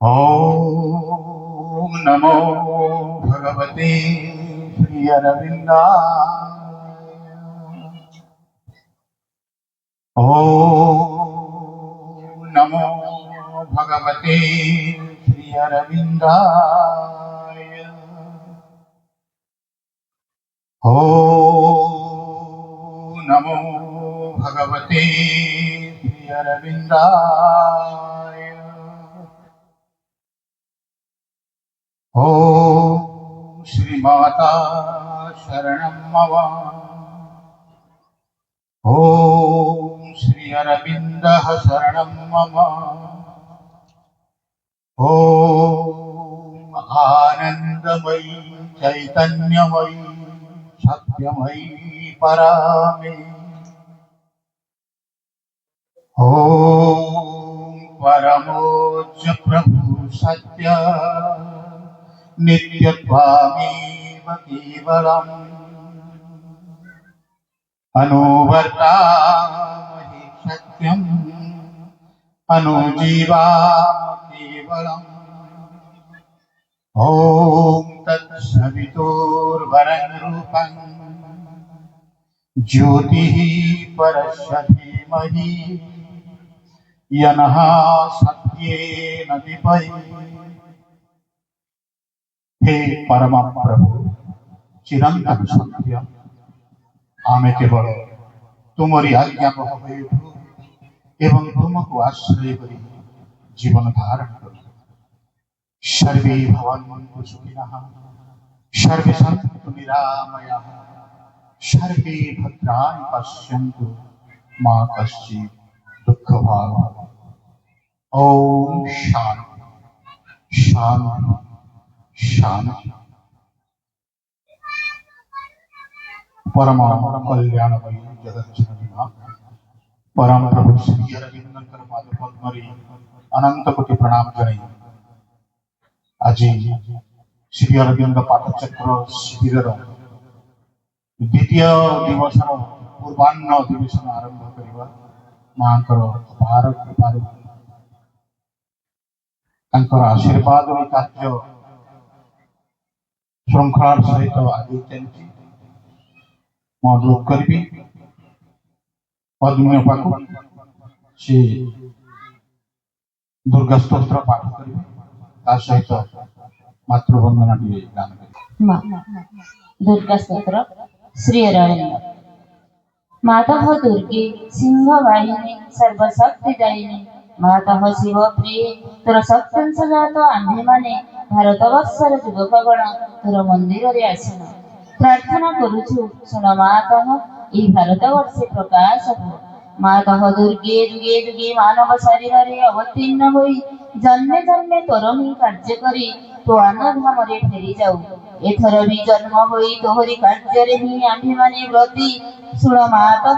ॐ नमो भगवते श्री अरविन्दाय। ॐ नमो भगवते श्री अरविन्दाय। ॐ नमो भगवते श्री अरविन्दाय। ॐ श्री माता शरणं मम। ॐ श्री अरविन्दः शरणं मम। ॐ आनन्दमयी चैतन्यमयी सत्यमयी परामे। ॐ परमोच्च प्रभु सत्य नित्यत्वामेव केवलम् अनुवर्तामहि सत्यम् अनुजीवाम केवलम्। ॐ तत्सवितुर्वरं रूपं ज्योतिः परस्य धीमहि यनः सत्येन विपयि। हे परम प्रभु चिरंतन सत्य, आमे केवल तुमरी आज्ञाबह होई उठू एवं तुमको आश्रय करी जीवन धारण करू। सर्वे भवन्तु सुखिनः, सर्वे सन्तु निरामयाः, सर्वे भद्राणि पश्यन्तु मा कश्चित् दुःखभाग् भवेत्। ॐ शान्ति शान्ति शान्ति। परम कल्याणमयी जगज्जननी मां परम प्रभु श्री अरविंदर पाद पद्मरे अनंत कोटि प्रणाम जणाई आज श्री अरविंद पाठचक्र शिबिर द्वितीय दिवस पूर्वाह्न अधिवेशन आरंभ करवा मां अपार कृपार आशीर्वाद कार्य श्रृंखलार सहित आगे चलती अनुरोध करी पद्म पाक से दुर्गा स्तोत्र पाठ करेंगे सहित मातृवंदना दान करेंगे। दुर्गा स्तोत्र श्री अरविंद। माता दुर्गे सिंह वाहिनी सर्वशक्तिदायिनी, माता शिव प्रिय तोर सत्यंश जात आम्भे माने भारतवर्षर युवकगण तोर मंदिर रे आसीन प्रार्थना करुछु। शुण माता ई भारतवर्षे प्रकाश हो। माता दुर्गे जुगे जुगे मानव शरीर रे अवतीर्ण होई जन्मे जन्मे तोर ही कार्य करी तो आनधाम रे फेरी जाऊ। एथर भी जन्म होई तोहरी कार्य रे ही आम्भे माने व्रती। शुण माता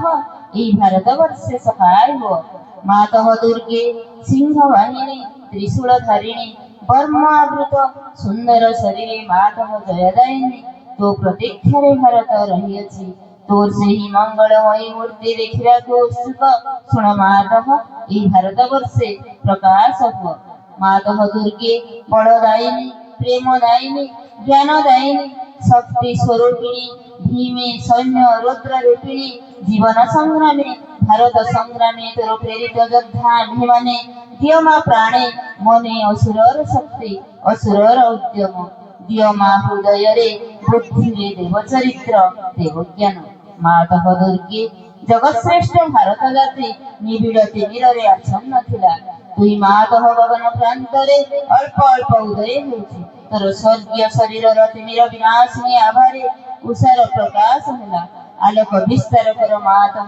ई भारतवर्षे सहाय हो। माता दुर्गे सिंह वाहिनी त्रिशूल धारिणी वर्मावृत सुंदर शरीर माता जयदायिनी तो प्रतीक्षा रे भारत रही अछि। तोर से ही मंगलमयी मूर्ति देखिरा को उत्सुक। शुण माता ई भारतवर्षे प्रकाश हो। माता दुर्गे बलदायिनी प्रेमदायिनी ज्ञानदायिनी शक्ति स्वरूपिणी भीमे सैन्य रुद्र रूपिणी जीवन संग्रामे भारत संग्रामे तोर प्रेरित योद्धा आम्भे माने दियो मा प्राणे मने असुरर शक्ति असुरर उद्यम दियो मा हृदय रे बुद्धि रे देव चरित्र देव ज्ञान। माता दुर्गे जगत श्रेष्ठ भारत जाति निबिड़ तिमिर रे आच्छन्न थिला। तुई माता गगन प्रांत रे अल्प अल्प उदय होछि। तोर स्वर्गीय शरीर तिमिर विनाशिनी आभारे उषार प्रकाश होला। आलोक विस्तार कर माता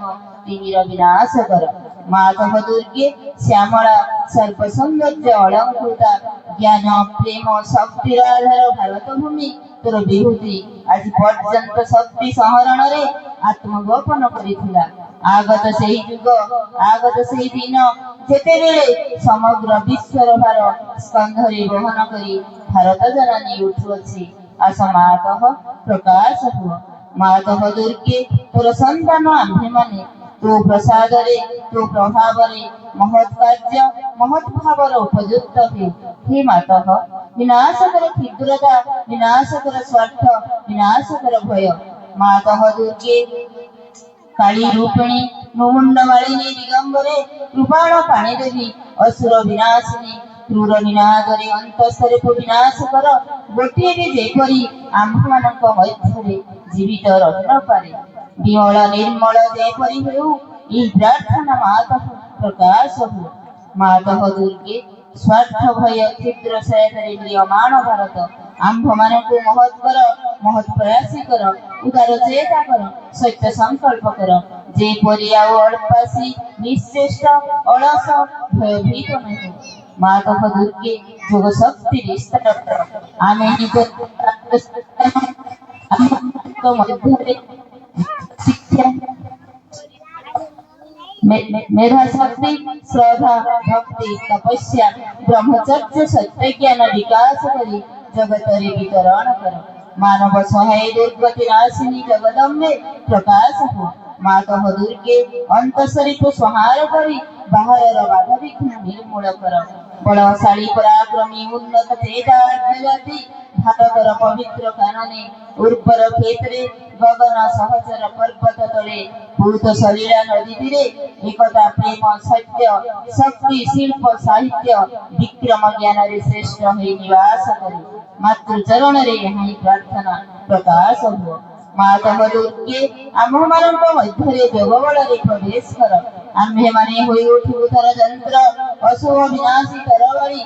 तिमिर विनाश कर। माता दुर्गे श्यामला सर्व सौंदर्य अलंकृता ज्ञान प्रेम शक्तिर आधार भारत भूमि तोर विभूति आज पर्यंत शक्ति सहरण रे आत्मगोपन करिथिला। आगत सेही युग आगत सेही दिन जेतेबेले समग्र विश्वर भार स्कंधरे वहन करी भारत जननी उठुअछि। आस माता प्रकाश हुआ। माता दुर्गे तोर संतान आम्भे माने ତୋ ପ୍ରସାଦରେ ତୋ ପ୍ରଭାବରେ ମହତ୍ କାର୍ଯ୍ୟ ମହତ୍ ଭାବର ଉପଯୁକ୍ତ ହେଉ। ହେ ମାତଃ, ବିନାଶକର କ୍ଷୁଦ୍ରତା, ବିନାଶକର ସ୍ୱାର୍ଥ, ବିନାଶକର ଭୟ। ମାତଃ ଦୁର୍ଗେ କାଳୀ ରୂପିଣୀ ମୁମୁଣ୍ଡ ମାଳିନୀ ଦିଗମ୍ବରେ କୃପାଣ ପାଣି ଦେବୀ ଅସୁର ବିନାଶିନୀ କ୍ରୂର ନିନାଦରେ ଅନ୍ତଃସ୍ତରେ ବିନାଶ କର। ଗୋଟିଏ ବି ଯେପରି ଆମ୍ଭମାନଙ୍କ ମଧ୍ୟରେ ଜୀବିତ ରହି ନ ପାରେ। ବିମଳ ନିର୍ମଳ ଯେପରି ହେଉ ଏହି ପ୍ରାର୍ଥନା ମାତଃ ପ୍ରକାଶ ହଉ। ମାତଃ ଦୁର୍ଗେ ସ୍ୱାର୍ଥ ଭୟ କ୍ଷୁଦ୍ର ସହାୟତାରେ ମ୍ରିୟମାଣ ଭାରତ ଆମ୍ଭମାନଙ୍କୁ ମହତ୍ କର, ମହତ୍ ପ୍ରୟାସୀ କର, ଉଦାର ଚେତା କର, ସତ୍ୟ ସଂକଳ୍ପ କର। ଯେପରି ଆଉ ଅଳ୍ପାସି ନିଶ୍ଚେଷ୍ଟ ଅଳସ ଭୟଭୀତ ନୁହେଁ। ମାତଃ ଦୁର୍ଗେ ଯୋଗ ଶକ୍ତି ବିସ୍ତାର କର। ଆମେ ନିଜ ମଧ୍ୟରେ ଶିକ୍ଷା मेधा शक्ति श्रद्धा भक्ति तपस्या ब्रह्मचर्य सत्य ज्ञान विकास करी जगतरे वितरण कर। मानव सहाय दुर्गति नाशिनी जगदम्बे प्रकाश हो। मातः दुर्गे अंतःशरीर संहार करी बाहर बाधा विघ्न निर्मूल कर। बलशाली पराक्रमी उन्नत चेतार्थी भारतर पवित्र कानने उर्वर क्षेत्रे गगन सहचर पर्वत तले भूत सलीला नदी तीरे एकता प्रेम सत्य शक्ति शिल्प साहित्य विक्रम ज्ञान रे श्रेष्ठ हे निवास करे। मातृचरण रे यही प्रार्थना प्रकाश हो। मातः दुर्गे आम्भମାନଙ୍କ ମଧ୍ୟରେ ଯୋଗ ବଳରେ ପ୍ରବେଶ କର। ଆମ୍ଭେମାନେ ହୋଇ ଉଠିବୁ ତୋର ଯନ୍ତ୍ର ଅଶୁଭ ବିନାଶୀ ତରବାରୀ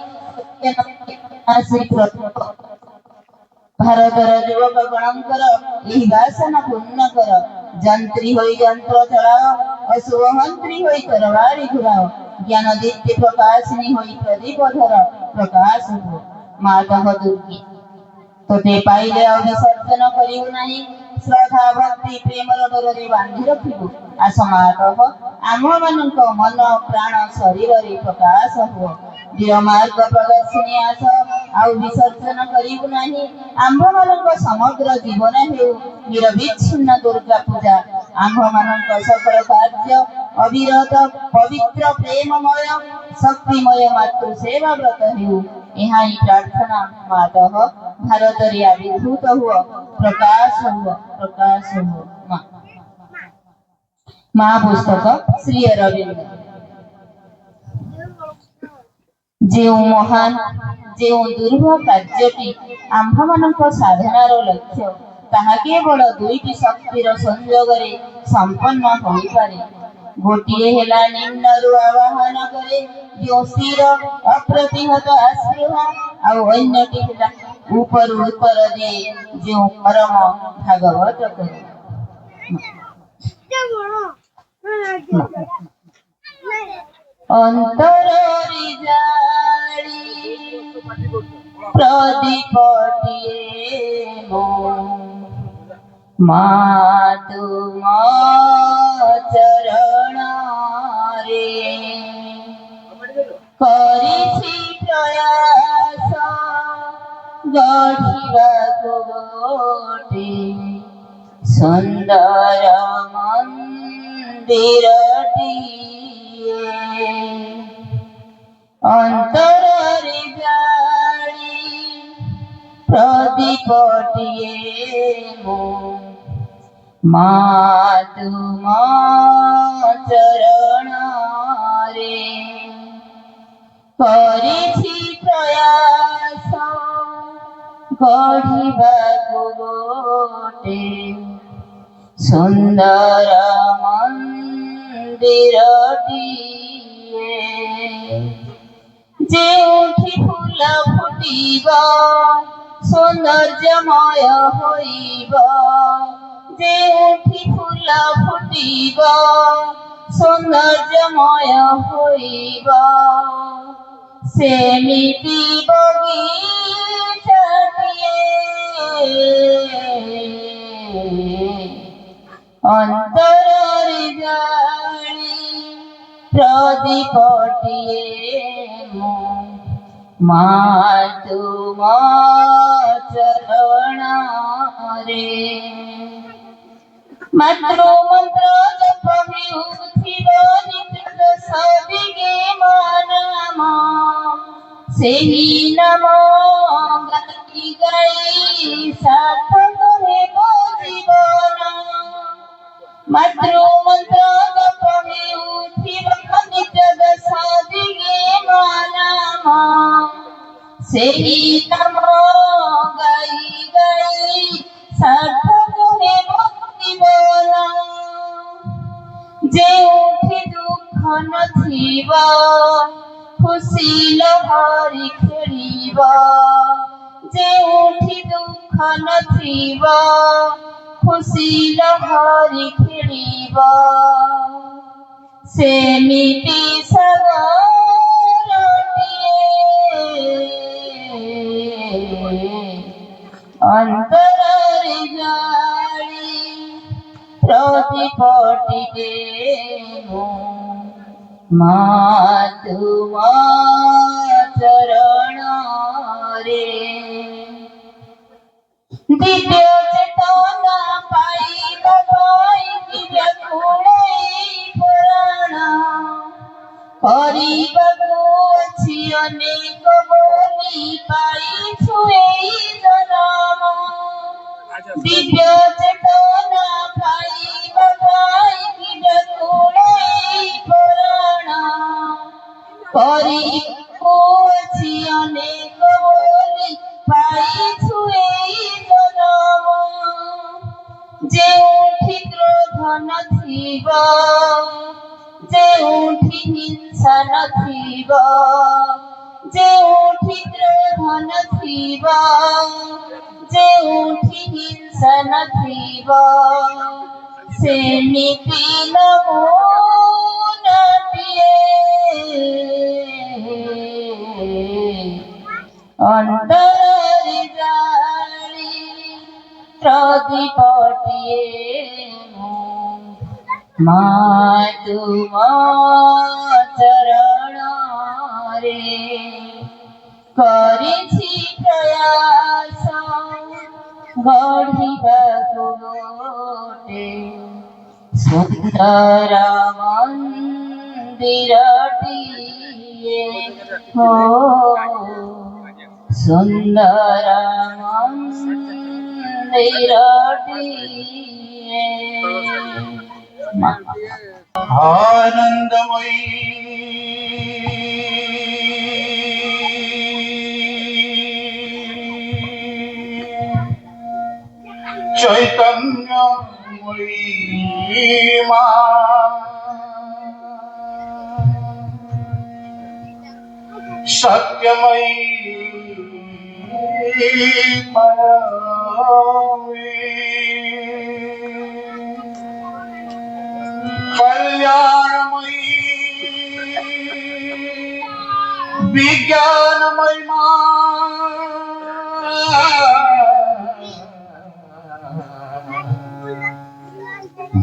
ଭାରତର ଯୁବକ ଗଣଙ୍କର ଏହି ବାସନା ପୂର୍ଣ୍ଣ କର। ଯନ୍ତ୍ରୀ ହୋଇ ଯନ୍ତ୍ର ଚଳାଅ, ଅଶୁଭ ମନ୍ତ୍ରୀ ହୋଇ ତରବାରୀ ଘୁରାଅ, ଜ୍ଞାନ ଦୀପ୍ତି ପ୍ରକାଶିନୀ ହୋଇ ପ୍ରଦୀପ ଧର ପ୍ରକାଶ ହୁଅ। ମାତଃ ଦୁର୍ଗେ ତୋତେ ପାଇଲେ ଆଉ ବିସର୍ଜନ କରିବୁ ନାହିଁ। ଶ୍ରଦ୍ଧା ଭକ୍ତି ପ୍ରେମର ଡୋରରେ ବାନ୍ଧି ରଖିବୁ। ଆସ ମାତଃ ଆମ୍ଭମାନଙ୍କ ମନ ପ୍ରାଣ ଶରୀରରେ ପ୍ରକାଶ ହୁଅ। ଦୀର ମାର୍ଗ ପ୍ରଦର୍ଶିନୀ ଆସ, ଆଉ ବିସର୍ଜନ କରିବୁ ନାହିଁ। ଆମ୍ଭମାନଙ୍କ ସମଗ୍ର ଜୀବନ ହେଉ ନିରବିଚ୍ଛିନ୍ନ ଦୁର୍ଗା ପୂଜା। ଆମ୍ଭମାନଙ୍କ ସକଳ କାର୍ଯ୍ୟ ଅବିରତ ପବିତ୍ର ପ୍ରେମମୟ ଶକ୍ତିମୟ ମାତୃ ସେବା ବ୍ରତ ହେଉ। ଏହା ହିଁ ପ୍ରାର୍ଥନା ମାତଃ ଭାରତରେ ଆବିର୍ଭୂତ ହୁଅ, ପ୍ରକାଶ ହୁଅ, ପ୍ରକାଶ ହୁଅ। ମା ପୁସ୍ତକ ଶ୍ରୀ ଅରବିନ୍ଦ। ଯେଉଁ ମହାନ ଯେଉଁ ଦୁର୍ଭ କାର୍ଯ୍ୟଟି ଆମ୍ଭମାନଙ୍କ ସାଧନାର ଲକ୍ଷ୍ୟ, ତାହା କେବଳ ଦୁଇଟି ଶକ୍ତିର ସଂଯୋଗରେ ସମ୍ପନ୍ନ ହୋଇପାରେ। ଗୋଟିଏ ହେଲା ନିମ୍ନରୁ ଆବାହନ କରେ ଯେଉଁ ସ୍ଥିର ଅପ୍ରତିହତ ଆସ୍ପୃହା, ଆଉ ଅନ୍ୟଟି ହେଲା ଉପରୁ ଉତ୍ତର ଦିଏ ଯେଉଁ ପରମ ଭାଗବତ କରେ। ଅନ୍ତରରେ ଜାଳି ପ୍ରଦୀପଟିଏ ମୋ ମା ତୁମ ଚରଣରେ କରିଛି ପ୍ରୟାସ ଗଢ଼ିବାକୁ ଗୋଟେ ସୁନ୍ଦର ମନ୍ଦିରଟିଏ। ଅନ୍ତରରେ ଜାଳି ପ୍ରଦୀପଟିଏ ମୋ ମା ତୁମ ଚରଣରେ କରିଛି ପ୍ରୟାସ ଗଢ଼ିବାକୁ ଗୋଟେ ସୁନ୍ଦର ମନ୍ଦିରଟିଏ। ଯେଉଁଠି ଫୁଲ ଫୁଟିବ ସୌନ୍ଦର୍ଯ୍ୟମୟ ହୋଇବ, ଯେଉଁଠି ଫୁଲ ଫୁଟିବ ସୌନ୍ଦର୍ଯ୍ୟମୟ ହୋଇବ, ସେମିତି ବଗିଚାଟିଏ ଅନ୍ତରରେ ଜାଳି ପ୍ରଦୀପଟିଏ ମୋ ମା ତୁମ ଚରଣରେ। ମାତ୍ର ମନ୍ତ୍ର ଜପ ହେଉଥିବ ନିତ୍ୟ ସଦିଗେ ନାମ ସେହି ନାମ ଗାଇ ଗାଇ ସାର୍ଥକ ହେବ ଜୀବନ ମାତ୍ର ମନ୍ତ୍ର ଜପ ହେଉଥିବ ନିତ୍ୟ ସଦିଗେ ନାମ ସେହି ନାମ ଗାଇ ଗାଇ ସାର୍ଥକ ହେବ ଜୀବନ ଯେଉଁଠି ଦୁଃଖ ନଥିବ ଖୁସି ଲହରି ଖେଳିବ ଯେଉଁଠି ଦୁଃଖ ନଥିବ ଖୁସି ଲହରି ଖେଳିବ ସେମିତି ଅନ୍ତରରେ ଜାଳି ପ୍ରତିପଟିକେ ତୁମ ଚରଣରେ ଦିବ୍ୟ ଚେତନା ପାଇବା ପାଇଁ ବ୍ୟାକୁଳେଇ ପୁରାଣ କରିବାକୁ ଅଛି ଅନେକ ବୋଲି ପାଇଛୁ ଏଇ ଜନମ ଦିବ୍ୟ ଚେତନା ପାଇବା ପାଇଁ ବ୍ୟାକୁଳେଇ ପୁରାଣ କରିବାକୁ ଅଛି ଅନେକ ବୋଲି ପାଇଛୁ ଏଇ ଜନମ ଯେଉଁଠି କ୍ରୋଧ ନଥିବ ଯେଉଁଠି ହିଂସା ନଥିବ ଯେଉଁଠି କ୍ରୋଧ ନଥିବ ଯେଉଁଠି ହିଂସା ନଥିବ ସେମିତି ଅନ୍ତରରେ ଜାଳି ପ୍ରଦୀପଟିଏ ତୁମ ଚରଣରେ କରିଛି ପ୍ରୟାସ ଗଢ଼ିବାକୁ ଗୋଟେ ସୁନ୍ଦର ମନ୍ଦିରଟିଏ ହୋ ସୁନ୍ଦର ମନ୍ଦିରଟିଏ आनंदमयी चैतन्यमयी मां सत्यमयी परमे कल्याणमयी विज्ञानमयी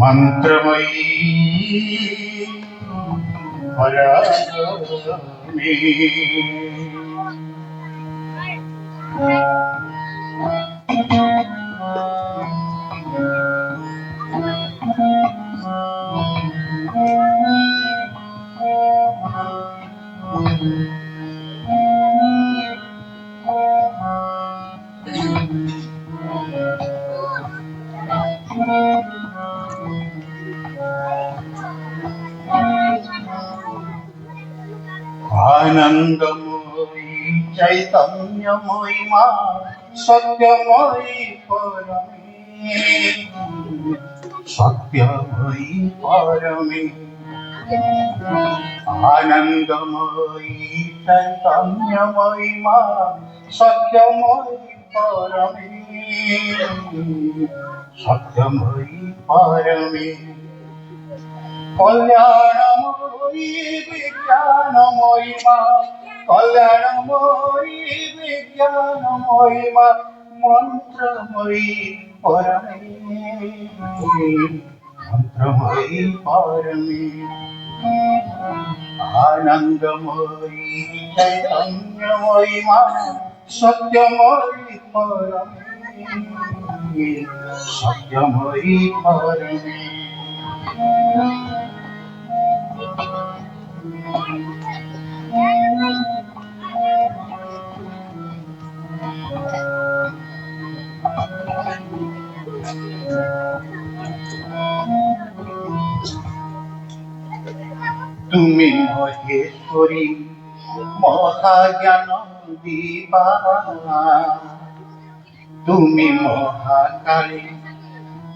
मंत्रमयी पराक्रमी आनंदमयी चैतन्यमयी मां सत्यमयी परमे सत्यमयी परमे आनंदमयी चैतन्यमयी मां सत्यमयी परमे सत्यमयी परमे कल्याणमयी विज्ञानमयी मां कल्याणमयी विज्ञानमयी मां मंत्रमयी परमे मंत्रमयी परमे आनंदमयी चैतन्यमयी मां सत्यमयी परमे ସତ୍ୟମୟୀ ପରମେ। তুমি মহেশ্বরী মহাজ্ঞান দিবা, তুমি মহাকালী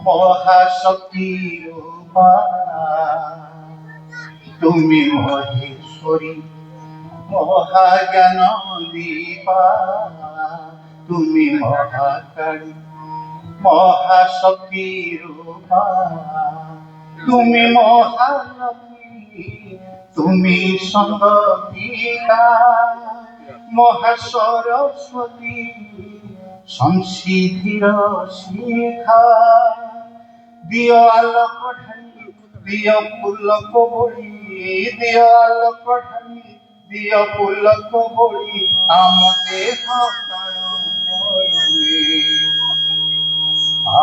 মহাশক্তি রূপা, তুমি মহেশ্বরী মহাজ্ঞান দিবা, তুমি মহাকালী মহাশক্তি রূপা, তুমি মহালক্ষ্মী, তুমি সঙ্গীতা, মহাসরস্বতী সংসিদ্ধির শিখা। দিও আলোক ঢালি, দিও পুলক বলি, দিও আলোক ঢালি, দিও পুলক বলি, আম দেহ প্রাণ মরমে।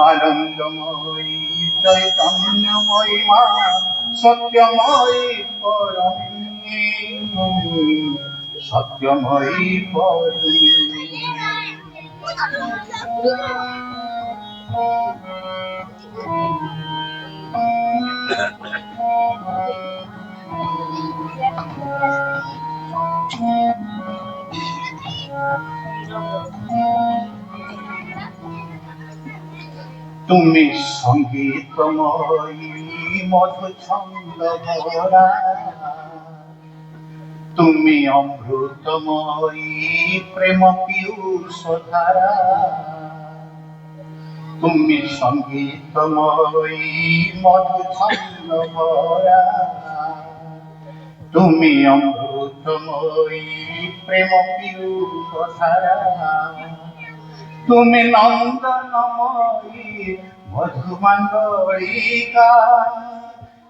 আনন্দময়ী চৈতন্যময়ী মা সত্যময়ী পরমে, সত্যময়ী পরমে। তুমি সঙ্গীতময়ী মধু ছন্দ ভরা, তুমি অমৃতময়ী প্রেম পীয়ূষ ধারা, তুমি সঙ্গীতময়ী মধু ছন্দ ভরা, তুমি অমৃতময়ী প্রেম পীয়ূষ ধারা, তুমি নন্দনময়ী মধুমণ্ডলিকা,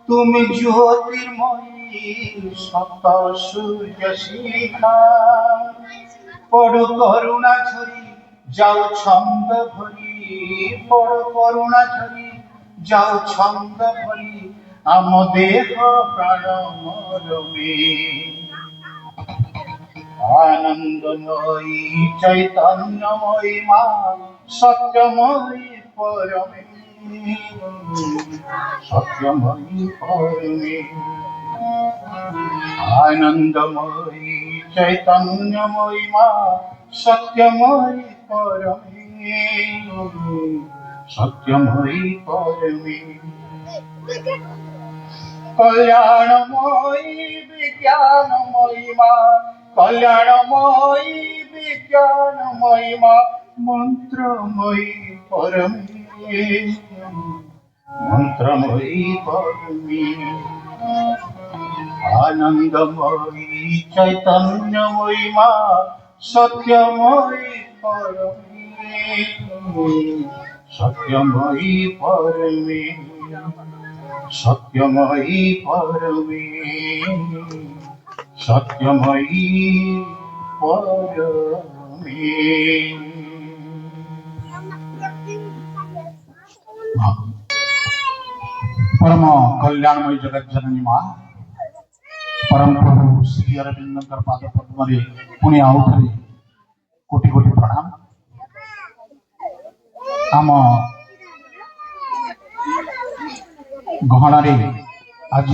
তুমি জ্যোতির্ময়ী সপ্ত সূর্য শিখা। পড়ো করুণা ঝরি যাও ছন্দ ভরি, পড়ো করুণা ঝরি যাও ছন্দ ভরি, আম দেহ প্রাণ মরমে। আনন্দময়ী চৈতন্যময়ী মা সত্যময়ী পরমে, সত্যময়ী পরমে। আনন্দময়ী চৈতন্যময়ী মা সত্যময়ী পরমে, সত্যময়ী পরমে। কল্যাণময়ী বিজ্ঞানময়ী মা, কল্যাণময়ী বিজ্ঞানময়ী মা মন্ত্রময়ী পরমে, মন্ত্রময়ী পরমে। আনন্দময়ী চৈতন্যময়ী মা সত্যময়ী পরমে, সত্যময়ী পরমে, সত্যময়ী পরমে, সত্যময়ী পরমে। परम कल्याणमयी जगत जननी माँ परम प्रभु श्री अरविंदर पाद पद्म पुणी आउ थे कोटि कोटि प्रणाम। आम गहन आज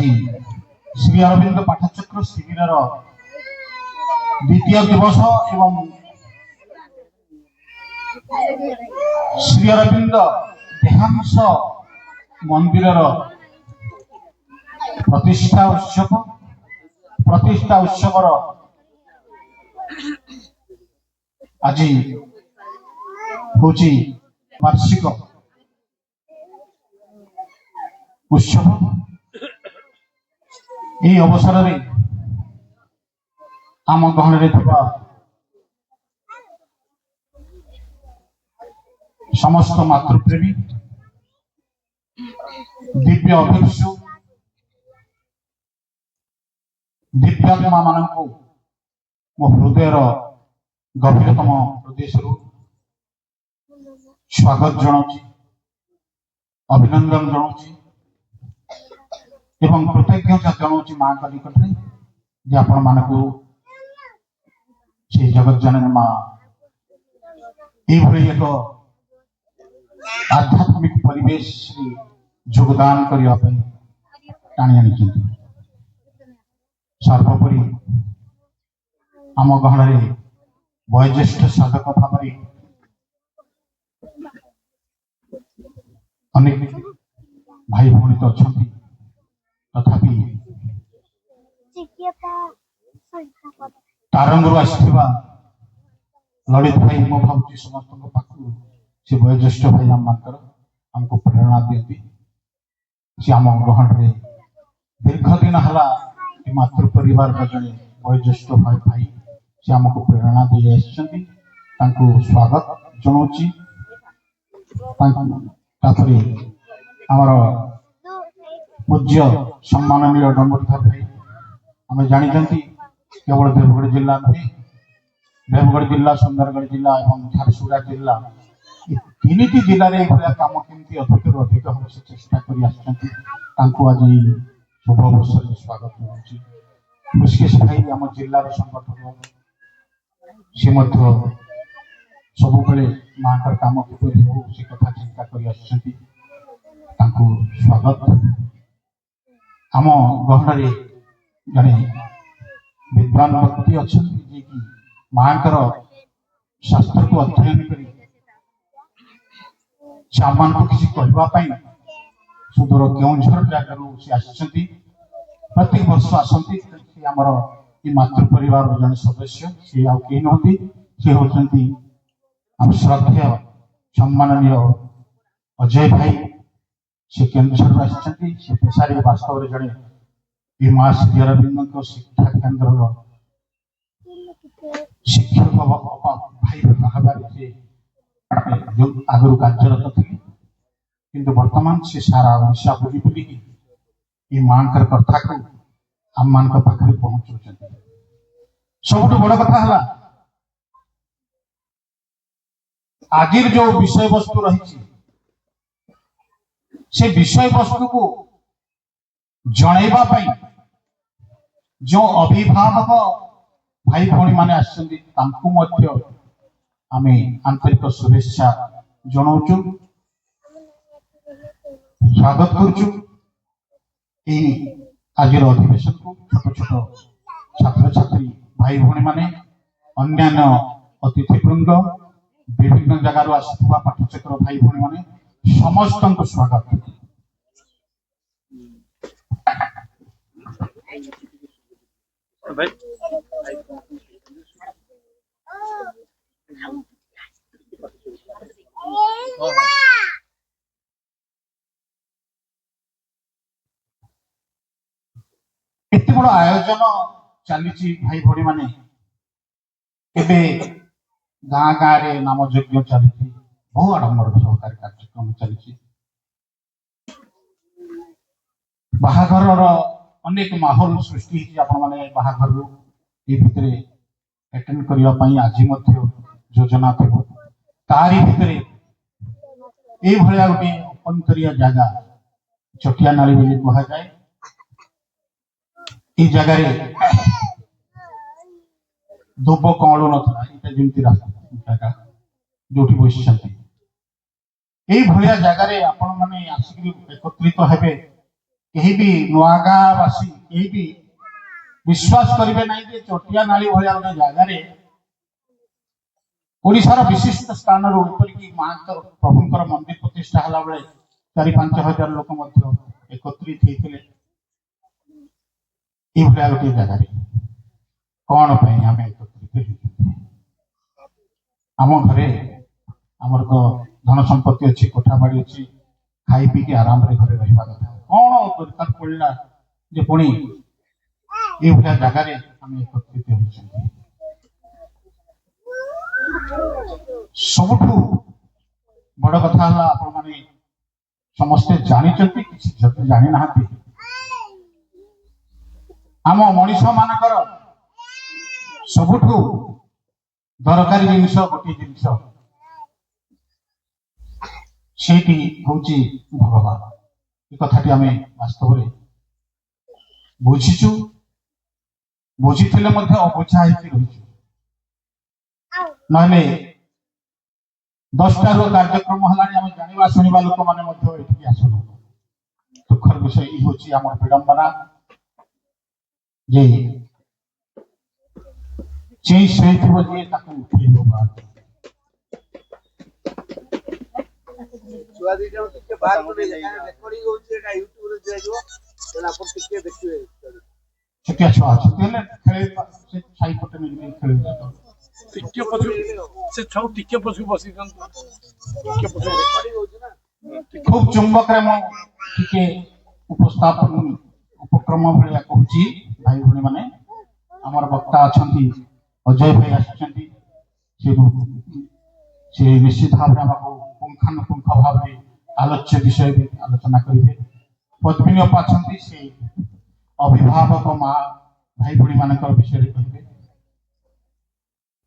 श्री अरविंद पाठचक्र शिविर द्वितीय दिवस एवं श्री अरविंद देहांश मंदिर प्रतिष्ठा उत्सव आज हूँ वार्षिक उत्सव। यह अवसर में आम गहन समस्त मातृप्रेमी दिव्य अभिषु दिव्यात्मा मान मो हृदय गभीरतम हृदय स्वागत जनाऊँ। अभिनंदन जनाऊँ एवं कृतज्ञता जनाऊँ माँ निकट में जे आपण मानक से जगत जननी माँ यह एक आध्यात्मिक परिवेश योगदान करने टाणी आनी सर्वोपरि आम गहन वयोज्येष्ठ साधक भाव अनेक भाई भौणी तो अच्छा तथापि तारंगरू आसथिबा ललित भाई मो भावी समस्त पाखु से वयोज्येष्ठ भाई आम मानकर आमको प्रेरणा दिखती से आम गहन दीर्घ दिन है मातृ परिवार जड़े वयोज्येष्ठ भाई भाई से आमको प्रेरणा दे स्वागत जनाऊँ आमर पूज्य सम्माननीय डम्बरधर भाई आम जानते केवल देवगढ़ जिला नुहे देवगढ़ जिला सुंदरगढ़ जिला और झारसुगुड़ा जिला तीन जिले में यह कम केमती अधिक अधिक हम से चेष्टा कर आज शुभ अवसर स्वागत जनाऊँ ऋषिकेश भाई आम जिलार संगठक सी सब माँ कम किपर हो से कथा चिंता कर स्वागत आम गहन जड़े विद्वान व्यक्ति अच्छा जी कि माँ शास्त्र को अध्ययन कर किसी कहवाई सुदूर केउझर जगार से आसती प्रत्येक वर्ष आसती आमर मातृ परिवार जन सदस्य सी आई नुहति सी होती आम श्रद्धेय सम्माननीय अजय भाई से केन्दुझर आसती से पेशारी वास्तव में जड़े माँ श्री अरविंद शिक्षा केन्द्र शिक्षक भाई भाई से आगु कार्यरत थे किंतु वर्तमान से सारा ओडिशा बुली बुलिकी माँ कथा को आम मान पाखे पहुंचुं सब बड़ कथा है आज जो विषय वस्तु रही से विषय वस्तु को जनइबा जो अभिभावक भाई भौणी माने आमे आंतरिक शुभेच्छा जनाऊँ स्वागत करुचु आज अधिवेशन को छोट छोट छात्र छात्री भाई भौणी माने अन्यान्य अतिथिवृंद विभिन्न जगार आसुवा पाठचक्र भाई भौणी माने समस्त को स्वागत एत बड़ आयोजन चली भाई भौणी माने गाँ गाँ रे नाम यज्ञ चली बहु आडंबर सहकारी कार्यक्रम चली बाहाघर अनेक माहौल सृष्टि बाहाघर भितर अटेंड करने आज योजना थे तारी भितर गोटे अपंतरिया जगह चटिया नाली बोली कह जाए ये जगह दुब कौल ना जमी जगह जो बस जगार आपण मैंने आसिक एकत्रित हेबे कहीं भी नुआ गाँवासी कहीं भी विश्वास करेंगे ना कि चटिया नाली भाया गोटे जगार ओडिशार विशिष्ट स्थान रूपरिक माँ प्रभुंर मंदिर प्रतिष्ठा है बेले 4-5 हजार लोक एकत्रित होते गोटे जगार कौन आम एकत्रित आम घरे आमर तो धन संपत्ति अच्छी कोठा बाड़ी अच्छी खाई पी के आराम रे घरे रहा कथा कौन दरकार पड़ा जे पुणी ये जगार आम एकत्रित होती सबुठू बड़ कथा है आपण माने समस्ते जानते किसी जानी ना आम मनीष मानकर सबुठू दरकारी जिनस गोटे जिनस ସେଇଠି ହଉଛି ଭଗବାନ। ଏ କଥାଟି ଆମେ ବାସ୍ତବରେ ବୁଝିଛୁ, ବୁଝିଥିଲେ ମଧ୍ୟ ଅବୁଝା ହେଇକି ରହିଛୁ। ନହେଲେ 10ଟାରୁ କାର୍ଯ୍ୟକ୍ରମ ହେଲାଣି, ଆମେ ଜାଣିବା ଶୁଣିବା ଲୋକମାନେ ମଧ୍ୟ ଏଠିକି ଆସୁନୁ। ଦୁଃଖର ବିଷୟ ଇ ହଉଛି ଆମର ବିଡ଼ମ୍ବନା ଯେ ଚେଇ ଶୋଇଥିବ ଯିଏ ତାକୁ ଉଠେଇବ ବାହାରକୁ। ଛୁଆ ଦିଟା ଟିକେ ବାହାରକୁ ନେଇଯାଏ, ରେକର୍ଡିଂ ହଉଛି, ଏଟା ୟୁଟ୍ୟୁବରେ ଦିଆଯିବ, ତେଣୁ ଆପଣ ଟିକେ ଦେଖିବେ। ଛୋଟିଆ ଛୁଆ ଅଛନ୍ତି ହେଲେ ଖେଳିବା, ସେ ଛାଇ ପଟେ ନେଇକି ଖେଳିବା। ଟିକେ ପଛକୁ ସେ ଛଉ ଟିକେ ପଛକୁ ବସିଛନ୍ତି, ଟିକେ ପଛକୁ ରେକର୍ଡିଂ ହଉଛି ନା। ଖୁବ ଚୁମ୍ବକରେ ମୁଁ ଟିକେ ଉପକ୍ରମ ଭଳିଆ କହୁଛି। ଭାଇ ଭଉଣୀ ମାନେ, ଆମର ବକ୍ତା ଅଛନ୍ତି ଅଜୟ ଭାଇ ଆସିଛନ୍ତି, ସେ ନିଶ୍ଚିତ ଭାବରେ ଆମକୁ ପୁଙ୍ଖାନୁପୁଙ୍ଖ ଭାବରେ ଆଲୋଚ୍ୟ ବିଷୟରେ ଆଲୋଚନା କରିବେ। ପଦ୍ମିନୀ ଅପା ଅଛନ୍ତି, ସେ ଅଭିଭାବକ ମା ଭାଇ ଭଉଣୀ ମାନଙ୍କର ବିଷୟରେ କହିବେ।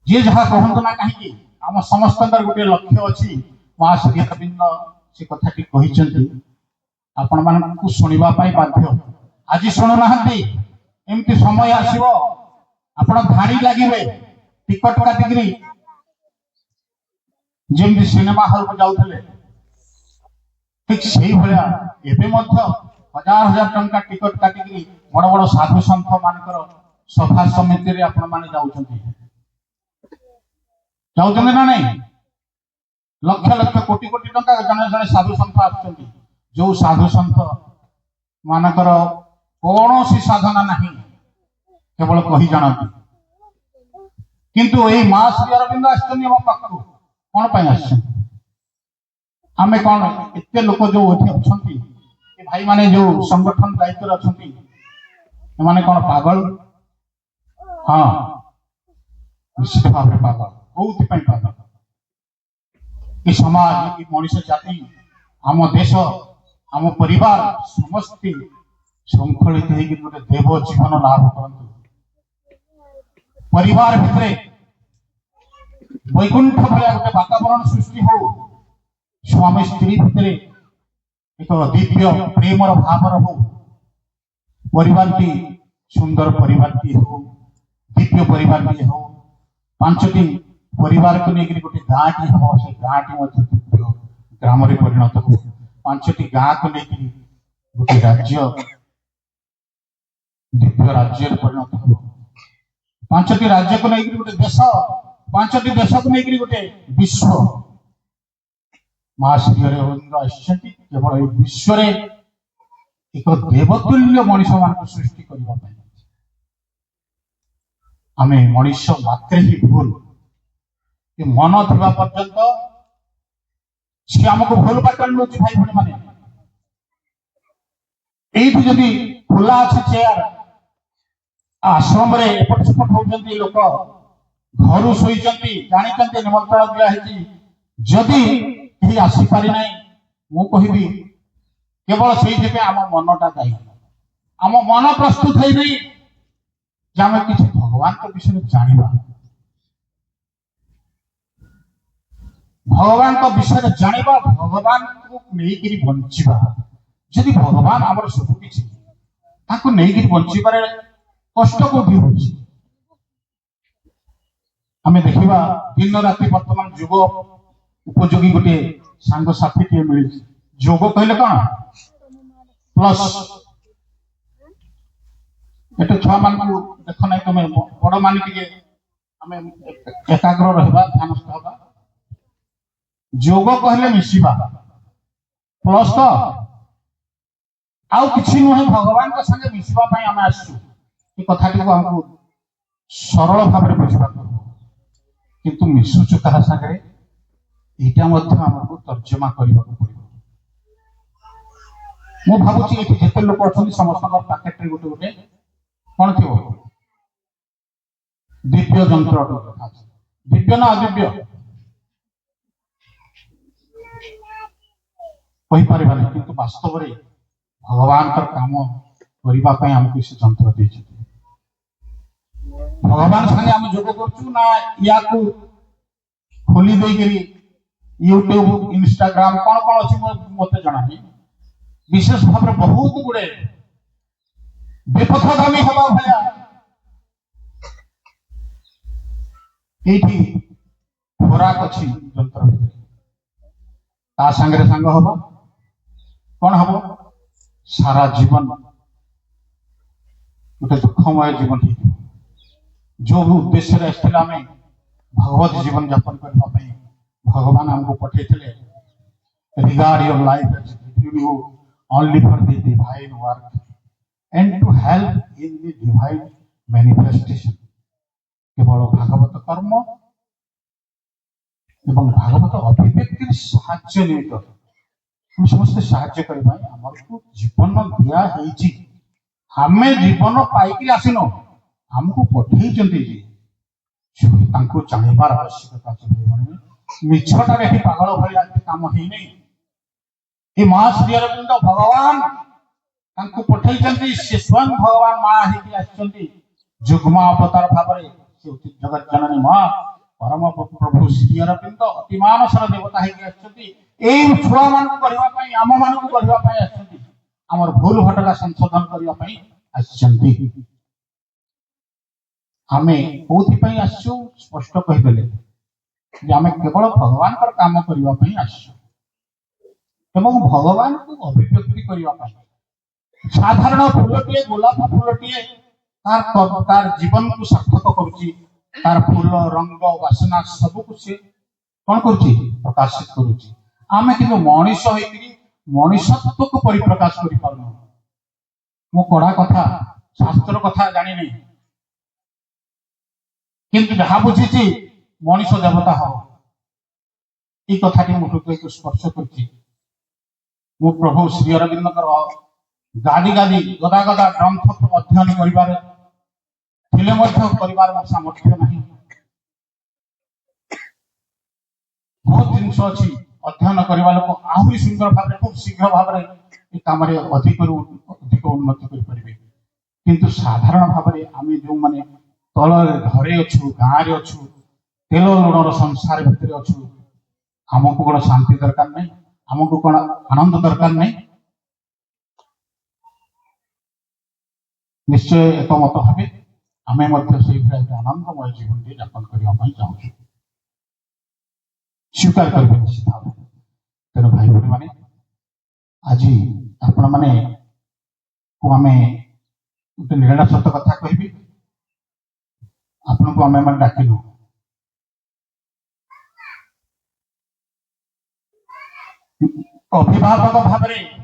ଯିଏ ଯାହା କହନ୍ତୁ ନା କାହିଁକି, ଆମ ସମସ୍ତଙ୍କର ଗୋଟେ ଲକ୍ଷ୍ୟ ଅଛି। ମା ଶ୍ରୀ ଅରବିନ୍ଦ ସେ କଥାଟି କହିଛନ୍ତି, ଆପଣ ମାନଙ୍କୁ ଶୁଣିବା ପାଇଁ ବାଧ୍ୟ। ଆଜି ଶୁଣୁନାହାନ୍ତି, ଏମିତି ସମୟ ଆସିବ ଆପଣ ଧାଡ଼ି ଲାଗିବେ ଟିକଟ କାଟିକିରି, ଯେମିତି ସିନେମା ହଲକୁ ଯାଉଥିଲେ ଠିକ ସେଇଭଳିଆ ଏବେ ମଧ୍ୟ ହଜାର ହଜାର ଟଙ୍କା ଟିକଟ କାଟିକିରି ବଡ ବଡ ସାଧୁ ସନ୍ଥ ମାନଙ୍କର ସଭା ସମିତିରେ ଆପଣ ମାନେ ଯାଉଛନ୍ତି ନା ନାଇଁ? ଲକ୍ଷ ଲକ୍ଷ କୋଟି କୋଟି ଟଙ୍କା ଜଣେ ଜଣେ ସାଧୁ ସନ୍ଥ ଆସୁଛନ୍ତି, ଯୋଉ ସାଧୁ ସନ୍ଥ ମାନଙ୍କର କୌଣସି ସାଧନା ନାହିଁ, କେବଳ କହି ଜାଣନ୍ତି। କିନ୍ତୁ ଏଇ ମା ଶ୍ରୀ ଅରବିନ୍ଦ ଆସିଛନ୍ତି ଆମ ପାଖକୁ, କଣ ପାଇଁ ଆସିଛନ୍ତି? ଆମେ କଣ ଏତେ ଲୋକ ଯୋଉ ଏଠି ଅଛନ୍ତି, ଏ ଭାଇ ମାନେ ଯୋଉ ସଂଗଠନ ଦାୟିତ୍ୱରେ ଅଛନ୍ତି, ଏମାନେ କଣ ପାଗଳ? ହଁ, ନିଶ୍ଚିତ ଭାବରେ ପାଗଳ। କୋଉଥିପାଇଁ ପାଗଳ? ଏ ସମାଜ, ଏ ମଣିଷ ଜାତି, ଆମ ଦେଶ, ଆମ ପରିବାର ସମସ୍ତେ ଶୃଙ୍ଖଳିତ ହେଇକି ଗୋଟେ ଦେବ ଜୀବନ ଲାଭ କରନ୍ତୁ। ପରିବାର ଭିତରେ ବୈକୁଣ୍ଠ ଭଳିଆ ଗୋଟେ ବାତାବରଣ ସୃଷ୍ଟି ହଉ, ସ୍ୱାମୀ ସ୍ତ୍ରୀ ଭିତରେ ଏକ ଦିବ୍ୟ ପ୍ରେମର ଭାବର ହଉ, ପରିବାରଟି ସୁନ୍ଦର ପରିବାରଟି ହଉ, ଦିବ୍ୟ ପରିବାରଟି ହଉ, 5ଟି ପରିବାରକୁ ନେଇକରି ଗୋଟେ ଗାଁଟି ହବ, ସେ ଗାଁଟି ମଧ୍ୟ ଦିବ୍ୟ ଗ୍ରାମରେ ପରିଣତ ହଉ। 5ଟି ଗାଁକୁ ନେଇକରି ଗୋଟେ ରାଜ୍ୟ ଦିବ୍ୟ ରାଜ୍ୟରେ ପରିଣତ ହବ। 5ଟି ରାଜ୍ୟକୁ ନେଇକରି ଗୋଟେ ଦେଶ, 5ଟି ଦେଶକୁ ନେଇକରି ଗୋଟେ ବିଶ୍ୱ। ମା ଶ୍ରୀ ଅରବିନ୍ଦ ଆସିଛନ୍ତି କେବଳ ଏଇ ବିଶ୍ୱରେ ଏକ ଦେବତୁଲ୍ୟ ମଣିଷ ମାନଙ୍କୁ ସୃଷ୍ଟି କରିବା ପାଇଁ। ଆମେ ମଣିଷ ମାତ୍ରେ ହିଁ ଭୁଲ, ମନ ଥିବା ପର୍ଯ୍ୟନ୍ତ ସେ ଆମକୁ ଭୁଲ ବାଟରେ ନେଉଛି। ଭାଇ ଭଉଣୀ ମାନେ, ଏଇଠି ଯଦି ଖୋଲା ଅଛି ଚେୟାର, ଆଶ୍ରମରେ ଏପଟ ସେପଟ ହଉଛନ୍ତି ଲୋକ, ଘରୁ ଶୋଇଛନ୍ତି, ଜାଣିଛନ୍ତି ନିମନ୍ତ୍ରଣ ଦିଆ ହେଇଛି, ଯଦି କେହି ଆସିପାରି ନାହିଁ, ମୁଁ କହିବି କେବଳ ସେଇଥିପାଇଁ ଆମ ମନଟା ଦାୟୀ। ଆମ ମନ ପ୍ରସ୍ତୁତ ହେଇନାହିଁ ଯେ ଆମେ କିଛି ଭଗବାନଙ୍କ ବିଷୟରେ ଜାଣିବା, ଭଗବାନଙ୍କ ବିଷୟରେ ଜାଣିବା, ଭଗବାନଙ୍କୁ ନେଇକିରି ବଞ୍ଚିବା। ଯଦି ଭଗବାନ ଆମର ସବୁ କିଛି, ତାଙ୍କୁ ନେଇକିରି ବଞ୍ଚିବାରେ କଷ୍ଟ କୋଉଠି ହଉଛି? ଆମେ ଦେଖିବା ଦିନ ରାତି ବର୍ତ୍ତମାନ ଯୁଗ ଉପଯୋଗୀ ଗୋଟେ ସାଙ୍ଗସାଥୀଟିଏ ମିଳିଛି। ଯୋଗ କହିଲେ କଣ? ପ୍ଲସ୍। ଏଟା ଛୁଆ ମାନଙ୍କୁ ଦେଖ ନାହିଁ, ତମେ ବଡ ମାନେ ଟିକେ ଆମେ ଏକାଗ୍ର ରହିବା, ଧ୍ୟାନସ୍ଥ ହେବା। ଯୋଗ କହିଲେ ମିଶିବା, ପ୍ଲସ୍ ତ ଆଉ କିଛି ନୁହେଁ, ଭଗବାନଙ୍କ ସାଙ୍ଗେ ମିଶିବା ପାଇଁ ଆମେ ଆସିଛୁ। ଏ କଥାଟିକୁ ଆମକୁ ସରଳ ଭାବରେ ବୁଝିବାକୁ ହେବ, କିନ୍ତୁ ମିଶୁଛୁ କାହା ସାଙ୍ଗରେ, ଏଇଟା ମଧ୍ୟ ଆମକୁ ତର୍ଜମା କରିବାକୁ ପଡିବ। ମୁଁ ଭାବୁଛି ଏଠି ଯେତେ ଲୋକ ଅଛନ୍ତି ସମସ୍ତଙ୍କ ପାକେଟରେ ଗୋଟେ ଗୋଟେ କଣ ଥିବ? ଦିବ୍ୟ ଯନ୍ତ୍ର। ଦିବ୍ୟ ନା ଅଦିବ୍ୟ କହିପାରିବା ନାହିଁ, କିନ୍ତୁ ବାସ୍ତବରେ ଭଗବାନଙ୍କର କାମ କରିବା ପାଇଁ ଆମକୁ ସେ ଯନ୍ତ୍ର ଦେଇଛନ୍ତି। ଭଗବାନ ସାଙ୍ଗେ ଆମେ ଯୋଗ କରୁଛୁ ନା ୟାକୁ ଖୋଲି ଦେଇକରି यूट्यूब इंस्टाग्राम कौन कौन अच्छी मत जना विशेष भाव में बहुत गुड़े विपथगामी हवा भाया ये खोराक अच्छी जंत्र ता सांगे सांग हम कौन हम सारा जीवन गोटे दुखमय जीवन जो भी उद्देश्य आम भगवत जीवन यापन करने भगवान हमको पठे regard your life as you only for the divine work and to help in the divine manifestation केवल भागवत कर्म एवं भागवत अभिव्यक्ति साहाय्य निमित्त हम समस्त साहाय्य करबा हमको जीवन दिया है आम जीवन पाइक आसिनो हमको पठे जानवर आवश्यकता मिछटारे पागल भाया कम है नहीं माँ श्री अरविंद भगवान पठे से स्वयं भगवान माँ होती जुग्मा अवतार भाव जगत जननी माँ परम प्रभु श्री अरविंद अति मानसर देवता होती छुआ मान आम मान आमर भूल भटका संशोधन करने आमे कौन आसु स्पष्ट कहीदेले आम केवल भगवान काम करने आसु भगवान को अभिव्यक्ति करने साधारण फूलटे गोलाप फूलटे तार जीवन को सार्थक करुच्ची तार फूल रंग बासना सब कुछ कौन करुच्ची प्रकाशित करुच्ची आम कि मनीष मनीषत्व को परिप्रकाश कर पारन मो कड़ा कथा शास्त्र कथा जानी नहीं किंतु जहाँ बुझी मनीष देवता हम ये कथाटी मो हृदय को स्पर्श कर प्रभु श्री अरविंद गादी गादी गदा गदा ग्रंथ अध्ययन कर सामर्थ्य नहीं बहुत जिन अच्छी अध्ययन करने लोक आहरी सुंदर भाव खूब शीघ्र भाव में कम अधिक अधिक उन्नति करें किंतु साधारण भाव में आम जो मैंने तल घरे अच्छु गाँव अच्छु तेल लुणर संसार भितर अच्छु आमको कौन शांति दरकार नहीं आमको कौन आनंद दरकार नहीं निश्चय एकमत भाव आम आनंदमय जीवन टी यापन करने चाहूँ स्वीकार करेंगे निश्चित भाव तेणु भाई भूरी मैंने आज आपण मैंने को आम गोटे निराला सत्य कथा कहि आपण को आम मैंने डाकिलु अभिभावक भाव में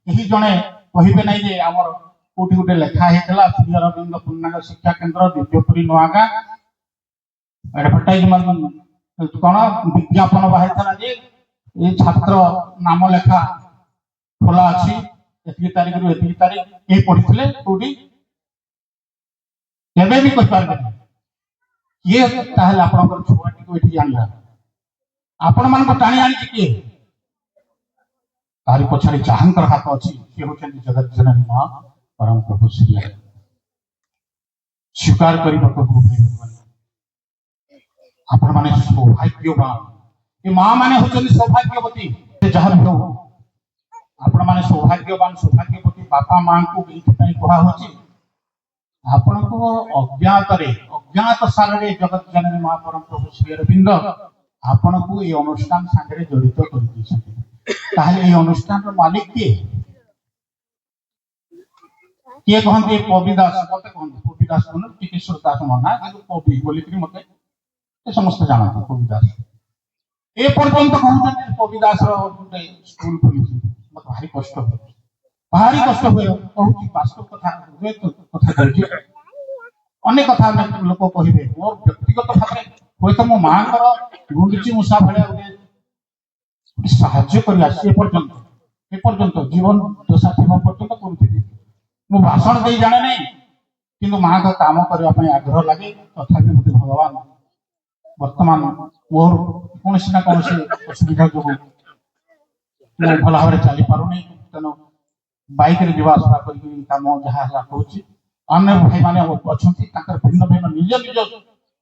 जड़े कहे ना जे आमर कोटी गोटे लेखा होता श्री अरविंद पूर्णांग शिक्षा केन्द्र दिव्यपुरी नुआगा एडभर्टाइजमेंट कौन विज्ञापन बाहर जे ये छात्र नाम लेखा खोला अच्छी एति तारीख रु एति तारीख ये पढ़ी कोटी केबे भी कहि पारबे किए ताहले आपनकर छुआटी को एठी जानला आपण मान को टाणी आनी किए तारी पछाड़ी चाहंकर हाथ अच्छी से होचंदी जगत जननी मां परम प्रभु श्री स्वीकार करिबा प्रभु आपण माने सौभाग्यवान ये मां माने होचंदी सौभाग्यवती जहाँ भी हो आपण माने सौभाग्यवान सौभाग्यवती बापा मां को एथि पई कहा होची आपण को अज्ञात सारे जगत जननी मां परम प्रभु श्री अरविंद आपण को ये अनुष्ठान संगे जड़ित कर दी ताहले ये अनुष्ठान रो मालिक किए कहते कवि दास मत कहते कवि दास कहना टीकेश्वर दास मना कवि बोलिक मत समस्त जानते कवि दास ए पर्यंत कहते कवि दास गोटे स्कूल खोली मत भारी कष्ट हुए कहूँ वास्तव कथा कथा अनेक कथा लोक कहे मोर व्यक्तिगत भाव में हूँ मो माँ गुंडीची मूषा भाया गोटे साहाଯ୍य कर जीवन दशा थी पर्यंत करुँगी मु भाषण दे जाने नहीं किंतु माँ का काम करने आग्रह लगे तथापि मत भगवान वर्तमान मोर कौन ना कौन असुविधा जो भल भाव चली पार तेणु बाइक रे जीवा आसवा कर काम जहाँ करुच्ची अन्य भाई मैंने अच्छा भिन्न भिन्न निज निज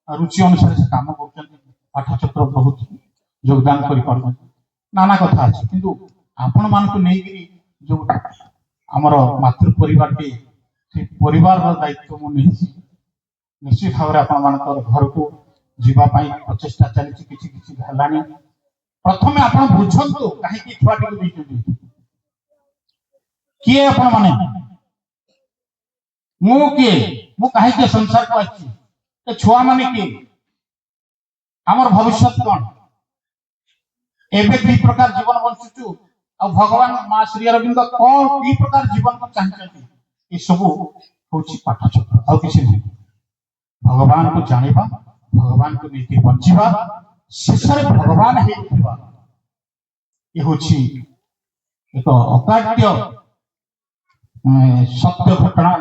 रुचि अनुसार से काम कर पाठचक्र बहुत ଯୋଗଦାନ କରିପାରୁଛନ୍ତି ନାନା କଥା ଅଛି କିନ୍ତୁ ଆପଣମାନଙ୍କୁ ନେଇକିରି ଯୋଉ ଆମର ମାତୃ ପରିବାରଟି ସେ ପରିବାରର ଦାୟିତ୍ୱ ମୁଁ ନେଇଛି ନିଶ୍ଚିତ ଭାବରେ ଆପଣମାନଙ୍କର ଘରକୁ ଯିବା ପାଇଁ ପ୍ରଚେଷ୍ଟା ଚାଲିଛି କିଛି କିଛି ହେଲାଣି ପ୍ରଥମେ ଆପଣ ବୁଝନ୍ତୁ କାହିଁକି ଛୁଆଟିକୁ ଦେଇଛନ୍ତି କିଏ ଆପଣ ମାନେ ମୁଁ କିଏ ମୁଁ କାହିଁକି ସଂସାରକୁ ଆସିଛି ଏ ଛୁଆ ମାନେ କିଏ ଆମର ଭବିଷ୍ୟତ କଣ ଏବେ କି ପ୍ରକାର ଜୀବନ ବଞ୍ଚୁଛୁ ଆଉ ଭଗବାନ ମା ଶ୍ରୀ ଅରବିନ୍ଦ କଣ କି ପ୍ରକାର ଜୀବନକୁ ଚାହିଁଛନ୍ତି ଏସବୁ ହଉଛି ପାଠଚକ୍ର ଆଉ କିଛି ନାହିଁ ଭଗବାନଙ୍କୁ ଜାଣିବା ଭଗବାନଙ୍କୁ ନେଇକି ବଞ୍ଚିବା ଶେଷରେ ଭଗବାନ ହେଇଥିବା ଏ ହଉଛି ଏକ ଅକାଟ୍ୟ ସତ୍ୟ ଘଟଣା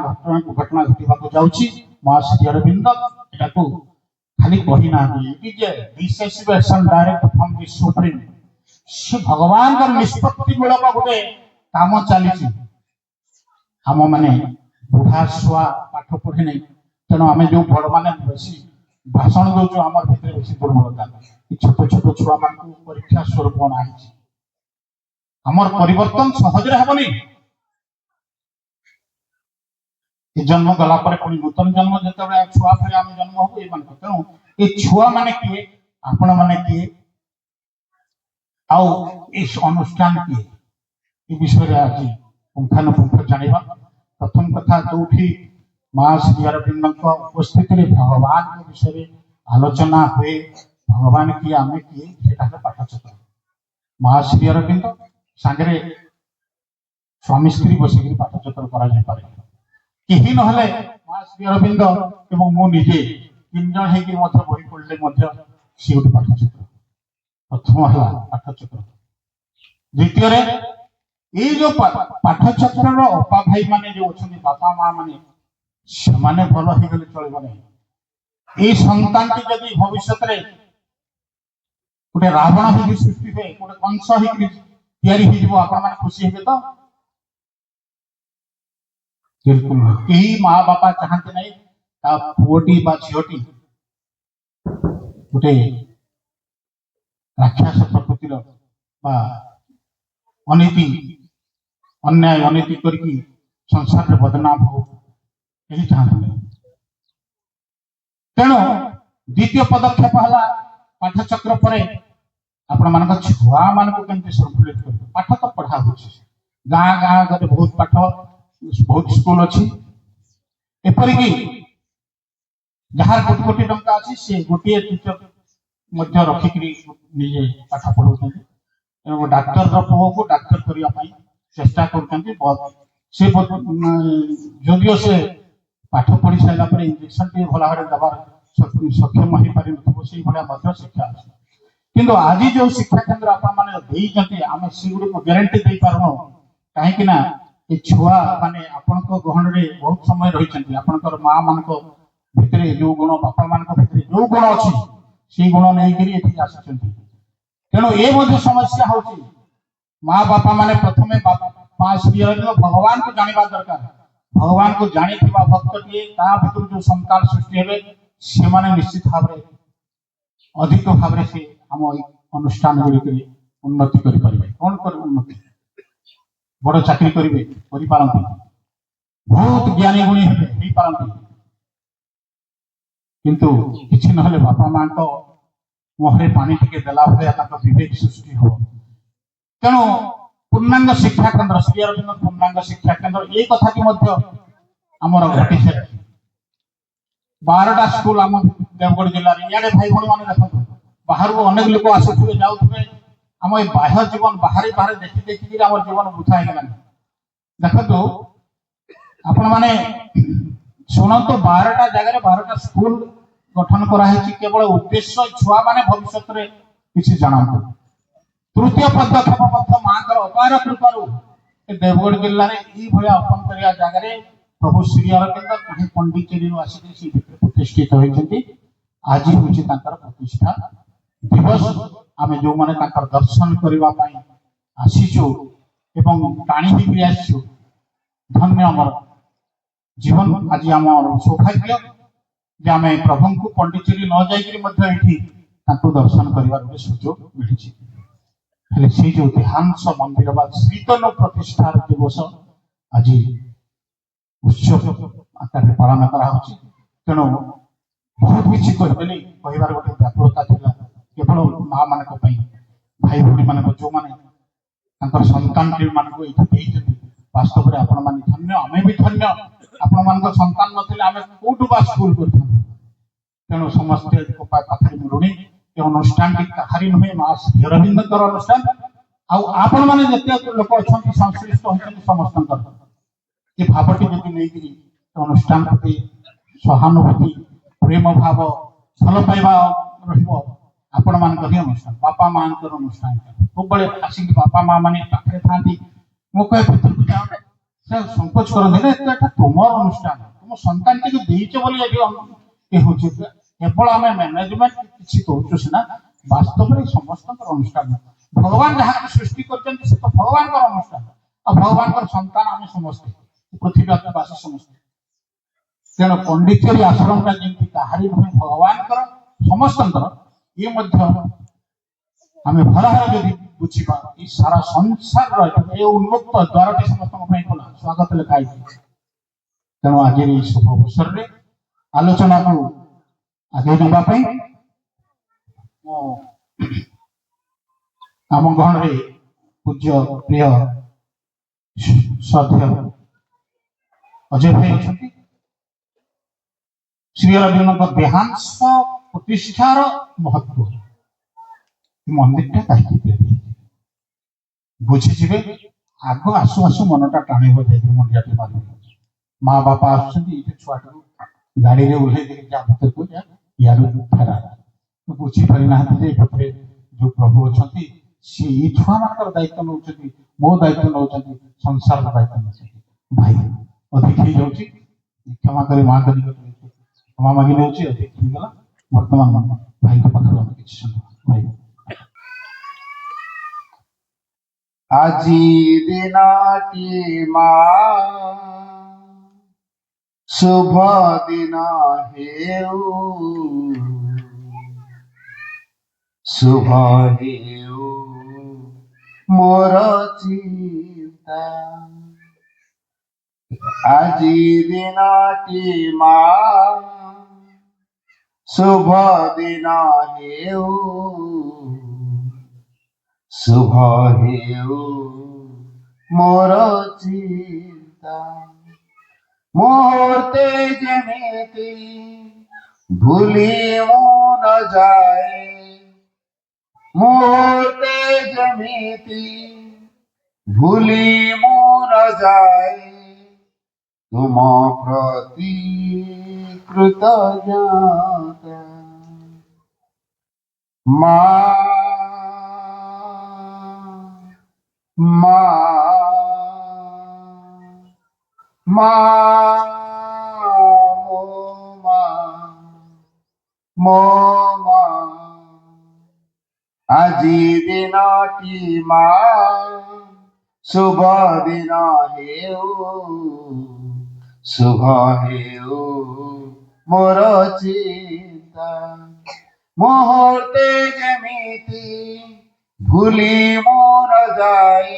ଘଟିବାକୁ ଯାଉଛି ମା ଶ୍ରୀ ଅରବିନ୍ଦ ଏଟାକୁ ଖାଲି କହିନାହାନ୍ତି ଯେ ଡିସେସିଭେସନ ଡାଇରେକ୍ଟ ଫ୍ରମ ଦି ସୁପ୍ରିମ ସେ ଭଗବାନଙ୍କର ନିଷ୍ପତ୍ତି ମୂଳକ ଗୋଟେ କାମ ଚାଲିଛି ଆମ ମାନେ ବୁଢା ଛୁଆ ପାଠ ପଢି ନାହିଁ ତେଣୁ ଆମେ ଯୋଉ ବଡ ମାନେ ବେଶୀ ଭାଷଣ ଦଉଛୁ ଆମର ଭିତରେ ବେଶୀ ଦୁର୍ବଳତା ଛୋଟ ଛୋଟ ଛୁଆ ମାନଙ୍କୁ ପରୀକ୍ଷା ସ୍ୱରୂପ ଅଣାହେଇଛି ଆମର ପରିବର୍ତ୍ତନ ସହଜରେ ହେବନି ଏ ଜନ୍ମ ଗଲା ପରେ ପୁଣି ନୂତନ ଜନ୍ମ ଯେତେବେଳେ ଛୁଆ ଫେରେ ଆମେ ଜନ୍ମ ହବୁ ଏମାନଙ୍କୁ ତେଣୁ ଏ ଛୁଆ ମାନେ କିଏ ଆପଣ ମାନେ କିଏ ଆଉ ଏ ଅନୁଷ୍ଠାନ କିଏ ଏ ବିଷୟରେ ଆଜି ପୁଙ୍ଖାନୁପୁଙ୍ଖ ଜାଣିବା ପ୍ରଥମ କଥା ଯୋଉଠି ମା ଶ୍ରୀ ଅରବିନ୍ଦଙ୍କ ଉପସ୍ଥିତିରେ ଭଗବାନଙ୍କ ବିଷୟରେ ଆଲୋଚନା ହୁଏ ଭଗବାନ କିଏ ଆମେ କିଏ ସେଟା ହେଲା ପାଠଚକ୍ର ମା ଶ୍ରୀ ଅରବିନ୍ଦ ସାଙ୍ଗରେ ସ୍ୱାମୀ ସ୍ତ୍ରୀ ବସିକିରି ପାଠଚକ୍ର କରାଯାଇପାରେ କେହି ନହେଲେ ମା ଶ୍ରୀ ଅରବିନ୍ଦ ଏବଂ ମୁଁ ନିଜେ ତିନି ଜଣ ହେଇକି ମଧ୍ୟ ବହି ପଢିଲେ ମଧ୍ୟ ସିଏ ଗୋଟେ ପାଠଚକ୍ର ପ୍ରଥମ ହେଲା ପାଠଚକ୍ର ଦ୍ୱିତୀୟରେ ଏଇ ଯୋଉ ପାଠଚକ୍ରର ଅପା ଭାଇ ମାନେ ଯୋଉ ଅଛନ୍ତି ବାପା ମା ମାନେ ସେମାନେ ଭଲ ହେଇଗଲେ ଚଳିବ ନାହିଁ ଏଇ ସନ୍ତାନଟି ଯଦି ଭବିଷ୍ୟତରେ ଗୋଟେ ରାବଣ ହେଇକି ସୃଷ୍ଟି ହୁଏ ଗୋଟେ କଂସ ହେଇକି ତିଆରି ହେଇଯିବ ଆପଣ ମାନେ ଖୁସି ହେବେ ତ ବିଲକୁଲ ନୁହେଁ କେହି ମା ବାପା ଚାହାନ୍ତି ନାହିଁ ତା ପୁଅଟି ବା ଝିଅଟି ଗୋଟେ ରାକ୍ଷସ ପ୍ରକୃତିର ବା ଅନୀତି ଅନ୍ୟାୟ ଅନୀତି କରିକି ସଂସାରରେ ବଦନାମ ହଉ କେହି ଚାହାନ୍ତି ନାହିଁ ତେଣୁ ଦ୍ୱିତୀୟ ପଦକ୍ଷେପ ହେଲା ପାଠଚକ୍ର ପରେ ଆପଣମାନଙ୍କ ଛୁଆ ମାନଙ୍କୁ କେମିତି ସନ୍ତୁଳିତ କରିବେ ପାଠ ତ ପଢା ହଉଛି ଗାଁ ଗାଁ ଗଲେ ବହୁତ ପାଠ ବହୁତ ସ୍କୁଲ ଅଛି ଏପରିକି ଯାହାର କୋଟି କୋଟି ଟଙ୍କା ଅଛି ସେ ଗୋଟିଏ ଟିଚର ମଧ୍ୟ ରଖିକିରି ନିଜେ ପାଠ ପଢଉଛନ୍ତି ଏବଂ ଡାକ୍ତରର ପୁଅକୁ ଡାକ୍ତର କରିବା ପାଇଁ ଚେଷ୍ଟା କରୁଛନ୍ତି ସେ ଯଦିଓ ସେ ପାଠ ପଢି ସାରିଲା ପରେ ଇଞ୍ଜେକ୍ସନ ଟିକେ ଭଲ ଭାବରେ ଦେବାର ସକ୍ଷମ ହେଇପାରିନଥିବ ସେଇଭଳିଆ ମଧ୍ୟ ଶିକ୍ଷା ଅଛି କିନ୍ତୁ ଆଜି ଯୋଉ ଶିକ୍ଷା କେନ୍ଦ୍ର ଆପଣମାନେ ଦେଇଛନ୍ତି ଆମେ ସେଗୁଡ଼ିକୁ ଗ୍ୟାରେଣ୍ଟି ଦେଇପାରୁନୁ କାହିଁକି ନା ଏ ଛୁଆ ମାନେ ଆପଣଙ୍କ ଗହଣରେ ବହୁତ ସମୟ ରହିଛନ୍ତି ଆପଣଙ୍କର ମା ମାନଙ୍କ ଭିତରେ ଯୋଉ ଗୁଣ ବାପା ମାନଙ୍କ ଭିତରେ ଯୋଉ ଗୁଣ ଅଛି ସେଇ ଗୁଣ ନେଇକରି ଏଠିକି ଆସିଛନ୍ତି ତେଣୁ ଏ ମଧ୍ୟ ସମସ୍ୟା ହଉଛି ମା ବାପା ମାନେ ପ୍ରଥମେ ମା ଶ୍ରୀ ଅରବିନ୍ଦ ଭଗବାନଙ୍କୁ ଜାଣିବା ଦରକାର ଭଗବାନଙ୍କୁ ଜାଣିଥିବା ଭକ୍ତଟିଏ ତା ଭିତରୁ ଯୋଉ ସନ୍ତାନ ସୃଷ୍ଟି ହେବେ ସେମାନେ ନିଶ୍ଚିତ ଭାବରେ ଅଧିକ ଭାବରେ ସେ ଆମ ଏଇ ଅନୁଷ୍ଠାନ ଗୁଡ଼ିକରେ ଉନ୍ନତି କରିପାରିବେ କଣ କରିବେ ଉନ୍ନତି ବଡ ଚାକିରି କରିବେ କରିପାରନ୍ତି ବହୁତ ଜ୍ଞାନୀ ଗୁଣୀ ହେବେ ହେଇପାରନ୍ତି କିନ୍ତୁ କିଛି ନହେଲେ ବାପା ମାଙ୍କ ମୁହଁରେ ପାଣି ଟିକେ ଦେଲା ଭଳିଆ ତାଙ୍କ ବିବେକ ସୃଷ୍ଟି ହବ ତେଣୁ ପୂର୍ଣ୍ଣାଙ୍ଗ ଶିକ୍ଷା କେନ୍ଦ୍ର ଶ୍ରୀ ଅରବିନ୍ଦ ପୂର୍ଣ୍ଣାଙ୍ଗ ଶିକ୍ଷା କେନ୍ଦ୍ର ଏଇ କଥାଟି ମଧ୍ୟ ଆମର ଘଟିছে 12ଟା ସ୍କୁଲ ଆମ ଦେବଗଡ଼ ଜିଲ୍ଲାରେ ଇଆଡେ ଭାଇ ଭଉଣୀ ମାନେ ଦେଖନ୍ତୁ ବାହାରୁ ଅନେକ ଲୋକ ଆସୁଥିବେ ଯାଉଥିବେ ଆମ ଏ ବାହ୍ୟ ଜୀବନ ବାହାରେ ବାହାରେ ଦେଖି ଦେଖିକିରି ଆମର ଜୀବନ ବୃଥା ହେଇଗଲାଣି ଦେଖନ୍ତୁ ଆପଣ ମାନେ ଶୁଣନ୍ତୁ 12ଟା ଜାଗାରେ 12ଟା ସ୍କୁଲ ଗଠନ କରାହେଇଛି କେବଳ ଉଦ୍ଦେଶ୍ୟ ଛୁଆ ମାନେ ଭବିଷ୍ୟତରେ କିଛି ଜାଣନ୍ତୁ ତୃତୀୟ ପଦକ୍ଷେପ ମଧ୍ୟ ମାଙ୍କର ଅପାର କୃପାରୁ ଏ ଦେବଗଡ଼ ଜିଲ୍ଲାରେ ଏଇଭଳିଆ ଅପନ୍ତରିଆ ଜାଗାରେ ପ୍ରଭୁ ଶ୍ରୀ ଅରବିନ୍ଦ କାହିଁ ପଣ୍ଡିଚେରୀରୁ ଆସିକି ସେ ଭିତରେ ପ୍ରତିଷ୍ଠିତ ହୋଇଛନ୍ତି ଆଜି ହେଉଛି ତାଙ୍କର ପ୍ରତିଷ୍ଠା ଦିବସ ଆମେ ଯୋଉମାନେ ତାଙ୍କର ଦର୍ଶନ କରିବା ପାଇଁ ଆସିଛୁ ଏବଂ ଟାଣି ହେଇକି ଆସିଛୁ ଧନ୍ୟ ଆମର ଜୀବନ ଆଜି ଆମର ସୌଭାଗ୍ୟ ଯେ ଆମେ ପ୍ରଭୁଙ୍କୁ ପଣ୍ଡିଚେରୀ ନ ଯାଇକରି ମଧ୍ୟ ଏଠି दर्शन कर सुजोग मिली हेले से जो देहांश मंदिर बा श्रीतन प्रतिष्ठार दिवस आज उत्सव आकार पालन करा तेणु बहुत किसी कहबार गोटे व्याकुलता था केवल माँ मान भाई भौणी मान जो मैंने संतान मान वास्तव में आपण मान धन्य आम भी धन्य आपण मान संतान ना कौटू बा स्कूल कर तेणु समस्ते पाखे ऋणी ये अनुष्ठान कहारी नुहे माँ श्री अरविंदर अनुष्ठान आपण मैंने जिते लोक अच्छा संश्लिष्ट होती समस्त ये भावटी जब नहीं अनुष्ठान प्रति सहानुभूति प्रेम भाव भल पाइबा आपण मान अनुष्ठान बापा माँ अनुष्ठान सब आसिक बापा माँ मैंने पाखे था मो कहे से संकोच करते तुम अनुष्ठान तुम संतान टी देच ये हूँ केवल आम मैनेजमेंट किसी कौचु सीना वास्तव में समस्त अनुष्ठान भगवान जहाँ सृष्टि कर तो भगवान अनुष्ठान और भगवान संतान आम समस्ते पृथ्वी आदिवासी समस्ते तेणु पंडिचेरी आश्रम का जमी कहारी नुहे भगवान समस्त ये आम भरहार जब बुझा ये सारा संसार ये उन्मुक्त द्वार समस्त खोला स्वागत लिखाई तेणु आज शुभ अवसर में आलोचना को आगे नापी आम गहन में पूज्य प्रिय श्रद्धेय अजय भाई अच्छा श्री अरविंद देहांश प्रतिष्ठार महत्व मंदिर कहीं बुझीजे आग आसु आसु मनटा टाणी मंडिया मार माँ बापा छुआ गाड़ी में ओह्ल जा भर को या फेरा बुझी पारि ना जो प्रभु अच्छा सी छुआ मान दायित्व नौ मो दायित्व नौ संसार दायित्व नौ भाई अधिक हो जाऊँगी क्षमा कर माँ कर क्षमा मांगी नौ अधिक होगा बर्तमान भाई के पाखर आम कि भाई আজি দিনটি মা শুভ দিন হেউ শুভ হেউ মোর চিন্তা আজি দিনটি মা শুভ দিন হেউ शुभ हेउ मोर चिंता मुहूर्ते जेमिति भूली न जाए मुहूर्ते जेमिति भूली न जाए तुम प्रति कृतज्ञता माँ আজি দিনটি মা শুভ দিন হেউ শুভ হেউ মোর চিন্তা মুহূর্তে যেমিতি ভুলি মোর যায়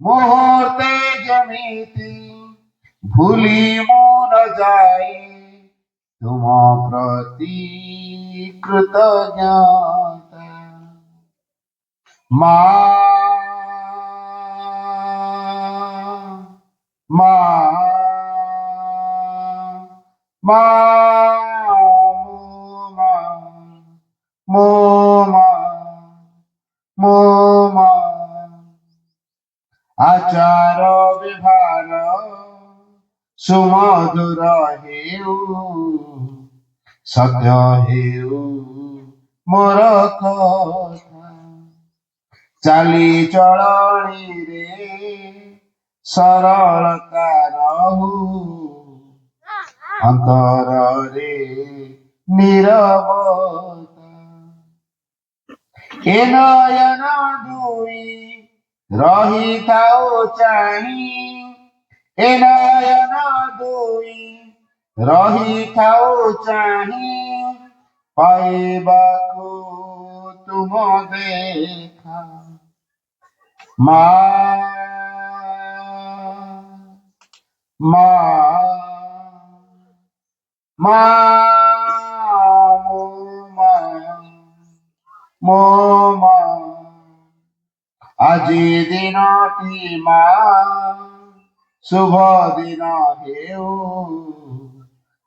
মুহূর্তে যেমিতি ভুলি মোর যায় तुम प्रति कृतज्ञता आचार व्यवहार सुमधुर हेउ सत्य हेउ मोर कथा चाली चलनी रे सरलता रहु अंतर रे नीरवता ए नयन दुई रही थाओ चाही ए नयन दुई रही थाओ चाही पाइबाकू तुम देखा माँ माँ माँ ମୋ ମାଁ ଆଜି ଦିନଟି ମାଁ ଶୁଭ ଦିନ ହେଉ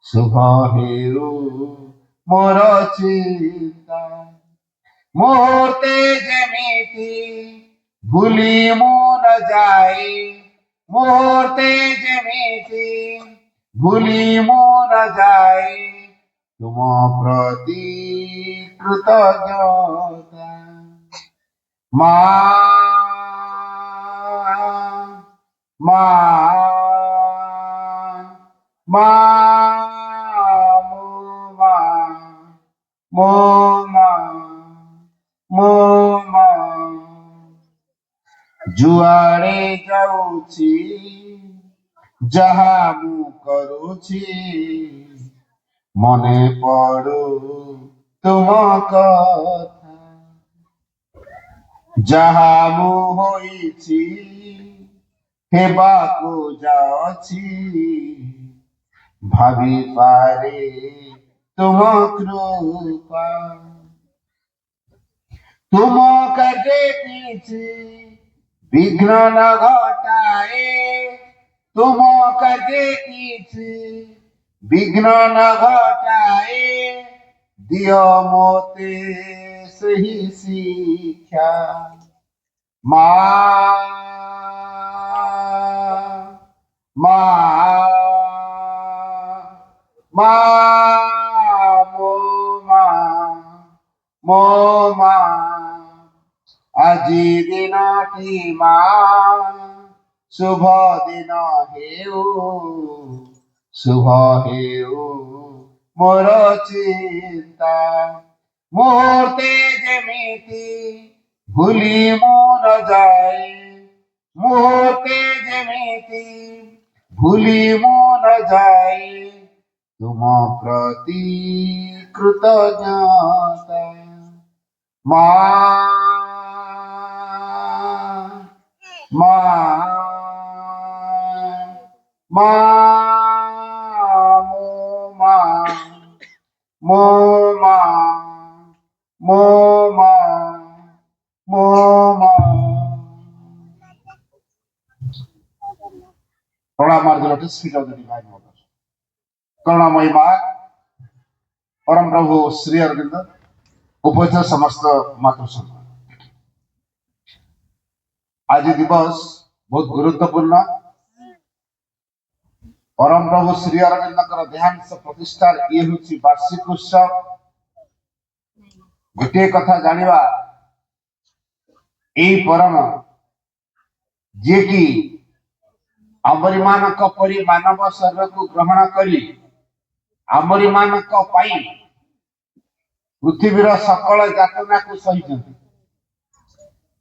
ଶୁଭ ହେଉ ମୋର ଚିନ୍ତା ମୁହୂର୍ତ୍ତେ ଯେମିତି ଭୁଲି ମୁଁ ନ ଯାଏ ମୁହୂର୍ତ୍ତେ ଯେମିତି ଭୁଲି ମୁଁ ନ ଯାଏ तुम प्रति कृतज्ञता माँ माँ माँ मो माँ मो माँ जुआड़े जाऊची जहा मु करूची মনে পড়ো তুম কথা যাহা মু হইছি হেବାକୁ যাচ্ছি ভাবি পারে তুম কৃপা তুম কাজে কিছু বিঘ্ন ন ঘটায়ে তুম কাজে কিছু विघ्न न घटाए दियो मोते सही शिक्षा माँ माँ माँ मो माँ আজি দিনটি মাঁ শুভ দিন হেউ শুভ হেউ মোর চিন্তা মুহূর্তে যেমিতি ভুলি মু ন যাই মুহূর্তে যেমিতি ভুলি মু ন যাই তুম প্রতি কৃতজ্ঞতা মাঁ মাঁ মাঁ ମୋ ମାଁ ମୋ ମାଁ ମୋ ମାଁ ପ୍ରଣାମ ମାର୍ଜନଟି ଶ୍ରୀ ଚୌଧୁରୀ ଭାଇ ମହୋଦୟ କରୁଣାମୟୀ ମା ପରମ ପ୍ରଭୁ ଶ୍ରୀ ଅରବିନ୍ଦ ଉପସ୍ଥିତ ସମସ୍ତ ମାତୃସଂଘ ଆଜି ଦିବସ ବହୁତ ଗୁରୁତ୍ୱପୂର୍ଣ୍ଣ परम प्रभु श्री अरविंदर देहांश प्रतिष्ठा ये हूँ वार्षिक उत्सव गोटे कथा जानिबा ए परम जे कि आमरी मानक परि मानव शरीर को ग्रहण करी आमरी मानक पाई पृथ्वीर सकल यातना को सही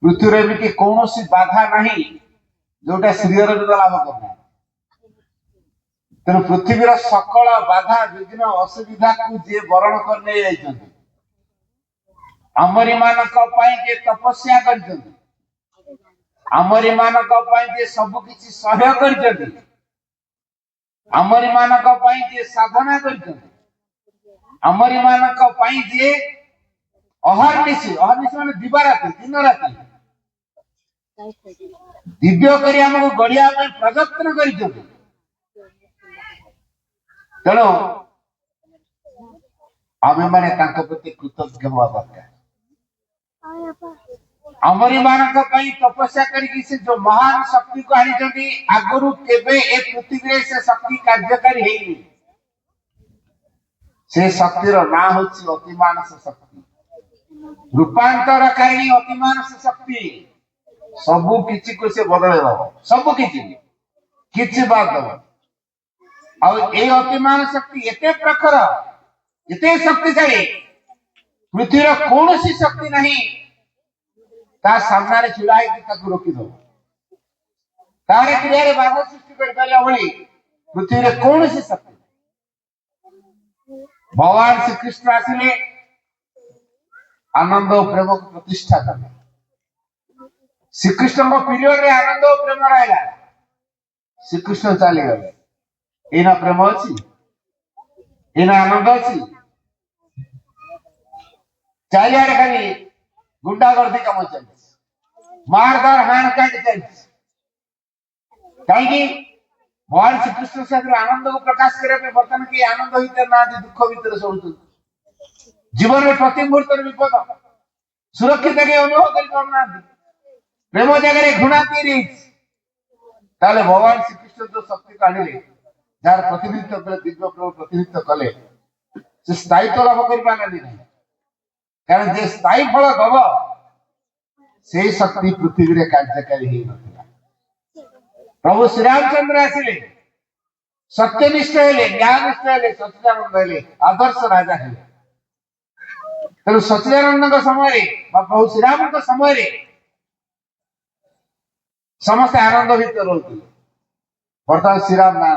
पृथ्वी एमती कौन बाधा नहीं जोटा श्री अरविंद लाभ करना तेणु पृथ्वीर सकल बाधा विघ्न असुविधा को जे बरण कर नहीं जाइछन्ति आमरी मानक पई जे तपस्या करछन्ति आमरी मानक पई जे सब किछि सहय करछन्ति आमरी मानक पई जे साधना करछन्ति आमरी मानक पई जे अहर्निशि माने दिवाराति दिन राति दिव्य करी हमको गढ़िया पई प्रयत्न करछन्ति तेणु आम मैंने प्रति कृतज्ञ हवा दरकार आमरी मानक तपस्या करके से जो महान शक्ति को आनी आगुरी केबे ए पृथ्वी से शक्ति कार्यकारी है से शक्तिर ना होची अतिमानस शक्ति रूपांतरकारी अतिमानस शक्ति सबु किछि को से बदले दब सबु किछि बात दब आ अतिमान शक्ति एते प्रखर एते शक्तिशाली पृथ्वीर कौन सी शक्ति नहीं ता सामने रे छिड़ा है ताकू रोकी दो तारे क्रिया रे बाधा सृष्टि कर पाला भली पृथ्वी रे कौन सी शक्ति भगवान श्री कृष्ण आसिले आनंद और प्रेम को प्रतिष्ठा कले श्रीकृष्ण पीरियड रे आनंद और प्रेम रहा श्रीकृष्ण चली गले एना प्रेम अच्छी एना आनंद अच्छी चारिआडे खाली गुंडागर्दी कम चलती मारदार हाण काट चलती कहीं भगवान श्रीकृष्ण से आनंद को प्रकाश करने बर्तमान के आनंद भीतर ना दुख भीतर सब जीवन में प्रति मुहूर्त विपद सुरक्षित अनुभव करना प्रेम जगह घृणा तीरी भगवान श्रीकृष्ण जो शक्ति को आने जार प्रतिनिधित्व कले दिव्य प्रेम प्रतिनिधित्व कले से स्थायित्व लाभ कर पारे कारण जे स्थायी फल दब से शक्ति पृथ्वी में कार्यकारी हो प्रभु श्री रामचंद्र आसिले सत्यनिष्ठ हेले न्यायनिष्ठ हेले सच्चिदानंद हेले आदर्श राजा हेले तेणु सच्चिदानंद समय प्रभु श्रीराम समय समस्त आनंद भीतर रोते बर्तमान श्रीराम ना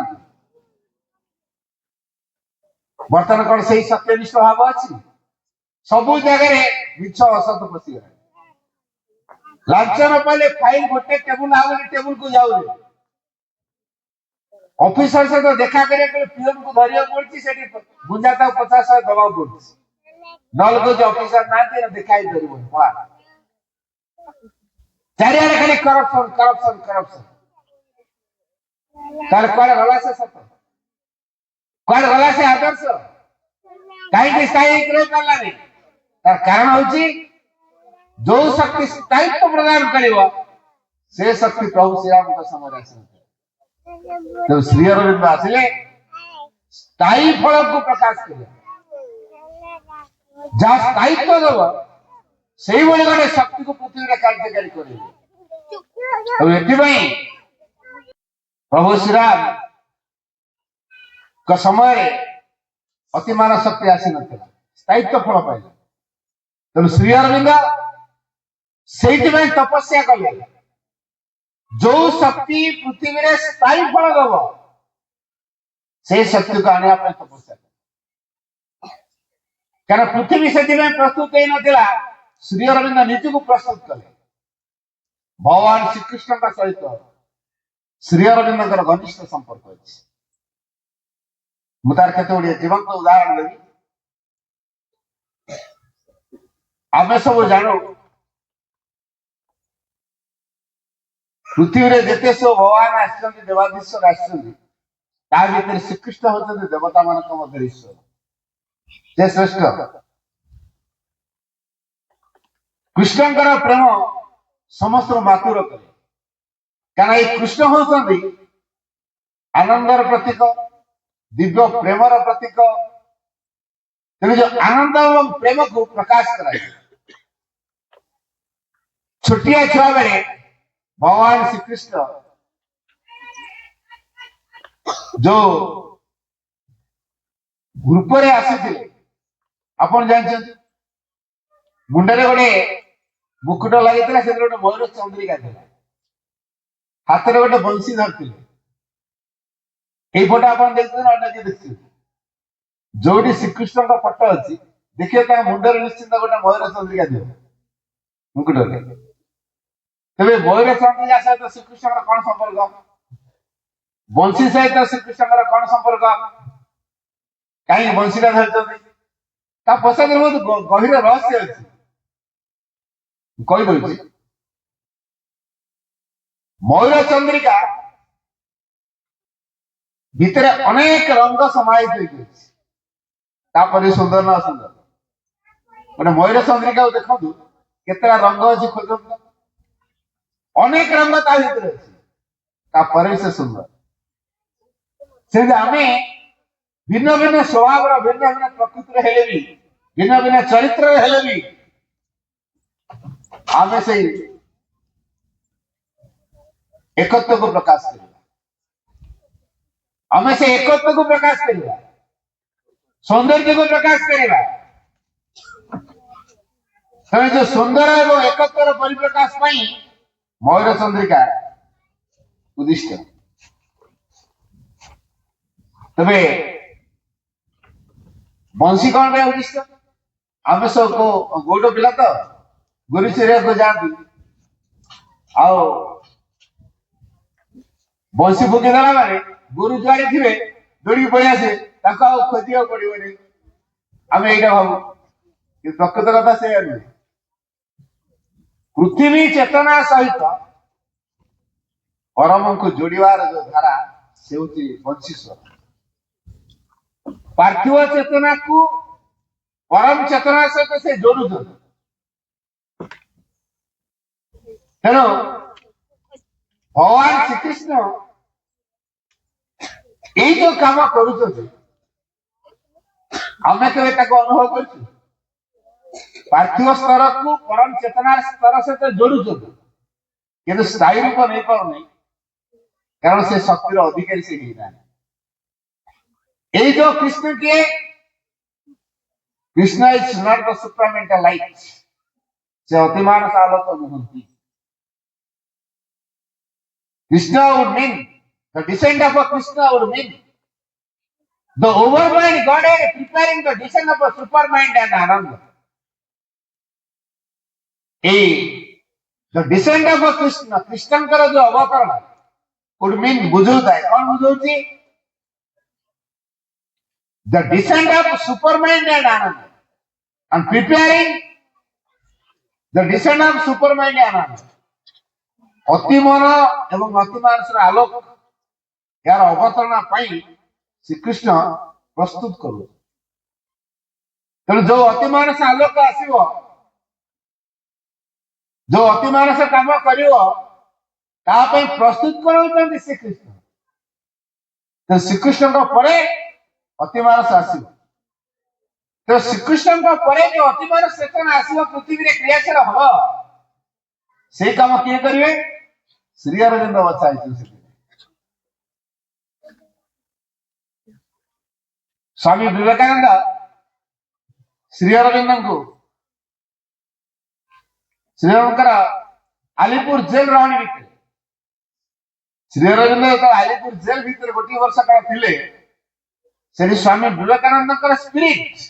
बर्तमान कौन से सत्यनिष्ठ भाव अच्छी सबू जगह मिछ असत पशिगला लांछन पाले फाइल गोटे टेबुल आ गए टेबुल को जाऊ ऑफिसर से तो देखा करे पीएम को धरिया पड़ती से गुंजा तक 50 दबाव पड़ती नल को जो ऑफिसर ना दे दिखाई दे चारिआडे खाली करप्शन करप्शन करप्शन तार कुआडे गला से सत कुआडे गला से आदर्श कहीं स्थायी रही पारा नहीं तार कारण हूँ जो शक्ति स्थायित्व प्रदान करिवो से शक्ति प्रभु श्रीराम का समय आस तो श्री अरविंद आसिले स्थायी फल को प्रकाश कर जहाँ स्थायित्व दब से गोटे शक्ति को पृथ्वी में कार्यकारी कर प्रभु श्रीराम का समय अतिमान शक्ति आसी ना स्थायित्व फल पाइल तेणु श्री अरविंद से तपस्या कले जो शक्ति पृथ्वी में स्थायी फल दब से शक्ति को आने तपस्या कारण पृथ्वी से प्रस्तुत ही ना श्री अरविंद नीति को प्रस्तुत कले भगवान श्रीकृष्ण का सहित श्री अरविंद घनिष्ठ संपर्क अच्छी मुझे केत गुड़े जीवंत उदाहरण देवी आम सब जानू पृथ्वी में जिते सब भगवान आसछन्ति देवाधीश्वर आसछन्ति ता भीतर श्रीकृष्ण होते देवता मान ईश्वर से श्रेष्ठ कृष्ण प्रेम समस्त मातुर करे कारण ये कृष्ण होती आनंदर प्रतीक दिव्य प्रेमर प्रतीक तेणु जो आनंद और प्रेम को प्रकाश कराए छोटिया छुआ बेले भगवान श्रीकृष्ण जो ग्रुप आसी आपन जानते मुंडे गोटे मुकुट लगे से गोटे मयूर चंद्रिका थी हाथ में गोटे बंशी धरते फोटो आप देखते देखते जो श्रीकृष्ण का फोटो अच्छी देखिए मुंडे निश्चिंत गोटे मयूर चंद्रिका थी मुकुट तेरे मयूर चंद्रिका सहित श्रीकृष्ण कौन संपर्क बंशी सहित श्रीकृष्ण कौन संपर्क कहीं बंशीटा धरते पश्चात बहुत गभीर रहस्य अच्छी कहीदे मयूर चंद्रिका भितर अनेक रंग समाहित होपर सुंदर ना सुंदर गोटे मयूर चंद्रिका देखो केतटा रंग अच्छी खोज अनेक रंग ता भीतर अच्छी से सुंदर से आम भिन्न भिन्न स्वभाव भिन्न भिन्न प्रकृति हेले भी भिन्न भिन्न चरित्र हेले भी आम से एकत्व को प्रकाश करिबा आम से एकत्व को प्रकाश करिबा सौंदर्य को प्रकाश करिबा जो सुंदर एवं एकत्वर परिप्रकाश पाई मयूर चंद्रिका उद्दिष्ट तबे बंशी कौन उद्दिष्ट आम सब को गोट पिला तो गुरु चेरिया को जाती आओ बंसी फुकी देला मारे गुरु जुआड़े थे दौड़ी पड़े आसे खोजा पड़ोनी आम यहाँ भावु कि प्रकृत कथा से नुहे पृथ्वी चेतना सहित परम को जोड़ार जो धारा से बंशीश्वर पार्थिव चेतना को परम चेतना सहित से जोड़ुं तेणु भगवान श्रीकृष्ण यही जो कम करुँ आम के अनुभव कर पार्थिव स्तर को परम चेतना स्तर सहित जोड़ुं कि स्थायी रूप नहीं पाऊनी कारण से शक्तिर अधिकारी से ही ना यही जो कृष्ण के Krishna is not the supermental light से अतिमानस आलोक नुहंती Krishna would mean the descent of a Krishna would mean the overmind Godhead preparing the descent of a supermind and Ananda. The descent of a Krishna, Krishna का जो अवतरण would mean बुझौता है कौन बुझौती the descent of supermind and Ananda and preparing the descent of supermind and Ananda. अतिमन एवं अतिमानस आलोक यार अवतरण श्रीकृष्ण प्रस्तुत करू तेणु जो अतिमानस आलोक आसो जो अतिमानस काम कर प्रस्तुत कर श्रीकृष्ण श्रीकृष्ण अतिमानस आसो तो श्रीकृष्ण जो अतिमानस चेतना आसो पृथ्वी में क्रियाशील हम से काम किए करेंगे श्री अरविंद बचाई स्वामी विवेकानंद श्री अरविंद को श्रीरामकर आलीपुर जेल रहणी भितर श्री अरविंद आलीपुर जेल भितर गोटे वर्ष काल थिले से स्वामी विवेकानंद स्पिरिट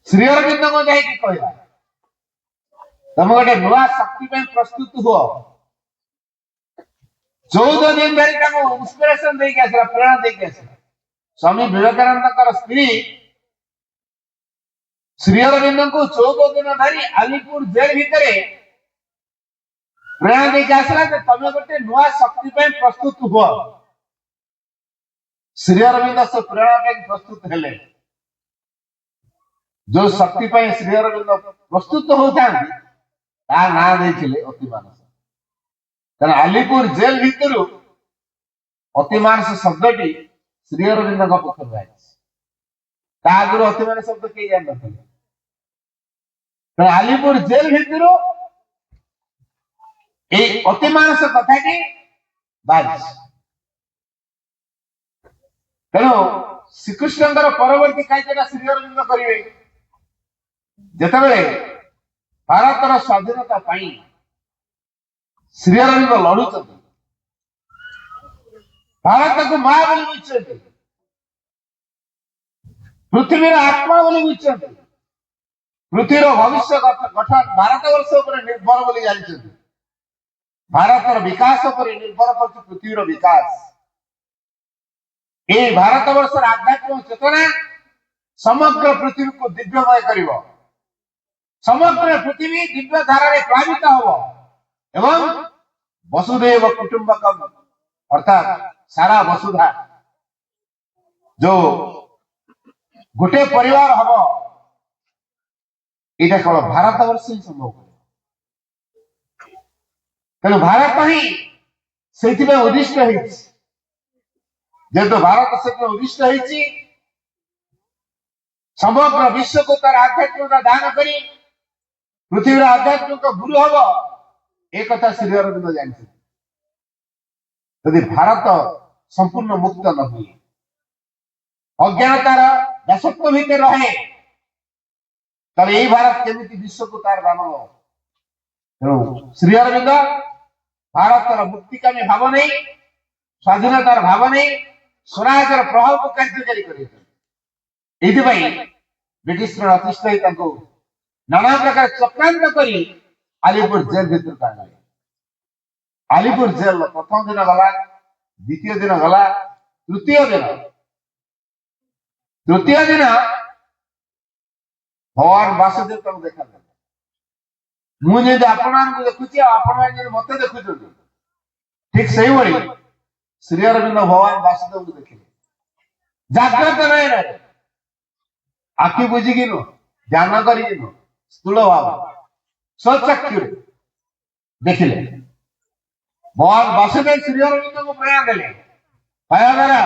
श्री अरविंद को जाकि कहला तुम गोटे नुआ शक्ति प्रस्तुत हुआ 14 दिन धरी इंस्पिरेशन देके आसला प्रेरणा देके आसला स्वामी विवेकानंद स्त्री श्री अरविंद को 14 दिन धरी आलीपुर जेल भितर प्रेरणा देके आसला तुम गोटे नुआ शक्ति प्रस्तुत हुआ श्री अरविंद से प्रेरणा प्रस्तुत हेले जो शक्ति श्री अरविंद प्रस्तुत होता ना अतिमानस तेना आलीपुर जेल भितर अतिमानस शब्द श्री अरविंद पक्ष आगुरी अतिमानस शब्द कई जान ना आलीपुर जेल भितर अतिमानस कथा बाजी तेणु श्रीकृष्ण परवर्ती कार्य श्री अरविंद करेंगे जिते भारतर स्वाधीनता श्री अरविंद लड़ुं भारत को मां बोली बुझते पृथ्वी आत्मा बोली बुझते पृथ्वी भविष्य गठन भारत वर्ष निर्भर बोली जानते भारतर विकास पर निर्भर कर पृथ्वी विकास ये भारत वर्ष आध्यात्मिक चेतना समग्र पृथ्वी को दिव्यमय कर समग्र पृथ्वी दिव्य धारा प्लावित हम एवं वसुदेव कुटुंबकम अर्थात सारा वसुधा जो गोटे परिवार हम ये केवल भारत वर्ष ही संभव तेणु भारत ही से उद्दिष्ट जेहेतु भारत से उद्दिष्ट समग्र विश्व को तार आध्यात्मिकता दान करी पृथ्वी आध्यात्मिक गुरु हम एक कथा श्री अरविंद जानते यदि भारत संपूर्ण मुक्त न हुए अज्ञानतार दासत्व भितर रहे तब यही भारत केमिति विश्व को तार दान तेणु श्री अरविंद भारतर मुक्तिकामी भाव नहीं स्वाधीनतार भाव नहीं स्वराजर प्रभाव को कार्यकारी कर ब्रिटिश अतिष्ठ नाना प्रकार चक्रांत करी आलिपुर जेल भीतर का आलिपुर जेल प्रथम दिन गला द्वितीय दिन गला तृतीय दिन भगवान वासुदेव तक देखा मुझे आपण देखुची आपण मत देखुं ठीक से ही श्री अरविंद भगवान वासुदेव को देखिले जाग्रत नहीं आखि बुझिकी नु ध्यान करिकी नु स्थूल भाव स्वचक्षु देखिले भगवान वासुदेव श्री अरविंद को प्रेरणा देले पाया द्वारा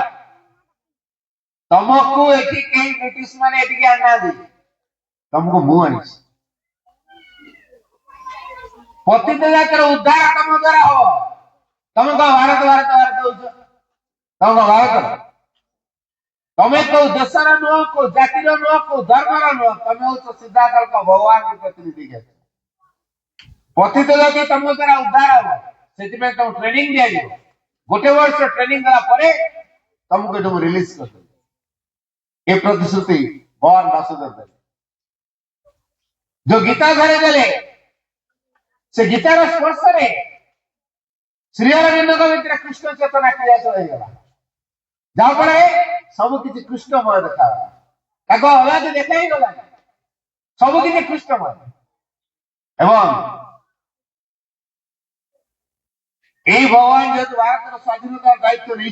तुमको एठी कई ब्रिटिश माने एठी आना दी तुमको मुंह आनी पतित जातिर उद्धार तुम द्वारा हो तुम को भारत भारत भारत हो तुम भारत तमें को देशर नुह को जातिर नुह को धर्मर नुह तमें हो सीधा काल का भगवान के प्रतिनिधि के पतित जाति तुम द्वारा उद्धार हो से तुम ट्रेनिंग दिया जाए गोटे वर्ष ट्रेनिंग गला परे तुमको तुम रिलीज कर दे ये प्रतिश्रुति भगवान वासुदेव देले जो गीता धरे देले से गीतार स्पर्श रे श्री अरविंद को भीतर कृष्ण चेतना क्रिया हो गला जहाँ पर सब किसी कृष्णमय देखा ताको आवाज देखा ही गला सब किसी कृष्णमय एवं ए भगवान जो भारत स्वाधीनता दायित्व नहीं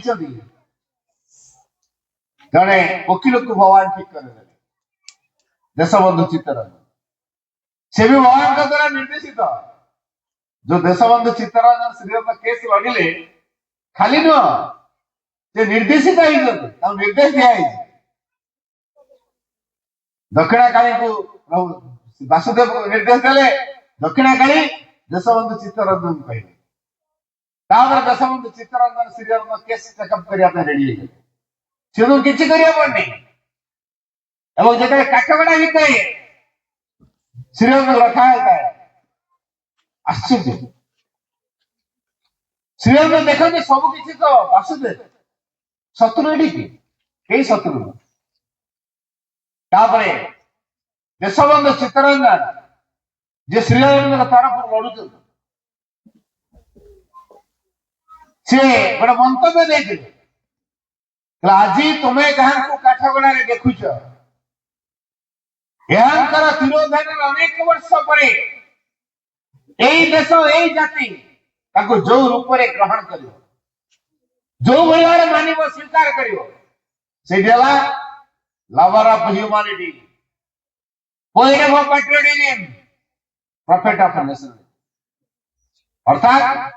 जड़े वकील को भगवान ठीक कर देशबंधु चित्तरंजन से भी भगवान का द्वारा निर्देशित जो देशबंधु चित्तरंजन श्रीरंग केस लड़िले खाली नुह से निर्देशित निर्देश दिया दक्षिणा काली को वासुदेव को निर्देश देले दक्षिणा काली देशबंधु चित्तरंजन कहले देशबंधु चित्तरंजन श्रीरंग केस चेकअप करने रेडी है से किसी करनी एवं जो काठगड़ा भितर श्रीरंग रखा है आश्चर्य श्रीरंग देखते सब किसी तो वासुदेव शत्रु कई शत्रु देशबंधु चित्तरंजन जे श्रीरंग तरफ लड़ु सी गोटे मंतव्य देते आज तुम्हें जहां को काठगड़ा देखुच यांकर तिरोधान अनेक वर्ष पर यही देश यही जाति जो रूप में ग्रहण कर जो भाई मान स्वीकार कर lover of humanity poet of patriotism profit of nation अर्थात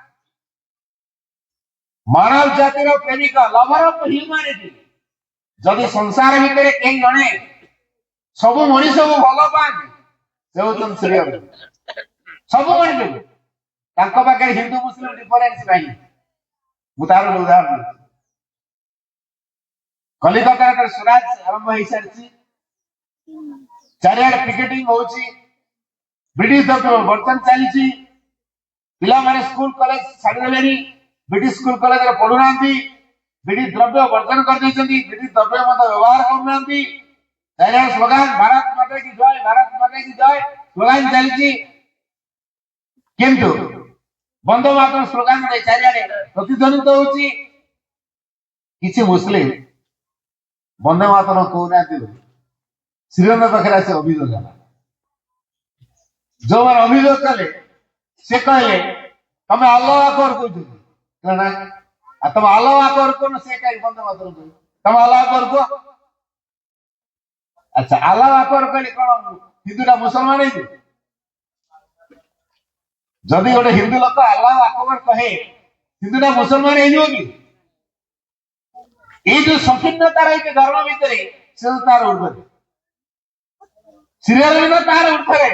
मानव जातिर प्रेमिका लवर ऑफ ह्यूमैनिटी जदि संसार भितर कई जने सब मनीष को भल पाती से होचन श्री अरविंद सब मनीष को पाखे हिंदू मुस्लिम डिफरेंस नहीं मुझे उदाहरण कलिकता स्वराज आरंभ हो सारी चारिआडे पिकेटिंग होची ब्रिटिश बर्तन चली पिला माने स्कूल कॉलेज छाड़देले ब्रिटिश स्कूल कॉलेज रे पढ़ुना ब्रिटिश द्रव्य वर्जन कर ब्रिटिश द्रव्य व्यवहार करना चारिआडे स्लोगान भारत माता की जय भारत माता की जय स्लोगान चली किंतु बंदे मातरम स्लोगान चारिआडे प्रतिध्वनित होची किसी मुस्लिम बंदे मातरम कहना श्रीरंग पाखे आसे अभियोग जो मैंने अभियोग कले से कहले तुम अल्लाह अकबर कह तुम अल्लाह अकबर को से कहीं बंदे मातरम तुम अल्लाह अकबर को अच्छा अल्लाह अकबर कहले कौन हिंदूटा मुसलमान है जदि गोटे हिंदू लोक अल्लाह अकबर कहे हिंदूटा मुसलमान है ये जो संकीर्णता रही धर्म भितर से तार उर्धे श्रीअरविंद तार उर्धे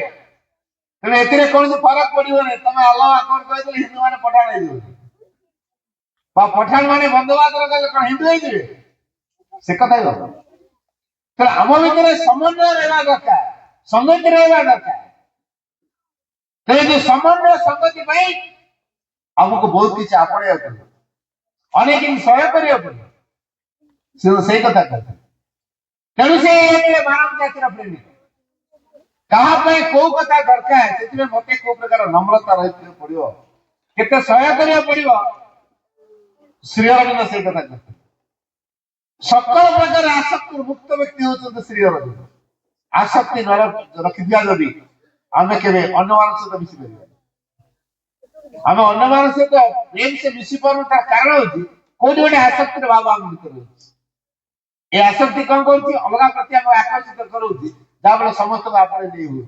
तेरे कौन फरक पड़ो नहीं तुम अल्लाह अकबर कहे हिंदू मैंने पठाण पठाण मैंने बंदोबस्त कहे कौन हिंदू है से कथा आम भितर समन्वय रहा दरकार संगति रहा दरकार जो समन्वय संगति आमको बहुत किसी आपणे अनेक सहयोग करा से कथा कहते तेणु से मानव जातिर प्रेमी कहा कौ कथा दरकार से मत कौ प्रकार नम्रता रही पड़ो केते सहाय करिया पड़ो श्री अरविंद से कथा कहते सकल प्रकार आसक्ति मुक्त व्यक्ति होते श्री अरविंद आसक्ति न रखि दिया जदि आमे केबे अन्य मान सहित मिसी परिबा आमे अन्य मान सहित प्रेम से मिसी पारु तार कारण होची कोडी गोटे आसक्ति रे भाव आम भीतर होची ए आसक्ति कोन करची अलगा प्रति हम आकर्षित करूची जाबले समस्त को आपने नहीं हुए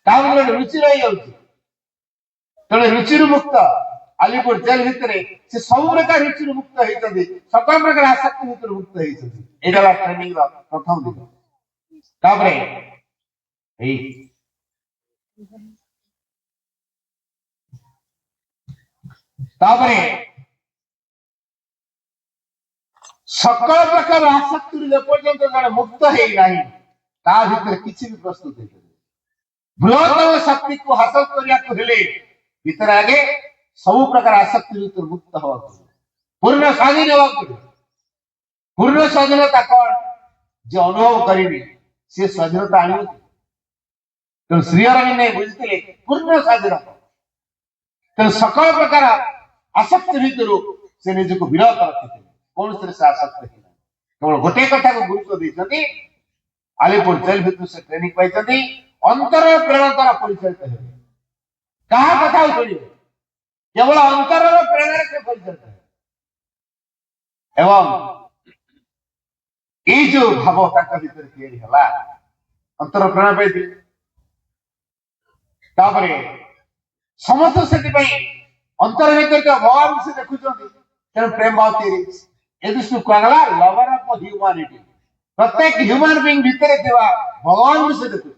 ताबले रुचि रही होची तले रुचि मुक्त अलीपुर जेल भितरे से सब प्रकार रुचि मुक्त होइतदी सकल प्रकार आसक्ति भितर मुक्त होइतदी एगला ट्रेनिंग रा प्रथम दिन ताबरे ए ताबरे सकल प्रकार आसक्ति जे पर्यंत जने मुक्त हेई नाही ता भितर किछि भी प्रस्तुत हेई बृहत्तम शक्ति को हासिल करिया को हेले भीतर आगे सब प्रकार आसक्ति भीतर मुक्त हो पूर्ण स्वाधीन हो पूर्ण स्वाधीनता कौन जो अनुभव करेंगे से स्वाधीनता आनी तो श्री अरविंद ने बुझते पूर्ण स्वाधीनता तो सकल प्रकार आसक्ति भीतर से निज को विरत रखते कौन से आसक्त केवल गोटे कथा को गुरुत्व देते आलीपुर जेल भितर से ट्रेनिंग पाई अंतर प्रेरणा द्वारा परिचालित है कहा कथा शुणिए केवल अंतर प्रेरणा से परिचालित है एवं ये जो भाव ताका भीतर तैयारी हला अंतर प्रेरणा पाई तापरे समस्त सेति पई अंतर भीतर के भगवान से देखुचंदी तेन प्रेम भाव तैयारी ए दृष्टि कहला लवर ऑफ ह्यूमैनिटी प्रत्येक ह्यूमन बीइंग भीतर देवा भगवान से देखु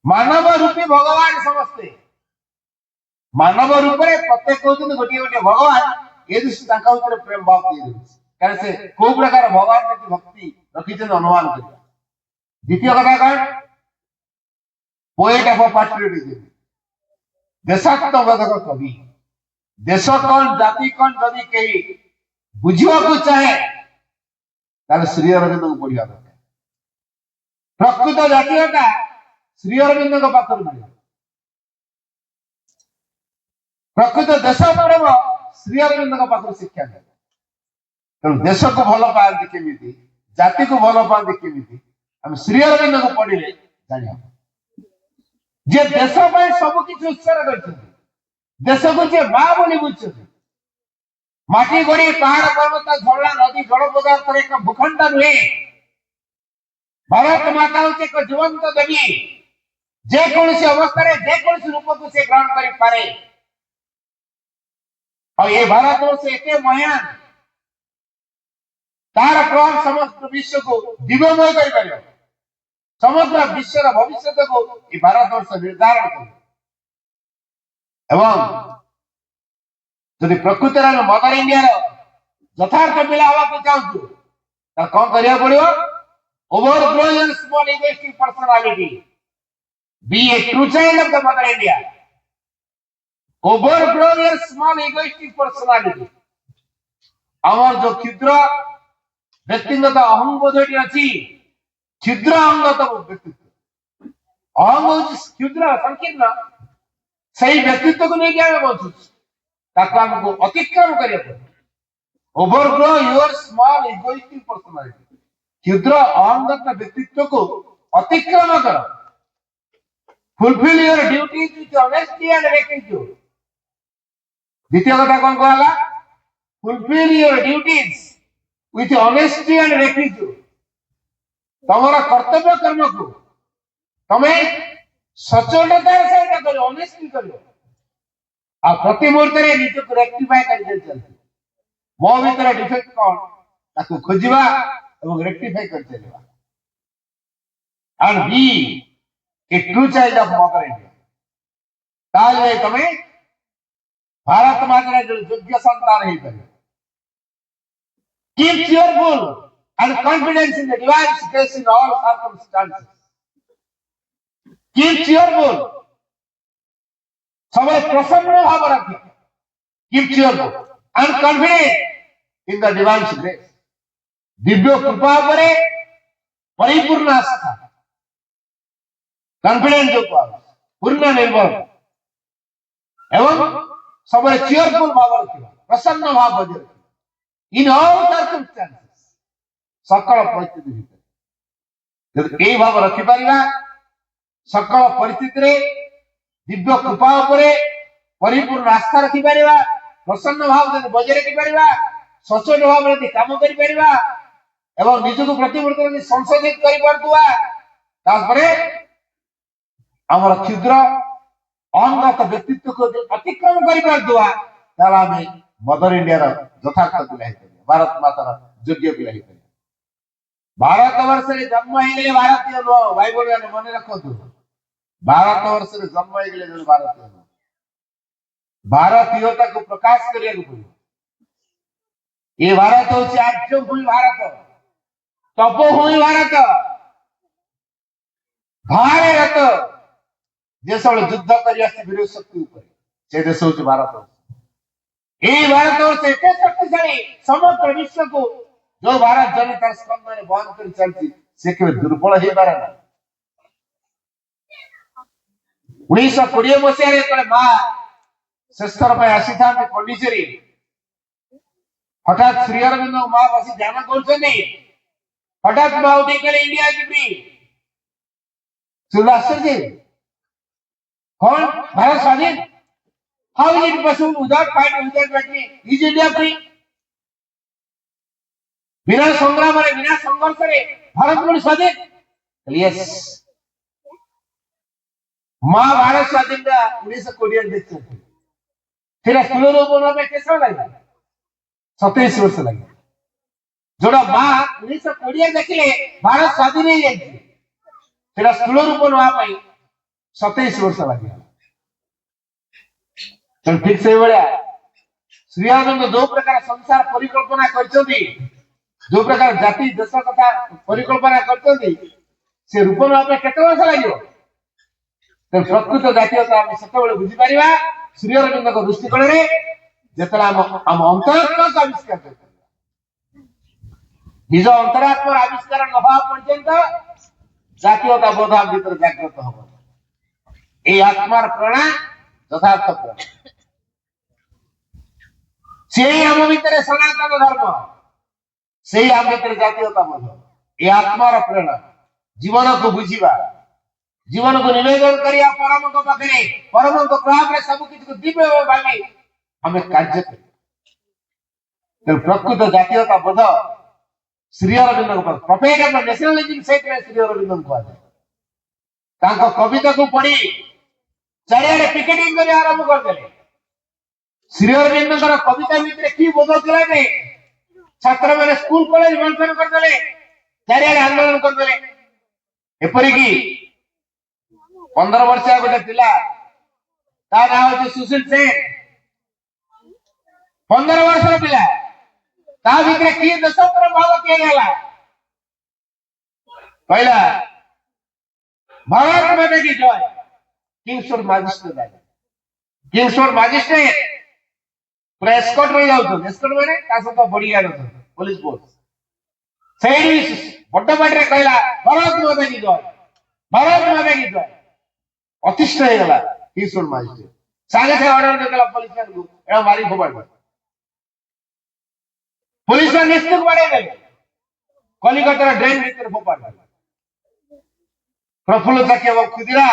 मानव रूपी भगवान समस्ते मानव रूप रे प्रत्येक होते गोटे गोटे भगवान ए दृष्टि ताका ऊपर प्रेम भाव तैयारी कारण से को प्रकार भगवान प्रति भक्ति रखिछन अनुमान कर द्वितीय कथा कौन पोएट ऑफ पैट्रियटिज्म देशात्मक कवि देश कौन जाति कौन जदि कही बुझिबा को चाहे ताले श्री अरविंद को पढ़िया दरकार प्रकृत जातीयता श्री अरविंद को पाखर मिले प्रकृत देश प्रेम श्री अरविंद को पाखर शिक्षा मिले तेणु देश को भल पाती केमी जाति को भल पाती केमी हम श्री अरविंद को पढ़िले जानिया जे देश सब किसी उत्सर्ग करछथि देश को जे मां बोली बुझछथि माटी गड़ी पहाड़ पर्वत झरना नदी जल पदार्थ एक भूखंड नुहे भारत माता होचे एक जीवंत देवी जे कौन अवस्था जे कौन रूप को से ग्रहण कर पारे और ये भारत वर्ष एते महान तार प्रभाव समस्त विश्व को दिव्यमय कर पारे समग्र विश्व भविष्य को ये भारत वर्ष निर्धारण कर एवं यदि प्रकृति मदर इंडिया यथार्थ पिला हवा चाहूँ तो कौन करिया पड़ो overgrowing small egoistic personality be a true child of the mother India overgrowing small egoistic personality आमर जो क्षुद्र व्यक्तिगत अहंबोधटी अच्छी क्षुद्र अहंगत व्यक्तित्व अहंग हूँ क्षुद्र संकीर्ण सही व्यक्तित्व को लेकिन आम बचुँ ताको हमको अतिक्रम करिया पड़े overgrow your small egoistic personality क्षुद्र अहंगत व्यक्तित्व को अतिक्रम कर fulfil your duties with honesty and rectitude द्वितीय कथा कौन कहला fulfil your duties with honesty and rectitude तमरा कर्तव्य कर्म को तमे सचोटतार सहित करो ऑनेस्टली करो आ प्रति मुहूर्त रे निज को रेक्टिफाई कर चलती मो भीतर डिफेक्ट कौन ताको खोजिबा एवं रेक्टिफाई कर चलबा and be a true child of mother India ताले तमे भारत माता रे योग्य संतान हे करे keep cheerful and confidence in the divine grace in all circumstances keep cheerful समय प्रसन्न भाव रखिए keep cheerful and confident in the divine grace Divya कृपा उपरे परिपूर्ण आस्था कॉन्फिडेंस जो पूर्ण निर्भर एवं सब चीयरफुल भाव रखा प्रसन्न भाव बजाय रखा इन ऑल सर्कमस्टेंसेस सकल परिस्थिति भितर यही भाव रखिपर सकल परिस्थिति दिव्य कृपा उपरे परिपूर्ण आस्था रखिपर प्रसन्न भाव जब बजाय रखिपर सचोट भाव यदि काम कर एवं निजक प्रतिमूर्ति संशोधित कर आमर क्षुद्र अहंगत व्यक्तित्व को अतिक्रम कर मदर इंडिया यथार्थ पिला भारत मातार योग्य पिला भारत वर्ष जन्म हो भारतीय नुह भाई बोल मन रखु भारत वर्ष जन्म हो भारतीय नुह भारतीयता को प्रकाश करने को पड़े ये भारत हूँ आर्य भूमि भारत तपोभूमि भारत भारत देश युद्ध कर विरोध शक्ति से देश हूँ भारत ये भारत वर्ष एत शक्तिशाली समग्र विश्व को जो भारत जन तार स्कंद बंद कर चलती से केवल दुर्बल हो पारे ना 1920 मसीह माँ शेष थर पर आसी था पंडिचेरी हठात श्री अरविंद माँ बस ध्यान कर हठात माँ उठी कले इंडिया जी आश्चर्य कौन भारत स्वाधीन how is it possible without fight without battery is India free बिना संग्राम बिना संघर्ष भारत पूर्ण स्वाधीन यस माँ भारत स्वाधीन 1920 देखते फिर स्थूल रूप में कैसे लगे 27 वर्ष लगे जोड़ा माँ 1920 देखिले भारत स्वाधीन हो जाए स्थूल रूप नापी 27 वर्ष लगे तो ठीक से भाया श्री अरविंद जो प्रकार संसार परिकल्पना कर जो प्रकार जाति देश कथा परिकल्पना कर रूप नापी केते वर्ष लगे तो प्रकृत जातीयता आम से बुझीपर श्री अरविंद दृष्टिकोण जिते आम अंतरात्मा को आविष्कार कर निज अंतरात्मा आविष्कार न हवा पर्यंत जातीयता बोध आम भीतर जागृत हम ये आत्मार प्रेरणा यथार्थ प्रेरणा से आम भीतर सनातन धर्म से आम भीतर जातीयता बोध ये आत्मार प्रेरणा जीवन को बुझा जीवन को निवेदन करिया परम को पाखरे परम को प्रभाव रे सब किछ को दिव्य भावी हमें कार्य कर प्रकृत जातीयता बोध श्री अरविंद को प्रोफेट ऑफ नेशनलिज्म से श्री अरविंद को आदे तांको कविता को पढ़ी चारियाडे पिकेटिंग कर आरंभ कर देले श्री अरविंद कविता भीतर की बोध थिला ने छात्र माने स्कूल कॉलेज बंद कर देले चारियाडे आंदोलन कर देले एपरि की 15 वर्ष गोटे पिला ता नाम होची सुशील सेन 15 वर्ष पिला ता भीतर की देशप्रेम भाव किया गया पहला भारत माता की जय किंगस्फोर्ड मजिस्ट्रेट पूरा एस्कॉर्ट में जाऊ एस्कॉर्ट माने ता सब बॉडीगार्ड होतो पुलिस फोर्स सेही बड्ड बाटरे कहला भारत माता की जय अतिष्ठ हो गला किंगस्फोर्ड मजिस्ट्रेट सागे से ऑर्डर देला पुलिस को एड़ा मारी फोबाड़ पुलिस ने निश्चित बाड़े गए कलिकता ड्रेन भीतर फोपाड़ प्रफुल्ल चाकी और खुदिरा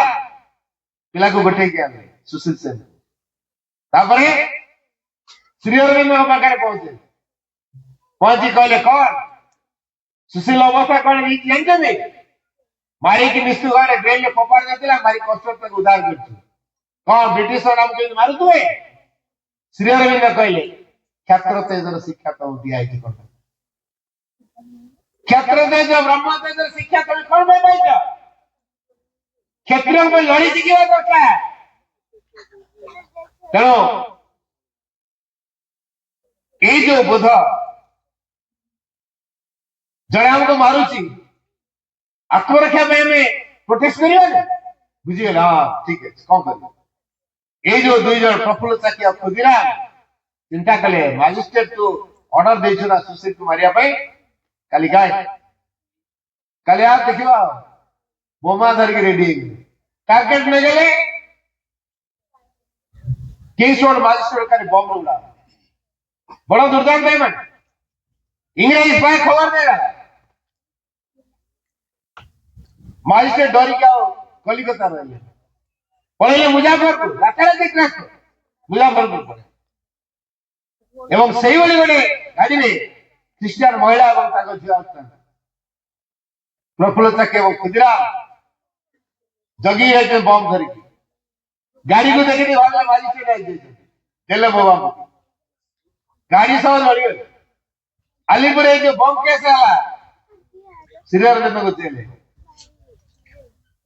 पिला को गोटे के आने सुशील सेन तापरे श्री अरविंद पाखे पहुंची कहले कौन सुशील अवस्था कौन जानते मारी की निश्चित भाव ड्रेन में फोपाड़ जाता मारी कष्ट उद्धार कर कौन ब्रिटिश नाम के मारुए श्री अरविंद कहले क्षत्र तेजर शिक्षा तो दिया क्षत्र तेज ब्रह्म तेजर शिक्षा तुम कौन पाइछ क्षत्रिय को लड़ी शिखा दरकार तेणु ये जो बोध जड़े हमको मारुची आत्मरक्षा में हमें प्रोटेस्ट करिए बुझीगला हाँ ठीक है कौन कर ये जो दुई जन प्रफुल्ल चाकी और खुदीराम चिंता कले मजिस्ट्रेट को ऑर्डर देना सुशील को मारिया काली काय काली आप देखियो बोमा धरिक रेडी टार्गेट में गले किंग्स रोड मजिस्ट्रेट का बॉम्ब उड़ा बड़ा दुर्दांत है मन इंग्रेज भाई खबर देगा मजिस्ट्रेट डरी क्या हो कलिकता रही है पढ़े मुजफ्फरपुर रातारात देखना मुजफ्फरपुर पड़े एवं सही वाली गोटे गाड़ी में ख्रीस्टान महिला एवं ताको झियो आछन प्रफुल्ल एवं खुदराम जगी रही बम धरिक गाड़ी को देखी भागला मजिस्ट्रेट आई देले बाबा को गाड़ी सब लड़ी गई अलीपुर जो बम कैसे आला श्रीअरविंद को जेल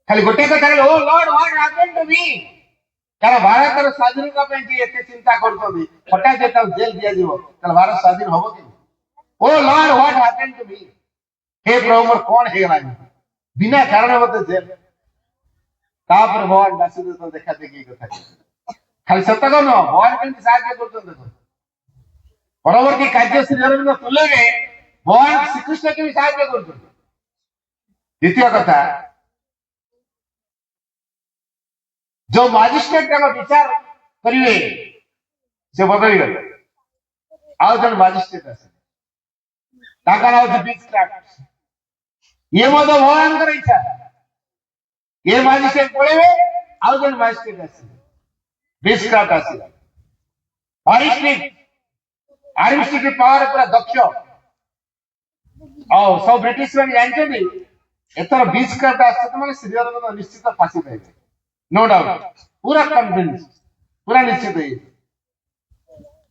खाली गोटे कथा O lord what happened to me कारण भारत स्वाधीनता पे एते चिंता करछोदी हटा जेता जेल दिया जीवो तले भारत स्वाधीन होबो कि O lord what happened to me हे प्रभु मोर कोन हे गला बिना कारण मते जेल तापर भगवान वासुदेव तो देखा देखी कथा खाली सत्य को न भगवान केन साहाय्य करछन देखो परवर्ती कार्य श्रीअरविंद तुलने भगवान श्री कृष्ण के भी साहाय्य करछन द्वितीय कथा जो मजिस्ट्रेट का विचार करिवे से बदली गले आउ जन मजिस्ट्रेट आसे ताका नाउ द बिग क्राफ्ट ये मतो भगवान कर इच्छा ये मजिस्ट्रेट पळेवे आउ जन मजिस्ट्रेट आसे बिग क्राफ्ट आसे आरिस्टिक पावर पूरा दक्ष और सब ब्रिटिश में जानते भी एतर बिग क्राफ्ट आसे तो माने श्रीअरविंद निश्चित फांसी पाइबे नो डाउट पूरा कन्विंस पूरा निश्चित है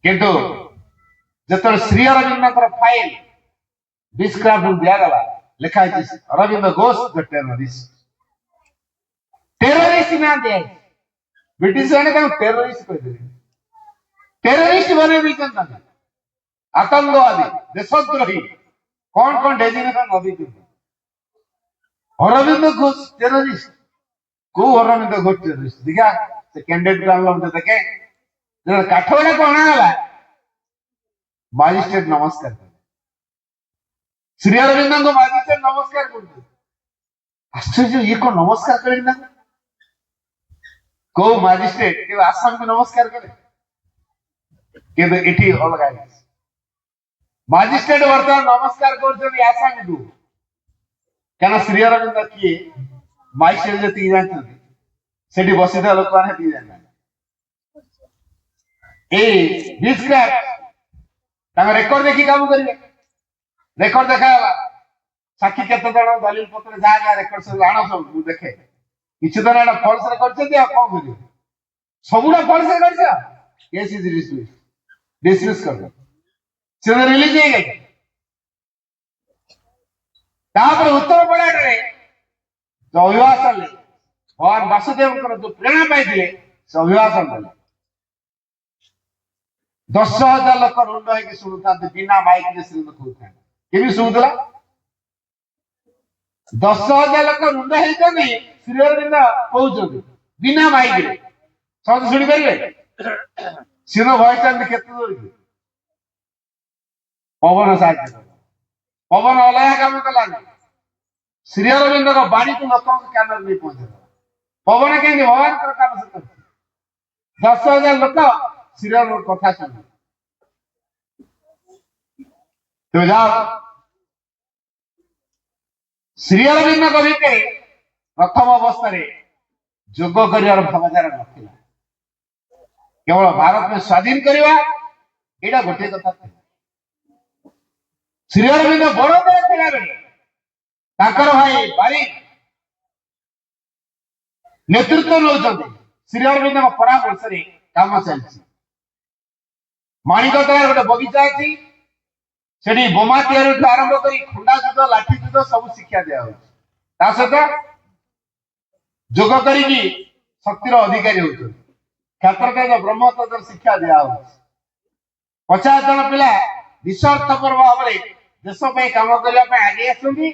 किंतु जतल श्रीअरविंद फाइल डिस्क्राफ्ट दिया गला लिखा है अरविंद घोष द टेररिस्ट ना दे ब्रिटिश ने कहा टेररिस्ट कह दे टेररिस्ट बने भी जनता आतंकवादी देशद्रोही कौन कौन डेजिग्नेशन अभी अरविंद घोष टेररिस्ट को अरविंद घोष टेररिस्ट दिखा से कैंडिडेट का हम देखे जब काठगोड़ा को आना गला मजिस्ट्रेट नमस्कार श्रीअरविंद को मजिस्ट्रेट नमस्कार करते आश्चर्य ये को नमस्कार करेंगे को मजिस्ट्रेट के आसाम को नमस्कार करे केबे एठी अलगा मजिस्ट्रेट वर्तमान नमस्कार करछन आसाम को केना श्रीअरविंद किए मजिस्ट्रेट जति जानते सेठी बसिदा लोक माने दी जाना ए डिस्क्राइब तांगा रेकॉर्ड देखि काम करिवे रेकॉर्ड देखाला साक्षी केते जण दलील पत्र जा जा रेकॉर्ड सब आनो सब देखे किछ तो ना फॉल्स रेकॉर्ड छै आ कोन करिवे सबुडा फॉल्स रेकॉर्ड छै केस इज डिसमिस कर दो से रिलीज हो गई तापर उत्तर पड़ा रे जो अभिभाषण ले भगवान वासुदेव जो प्रेरणा पाई से अभिभाषण देले 10,000 लोक रुंड है शुणुता बिना माइक रे श्रीमत होता के भी शुणुतला 10,000 लोक रुंड है श्रीअरविंद कहउछन बिना माइक रे सब सुनि परिबे सिनो वॉइस एंड केते दूर की पवन साथ पवन अलया काम कला श्रीअरविंद का बाणी को लोक कान नहीं पहुंचे पवन के भगवान कर काम से 10,000 लोक श्रीअरविंद कथा सुन तो जाओ श्रीअरविंद को भीतर प्रथम अवस्था रे जोग करियार भावधारा नथिला केवल भारत में स्वाधीन करवा एटा गोटे कथा श्रीअरविंद बड़ देश थिला बेले ताकर भाई बारी नेतृत्व नौचंदी श्रीअरविंद को परामर्श रे काम चलछि माणिकतला गोटे बगीचा अछि सेठी बोमा तैयारी आरंभ करी खंडा युद्ध लाठी युद्ध सब शिक्षा दिया होछि ता सहित जोग करी शक्तिर अधिकारी होछि क्षत्रतेज ब्रह्मतत्व शिक्षा दिया होछि 50 जन पिला निस्वार्थपर भाव में देश पे काम करने पे आगे आसुंदी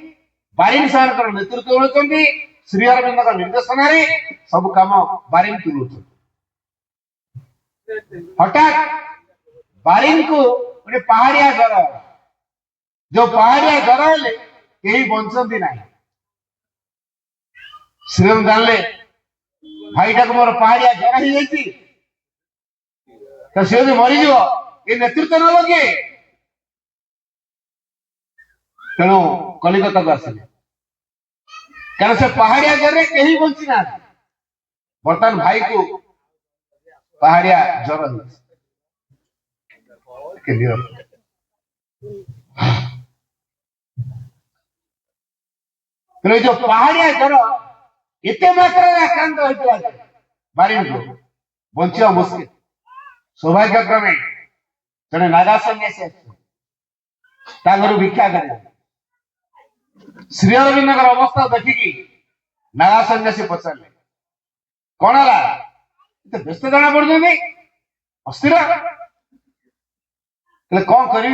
बारिन सरकार नेतृत्व होचंदी श्रीअरविंद का निर्देशन रे सब काम बारिन तुलुछ हठात बारिन को गोटे पहाड़िया घर जो पहाड़िया जर हेले कहीं बंचती ना श्रीराम जानले भाईटा को मोर पहाड़िया जर ही जाइए तो सी जो मरीज ये नेतृत्व नब किए तेणु कलिकता को आसिले कारण से पहाड़िया जर कहीं बंची ना बर्तमान भाई को पहाड़िया जर तेणु जो पहाड़िया जर एत मात्रा आक्रांत होता बारी को बचा मुस्किल सौभाग्यक्रमे जड़े नागा सन्यासी घर भिक्षा कर श्री अरविंद अवस्था देखिकी नागा सन्यासी पचारे कौन है व्यस्त जना पड़े अस्थिर कौन करी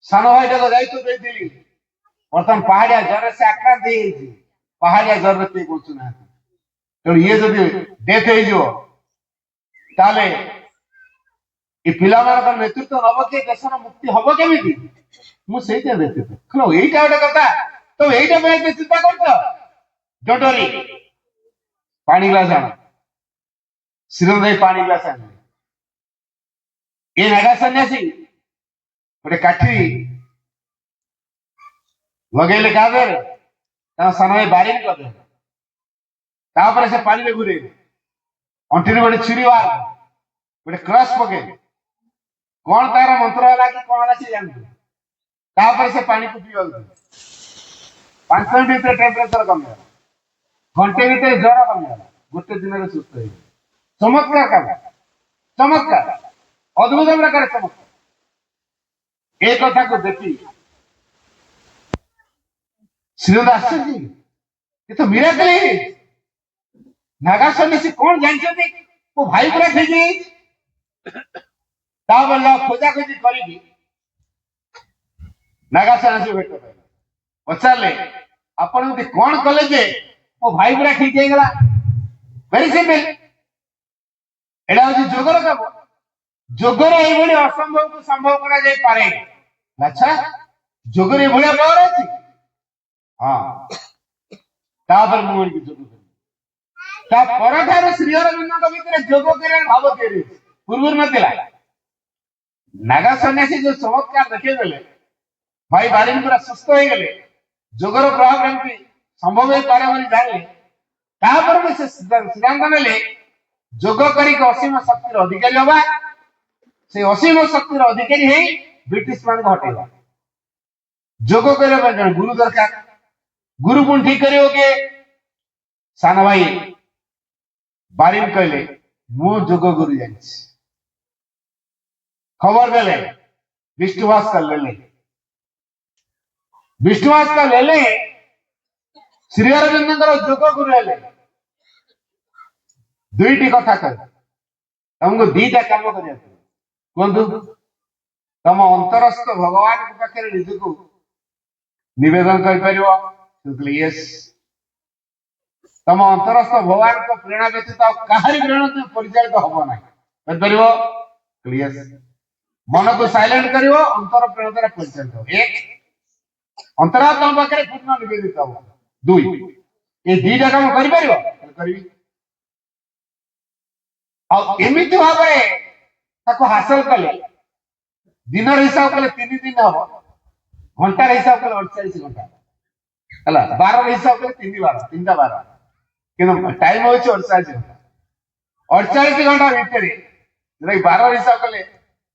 सान भाईटा को दायित्व देती बर्तमान पहाड़िया जर से आक्रांत पहाड़िया जर किए बचुना तेणु ये जब डेथ हो पिला नेतृत्व नब किए देशर मुक्ति हम केमी मुझे देखी यहीटा गोटे कथा तो यहीटा चिंता कर पानी ग्लास आण श्रीराम भाई पानी ग्लास आण ये नागा सन्यासी गोटे काठी लगेले क्या सान भाई बारिंग करदे से पानी घूरे अंटी गोटे छुरी बाहर गोटे क्रॉस पके कौन तार मंत्र है कि कौन है जान से पानी को पीवा 5 मिनट भर टेम्परेचर कमिगला घंटे भर ज्वर कमिगला गोटे दिन में सुस्थ हो चमत्कार काम चमत्कार अद्भुत प्रकार चमत्कार एक कथा को देखी श्रीराम आश्चर्य ये तो मिराकल है नागा सन्यासी कौन जानते वो भाई पूरा ठीक है खोजा खोजी करी नागा सन्यासी भेट पचारे आपण कौन कले जे मो भाई पूरा ठीक है वेरी सिंपल एटा हूँ जोगर काम जोगर ये असंभव को संभव करा जाई पारे अच्छा जोगर ये पावर अच्छी हाँ तापर मुझे जोग कर श्री अरविंद भीतर जोग कर भाव तैयारी पूर्व नाला नागा सन्यासी जो चमत्कार देखिए भाई बारिन पूरा सुस्थ हो गले जोगर प्रभाव एमती संभव हो पारे जानले सिद्धांत ने जोग कर असीम शक्तिर अधिकारी हवा से असीम शक्तिर अधिकारी है ब्रिटिश मान हटेगा जोग कर गुरु दरकार गुरु पुण ठीक कर सान भाई बारिन कहले मु जोग गुरु जानी खबर देले विष्णुवास का ले विष्णुवास का ले श्री अरविंद जोग गुरु हेले दुईटी कथा कह तुमको दीटा काम कहतु तम अंतरस्थ भगवान पाखे निज को निवेदन कर यस तम अंतरस्थ भगवान को प्रेरणा व्यतीत कहारी प्रेरणा परिचालित हम ना यस मन को साइलेंट कर अंतर प्रेरणा परिचालित हो एक अंतरात्मा पाखे पूर्ण निवेदित हम दुई ये दीटा काम कर एमती भाव हासिल कले दिन हिसाब कले 3 दिन हम घंटार हिसाब कले 48 घंटा है बार हिसाब कले 3 बार कि टाइम हो 48 घंटा 48 घंटा भितर जो बार हिसाब कले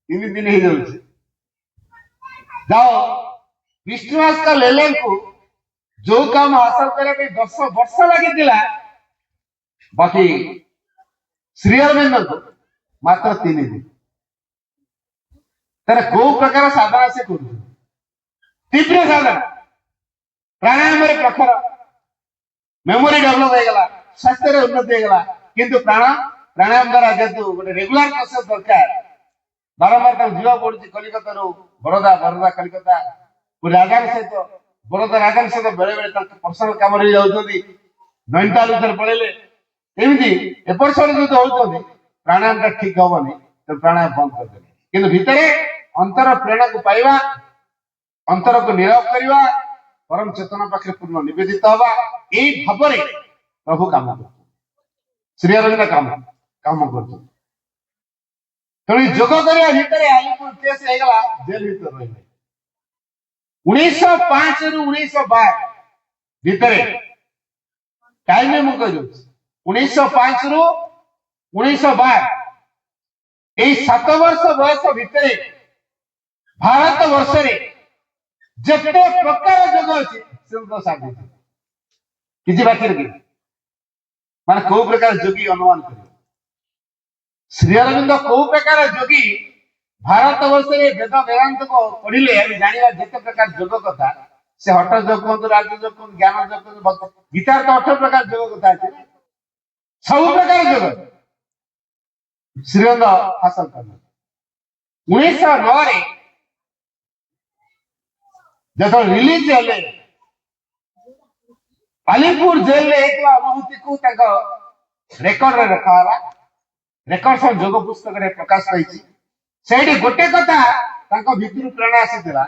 3 दिन हो जाओ विष्णुवास का लेले को जो काम हासिल करने 10 वर्ष लगी बाकी श्री अरविंद को मात्र 3 दिन तेरे को प्रकार साधना से कर तीव्र साधना प्राणायाम प्रखर मेमोरी डेभलप होगा स्वास्थ्य उन्नति होगा किंतु प्राणायाम द्वारा जेहतु गोटे रेगुलर प्रोसेस दरकार बारंबार जीवा पड़ी कलिकता बरोदा बरोदा कलिकता राजा सहित बरोदा राजा सहित बेले बेले पर्सनल कम नैनीताल भर पड़े एमती एपट सड़ जो होती प्राणायाम ठीक हेनी तो प्राणायाम बंद करदे कि भितर अंतर प्रेरणा को पाइबा अंतर को नीरव करवा परम चेतना पाखे पूर्ण निवेदित हवा यही भाव प्रभु काम कर श्री अरविंद काम काम कर तेणु जोग करने भितर आलिपुर केस होगा जेल भीतर रही 1905 रु 1912 भितर टाइम में मुझे 1905 रु 1912 यही 7 वर्ष बयस भितर भारत वर्ष रे जिते प्रकार जोग अच्छी साधि किसी बाकी रखी मान कौ प्रकार जोगी अनुमान कर श्री अरविंद कौ प्रकार जोगी भारत वर्ष रे वेद वेदांत को पढ़िले हम जानिबा जिते प्रकार जोग कथा से हठ जोग कहतु राज जोग कहतु ज्ञान जोग कहतु भक्त गीता तो 8 प्रकार जोग कथा अछि सब प्रकार जोग श्री अरविंद हासिल करले 1909 रे जब रिलीज हेले अलीपुर जेल रे एक अनुभूति को रेकर्ड रे रखा रेकर्ड सब जोग पुस्तक रे प्रकाश पाई सेठी गोटे कथा तांको भितर प्रेरणा आसीला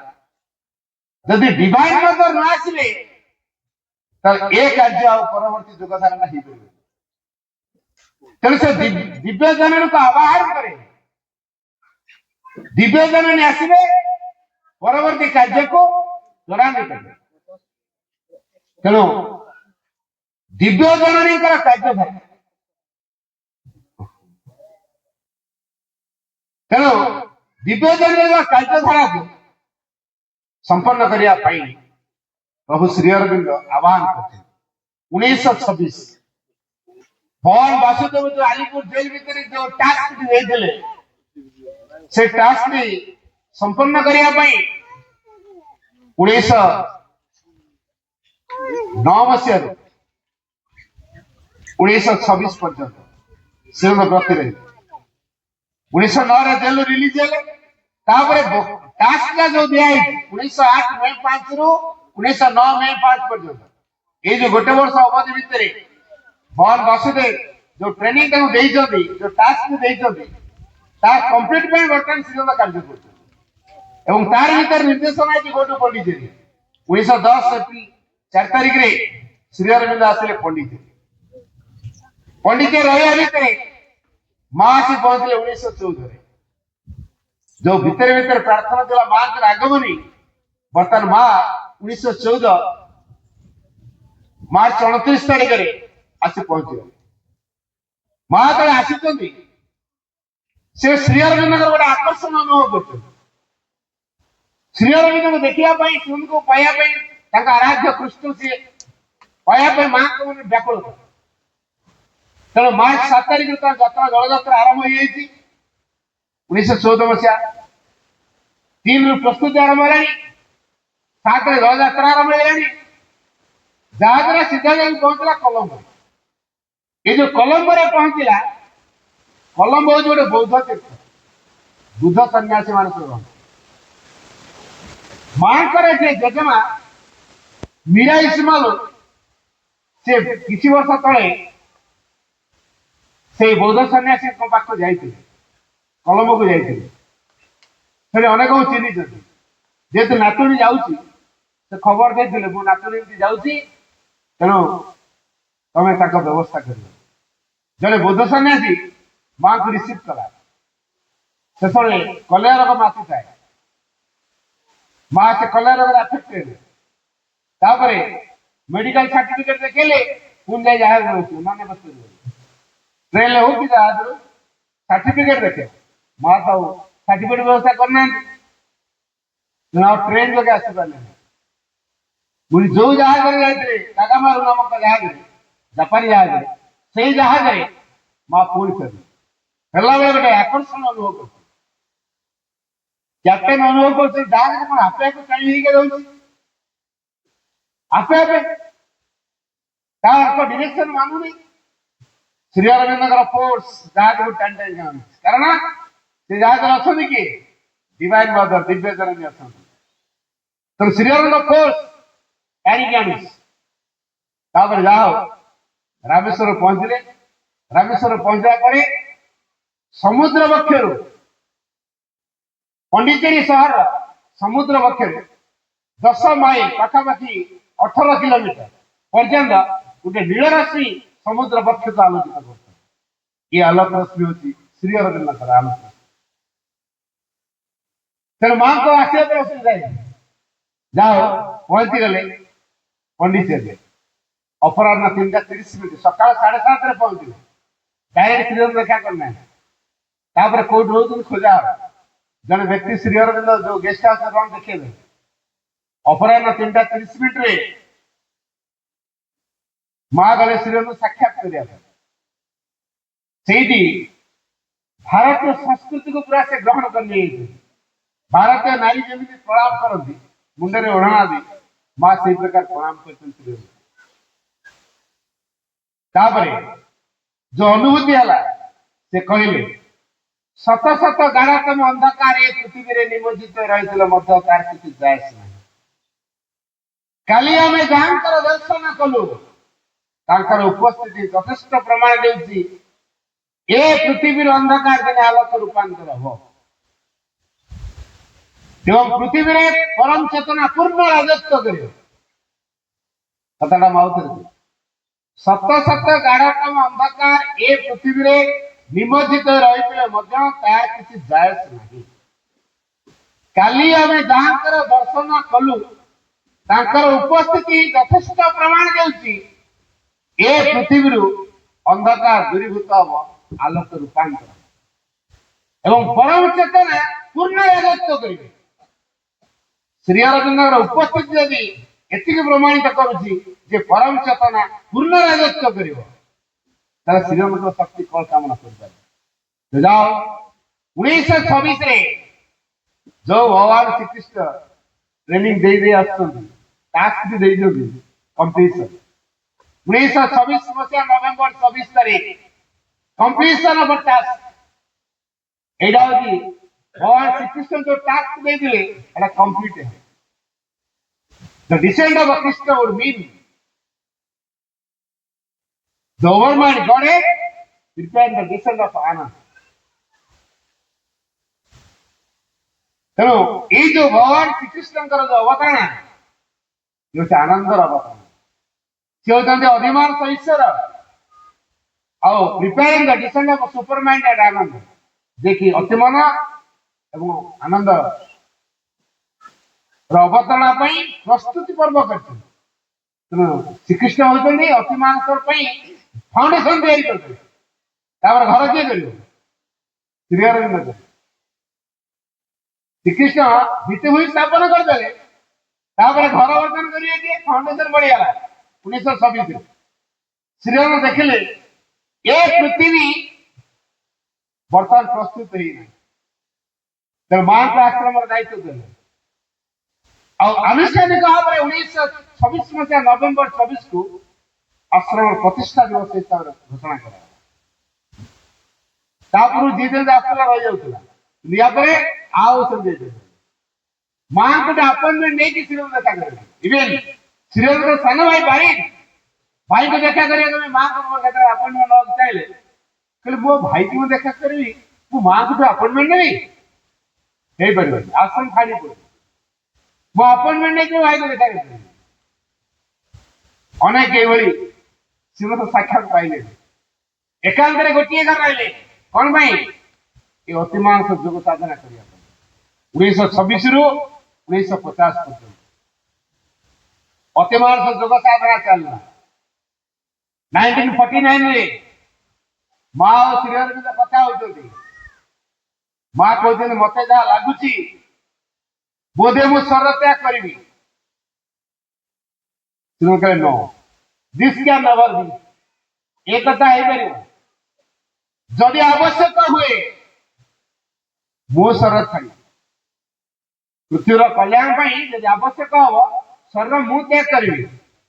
जदि डिवाइन मदर न आसीबे त ए कार्य आ परवर्ती जोग धारणा ही परिबे तेणु से दिव्य जन को आवाहन करे दिव्य जन ने आसीबे परवर्ती कार्य को त्वरान्वित करे तेणु दिव्य जननी कार्य तेणु दिव्य जननी कार्यधारा को संपन्न करने प्रभु श्री अरविंद आह्वान करते 1926 भगवान वासुदेव जो आलिपुर जेल भीतर जो टास्क देते से टास्क संपन्न करने 1909 मसीह 1926 पर्यंत से व्रती रही 1909 जेल रिलीज हेले टास्क का जो दिया 1908 मई 5 रु 1909 मई 5 पर्यंत ये जो गोटे वर्ष अवधि भितर भगवान वासुदेव जो ट्रेनिंग जो टास्क तार कंप्लीट बर्तमान श्रीमंत कार्य कर तार भीतर निर्देशन है गोटू पंडिचेरी 1910 एप्रिल 4 तारिख रे श्री अरविंद आसिले पंडिचेरी रहा भितर माँ से पहुंचले 1914 जो भितर भितर प्रार्थना थी माँ के आगमनी बर्तमान माँ 1914 मार्च 29 तारिख रे आसी पहुंचे माँ तले आसी से श्री अरविंद गोटे आकर्षण अनुभव कर श्री अरविंद को देखा को पाया आराध्य कृष्ण सी पाया माँ को मैंने व्याकुल तेणु मार्च 7 तारिख जल यात्रा आरंभ हो 1914 मसीहा 3 रु प्रस्तुति आरंभ है 7 जल यात्रा आरंभ है जहाज सीधा जाकर पहुंचला कोलंबो ये जो कोलंबो रे पहुंचला कोलंबो हूँ गोटे बौद्ध तीर्थ बुद्ध सन्यासी मान माँ जेजेमा मीरा इस्माइल से किसी वर्ष तले से बौद्ध सन्यासी पाख जाते कोलंबो को जाते अनेक चिन्ह जेहेतु नातुणी जाऊँगी से खबर देते मो नातुणी जाऊँगी तेणु तमें व्यवस्था कर जड़े बौद्ध सन्यासी माँ को रिसीव कला से कलिया रोग माती थाए माँ से कलिया रोग आफेक्टेड मेडिकल सर्टिफिकेट देखेले पुणे जहाज माने बस ट्रेन हो कि जहाज सर्टिफिकेट देखे माँ तो सर्टिफिकेट व्यवस्था करना ट्रेन जगह आसी पारे मुझे जो जहाज जाते नागामारू नामक जहाज जापानी जहाज से जहाज माँ पुणी कर गोटे आकर्षण अनुभव कर कैप्टेन अनुभव कर जहाज कौन आपे आपे चली आपे आपे डिरेक्शन मानुनी श्री अरविंद फोर्स जहाज को टाइम टाइम कारण से जहाज अच्छा किए डिवाइन मदर दिव्य जननी अच्छा तो श्री अरविंद फोर्स जाओ रामेश्वर पहुंचले रामेश्वर पहुंचा पर समुद्र पक्षर पंडिचेरी सहर समुद्र पक्षर 10 ମାଇଲ ପାଖାପାଖି 18 କିଲୋମିଟର ପର୍ଯ୍ୟନ୍ତ ଗୋଟେ ନୀଳରାଶି ସମୁଦ୍ର ବକ୍ଷକୁ ଆଲୋକିତ କରୁଛନ୍ତି। ଏ ଆଲୋକ ରଶ୍ମି ହଉଛି ଶ୍ରୀ ଅରବିନ୍ଦଙ୍କର ଆଲୋକ ରଶ୍ମି। ତେଣୁ ମାଙ୍କ ଆସିବା ପାଇଁ ଅସୁବିଧା ହେଇଛି। ଯାଅ ପହଞ୍ଚି ଗଲେ ପଣ୍ଡିଚେରୀରେ ଅପରାହ୍ନ 3:30 ସକାଳ 7:30 ପହଞ୍ଚିଲେ। ଡାଇରେକ୍ଟ ଶ୍ରୀଅରବିନ୍ଦ ଦେଖା କରିନାହାନ୍ତି। ତାପରେ କୋଉଠି ରହୁଛନ୍ତି ଖୋଜା ହବ। ଜଣେ ବ୍ୟକ୍ତି ଶ୍ରୀ ଅରବିନ୍ଦ ଯୋଉ ଗେଷ୍ଟ ହାଉସ ରନ୍ ଦେଖେଇଲେ ଅପରାହ୍ନ 3:30 ମା ଗଲେ ଶ୍ରୀଅରବିନ୍ଦ ସାକ୍ଷାତ କରିବା ପାଇଁ। ସେଇଠି ଭାରତୀୟ ସଂସ୍କୃତିକୁ ପୁରା ସେ ଗ୍ରହଣ କରି ନେଇଯାଇଛନ୍ତି। ଭାରତୀୟ ନାରୀ ଯେମିତି ପ୍ରଣାମ କରନ୍ତି ମୁଣ୍ଡରେ ଓଢ଼ଣା ଦେଇ ମା ସେଇ ପ୍ରକାର ପ୍ରଣାମ କରିଛନ୍ତି ଶ୍ରୀଅରବିନ୍ଦ। ତାପରେ ଯୋଉ ଅନୁଭୂତି ହେଲା ସେ କହିଲେ ଶତ ଶତ ଗାଢ଼ତମ ଅନ୍ଧକାର ଏ ପୃଥିବୀରେ ନିମଜ୍ଜିତ ରହିଥିଲେ ମଧ୍ୟ ତାର କିଛି ଯାଏସ ନାହିଁ। କାଲି ଆମେ ଯାହାଙ୍କର ଦର୍ଶନ କଲୁ ତାଙ୍କର ଉପସ୍ଥିତି ଯଥେଷ୍ଟ ପ୍ରମାଣ ଦେଉଛି ଏ ପୃଥିବୀର ଅନ୍ଧକାର ଦିନେ ଆଲୋକ ରୂପାନ୍ତର ହବ ଏବଂ ପୃଥିବୀରେ ପରମ ଚେତନା ପୂର୍ଣ୍ଣ ରାଜତ୍ୱ କରିବ। କଥାଟା ମାଉଥରେ ଶତ ଶତ ଗାଢ଼ତମ ଅନ୍ଧକାର ଏ ପୃଥିବୀରେ ନିମଜ୍ଜିତ ରହିଥିଲେ ମଧ୍ୟ ତାର କିଛି ଯାଏସ ନାହିଁ। କାଲି ଆମେ ଯାହାଙ୍କର ଦର୍ଶନ କଲୁ ତାଙ୍କର ଉପସ୍ଥିତି ଯଥେଷ୍ଟ ପ୍ରମାଣ ଦେଉଛି ଏ ପୃଥିବୀରୁ ଅନ୍ଧକାର ଦୂରୀଭୂତ ହବ, ଆଲୋକ ରୂପାନ୍ତର ଏବଂ ପରମ ଚେତନା ପୂର୍ଣ୍ଣ ରାଜତ୍ୱ କରିବେ। ଶ୍ରୀ ଅରବିନ୍ଦଙ୍କର ଉପସ୍ଥିତି ଯଦି ଏତିକି ପ୍ରମାଣିତ କରୁଛି ଯେ ପରମ ଚେତନା ପୂର୍ଣ୍ଣ ରାଜତ୍ୱ କରିବ ତାହେଲେ ଶ୍ରୀଅରବିନ୍ଦଙ୍କ ଶକ୍ତି କଣ କାମନା କରିପାରିବ। ଯାଅ 1926 ଯୋଉ ଭଗବାନ ଶ୍ରୀକୃଷ୍ଣ ଟ୍ରେନିଂ ଦେଇ ଆସୁଛନ୍ତି ଟାସ୍କ ବି ଦେଇଛନ୍ତି କମ୍ପିଟିସନ। 1926 ମସିହା ନଭେମ୍ବର 24 ତାରିଖ କମ୍ପିଟିସନ ଅଫ ଟାସ୍କ। ଏଇଟା ହଉଛି ଭଗବାନ ଶ୍ରୀକୃଷ୍ଣ ଯୋଉ ଟାସ୍କ ଦେଇଥିଲେ ଏଟା କମ୍ପ୍ଲିଟ ହେଲା। The descent of Krishna would mean the overmind Godhead prepared the descent of Anand. ତେଣୁ ଏଇ ଯୋଉ ଭଗବାନ ଶ୍ରୀକୃଷ୍ଣଙ୍କର ଯୋଉ ଅବତାରଣ ହେଉଛି ଆନନ୍ଦର ଅବତାରଣ। ସେ ହଉଛନ୍ତି ଅଧିମାନସ ଈଶ୍ୱର ଆଉ preparing the descend of supermind and ଆନନ୍ଦ, ଯିଏକି ଅତିମନ ଏବଂ ଆନନ୍ଦ ଅବତାରଣା ପାଇଁ ପ୍ରସ୍ତୁତି ପର୍ବ କରିଛନ୍ତି। ତେଣୁ ଶ୍ରୀକୃଷ୍ଣ ହଉଛନ୍ତି ଅତିମାନସ ପାଇଁ ଫାଉଣ୍ଡେସନ ତିଆରି କରିଛନ୍ତି। ତାପରେ ଘର କିଏ କରିବ? ଶ୍ରୀ ଅରବିନ୍ଦ। ଶ୍ରୀକୃଷ୍ଣ ଭିତ୍ତିଭୂମି ସ୍ଥାପନ କରିଦେଲେ, ତାପରେ ଘର ବର୍ତ୍ତମାନ କରିବେ କିଏ? ଫାଉଣ୍ଡେସନ ବଢିଗଲା 1926। ଶ୍ରୀଅରବିନ୍ଦ ଦେଖିଲେ ଏ ପୃଥିବୀ ବର୍ତ୍ତମାନ ପ୍ରସ୍ତୁତ ହେଇନାହିଁ। ତେଣୁ ମାଙ୍କ ଆଶ୍ରମର ଦାୟିତ୍ୱ ଦେଲେ ଆଉ ଆନୁଷ୍ଠାନିକ ଭାବରେ 1926 ମସିହା ନଭେମ୍ବର 24 ଆଶ୍ରମର ପ୍ରତିଷ୍ଠା ଦିବସ ହିସାବରେ ଘୋଷଣା କରାଗଲା। ତାପରୁ ଯିଏ ଯେମିତି ଆଶ୍ରମ ରହିଯାଉଥିଲା ୟା ପରେ ଆଉ ସେମିତି ମାଙ୍କୁ ଗୋଟେ ଆପଏଣ୍ଟମେଣ୍ଟ ନେଇକି ଶ୍ରୀଅରବିନ୍ଦ ଦେଖା କରିବେ। ଇଭେନ ଶ୍ରୀଅରବିନ୍ଦର ସାନ ଭାଇ ଭାଇଙ୍କୁ ଦେଖା କରିବାକୁ ମାଙ୍କ କେତେବେଳେ ଆପଏଣ୍ଟମେଣ୍ଟ ନେବାକୁ ଚାହିଁଲେ କହିଲେ ମୋ ଭାଇକି ମୁଁ ଦେଖା କରିବି, ମୁଁ ମାଙ୍କୁ ତ ଆପଏଣ୍ଟମେଣ୍ଟ ନେବି, ହେଇପାରିବନି, ଆଶ୍ରମ ଖାଲି ପଡିବ। ମୁଁ ଆପଏଣ୍ଟମେଣ୍ଟ ନେଇକି ମୋ ଭାଇକୁ ଦେଖା କରିବି। ଅନେକ ଏଇଭଳି ଶ୍ରୀମତ ସାକ୍ଷାତ ପାଇଲେ, ଏକାନ୍ତରେ ଗୋଟିଏ ଘର ରହିଲେ। କଣ ପାଇଁ? ଏ ଅତିମାନସ ଯୋଗ ସାଧନା କରିବା ପାଇଁ। 1926 ରୁ 1950 ପର୍ଯ୍ୟନ୍ତ ଅତିମାନସ ଯୋଗ ସାଧନା ଚାଲିଲା। 1949 ମା ଓ ଶ୍ରୀ ଅରବିନ୍ଦ କଥା ହଉଛନ୍ତି। ମା କହୁଛନ୍ତି ମତେ ଯାହା ଲାଗୁଛି ବୋଧେ ମୁଁ ଶରୀର ତ୍ୟାଗ କରିବି। କହିଲେ no, this can never be. ଏ କଥା ହେଇପାରିବ ଯଦି ଆବଶ୍ୟକ ହୁଏ ମୁଁ ଶରୀର ଛାଡ଼ିବି। ପୃଥିବୀର କଲ୍ୟାଣ ପାଇଁ ଯଦି ଆବଶ୍ୟକ ହବ ଶରୀର ମୁଁ ତ୍ୟାଗ କରିବି,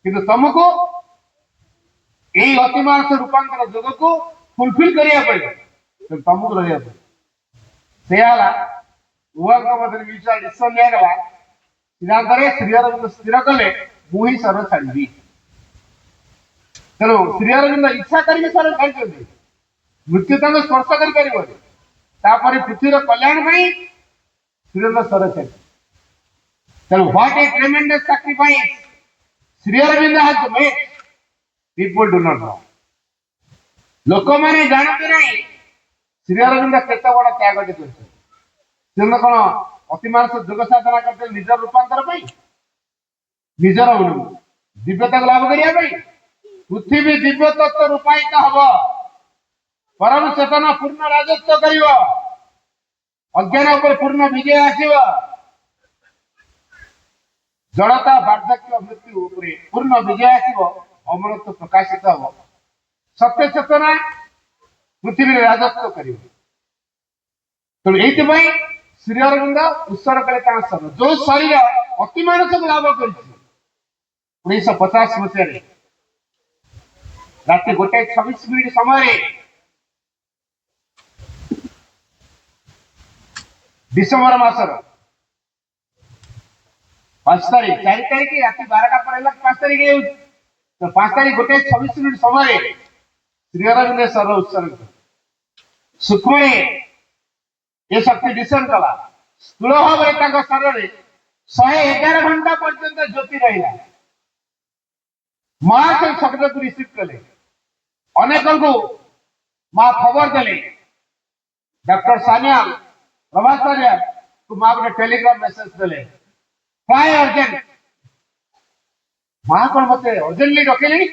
କିନ୍ତୁ ତମକୁ ଏଇ ଅତିମାନସ ରୂପାନ୍ତର ଯୋଗକୁ ଫୁଲଫିଲ କରିବାକୁ ପଡିବ, ତମକୁ ରହିବାକୁ ପଡିବ। ସେଇଆ ହେଲା ଉଭୟଙ୍କ ମଧ୍ୟରେ ମ୍ୟୁଚୁଆଲ ଡିସିସନ ନିଆଗଲା। ସିଦ୍ଧାନ୍ତରେ ଶ୍ରୀ ଅରବିନ୍ଦ ସ୍ଥିର କଲେ ମୁଁ ହିଁ ଶରୀର ଛାଡ଼ିବି। ତେଣୁ ଶ୍ରୀ ଅରବିନ୍ଦ ଇଚ୍ଛା କରିକି ଶରୀର ଛାଡ଼ିଛନ୍ତି, ମୃତ୍ୟୁ ତାଙ୍କୁ ସ୍ପର୍ଶ କରିପାରିବନି। ତାପରେ ପୃଥିବୀର କଲ୍ୟାଣ ପାଇଁ ଶ୍ରୀ ଅରବିନ୍ଦ ଶରୀର ଛାଡ଼ିଛନ୍ତି। So what a tremendous sacrifice Sri Aurobindo has made. People do not know. ଲୋକମାନେ ଜାଣନ୍ତି ନାହିଁ ଶ୍ରୀ ଅରବିନ୍ଦ କେତେ ବଡ ତ୍ୟାଗଟି କରିଛନ୍ତି। ସେମାନେ କଣ ଅତି ମାନସ ଯୋଗ ସାଧନା କରିଥିଲେ ନିଜର ରୂପାନ୍ତର ପାଇଁ, ନିଜର ଦିବ୍ୟତାକୁ ଲାଭ କରିବା ପାଇଁ। ପୃଥିବୀ ଦିବ୍ୟ ତତ୍ତ୍ୱ ରୂପାୟିତ ହବ, ପରମ ଚେତନା ପୂର୍ଣ୍ଣ ରାଜତ୍ୱ କରିବ, ଅଜ୍ଞାନ ଉପରେ ପୂର୍ଣ୍ଣ ବିଜୟ ଆସିବ, ଜଡ଼ତା ବାର୍ଦ୍ଧକ୍ୟ ମୃତ୍ୟୁ ଉପରେ ପୂର୍ଣ୍ଣ ବିଜୟ ଆସିବ, ଅମରତ୍ୱ ପ୍ରକାଶିତ ହବ, ସତ୍ୟ ଚେତନା ପୃଥିବୀରେ ରାଜତ୍ୱ କରିବ। ତେଣୁ ଏଇଥିପାଇଁ ଶ୍ରୀ ଅରବିନ୍ଦ ଉତ୍ସର୍ଗ କଲେ ତାଙ୍କ ଶରୀର, ଯୋଉ ଶରୀର ଅତି ମାନସକୁ ଲାଭ କରିଛି। 1950 ମସିହାରେ ରାତି 1:26 ସମୟରେ ଡିସେମ୍ବର ମାସର 5 ତାରିଖ, 4 ତାରିଖ ରାତି 12ଟା ପରେ ହେଲା 5 ତାରିଖ ହେଉଛି। ତ 5 ତାରିଖ 1:26 ସମୟରେ ଶ୍ରୀ ଅରବିନ୍ଦ ଶରୀର ଉତ୍ସର୍ଗ କଲେ। ସୂକ୍ଷ୍ମରେ ଏ ଶକ୍ତି ଡିସେଣ୍ଡ କଲା। ସ୍ଥୂଳ ଭାବରେ ତାଙ୍କ ଶରୀରରେ 111 ଘଣ୍ଟା ପର୍ଯ୍ୟନ୍ତ ଜ୍ୟୋତି ରହିଲା। ମା ସେ ଶବ୍ଦକୁ ରିସିଭ କଲେ, ଅନେକଙ୍କୁ ମା ଖବର ଦେଲେ। ଡକ୍ଟର ସାନ୍ୟାଲ ପ୍ରଭାସାର୍ଯ୍ୟକୁ ମା ଗୋଟେ ଟେଲିଗ୍ରାମ ମେସେଜ ଦେଲେ, ପ୍ରାୟ ଅର୍ଜେଣ୍ଟ। ମା କଣ ମତେ ଅର୍ଜେଣ୍ଟଲି ଡକେଇଲେଣି,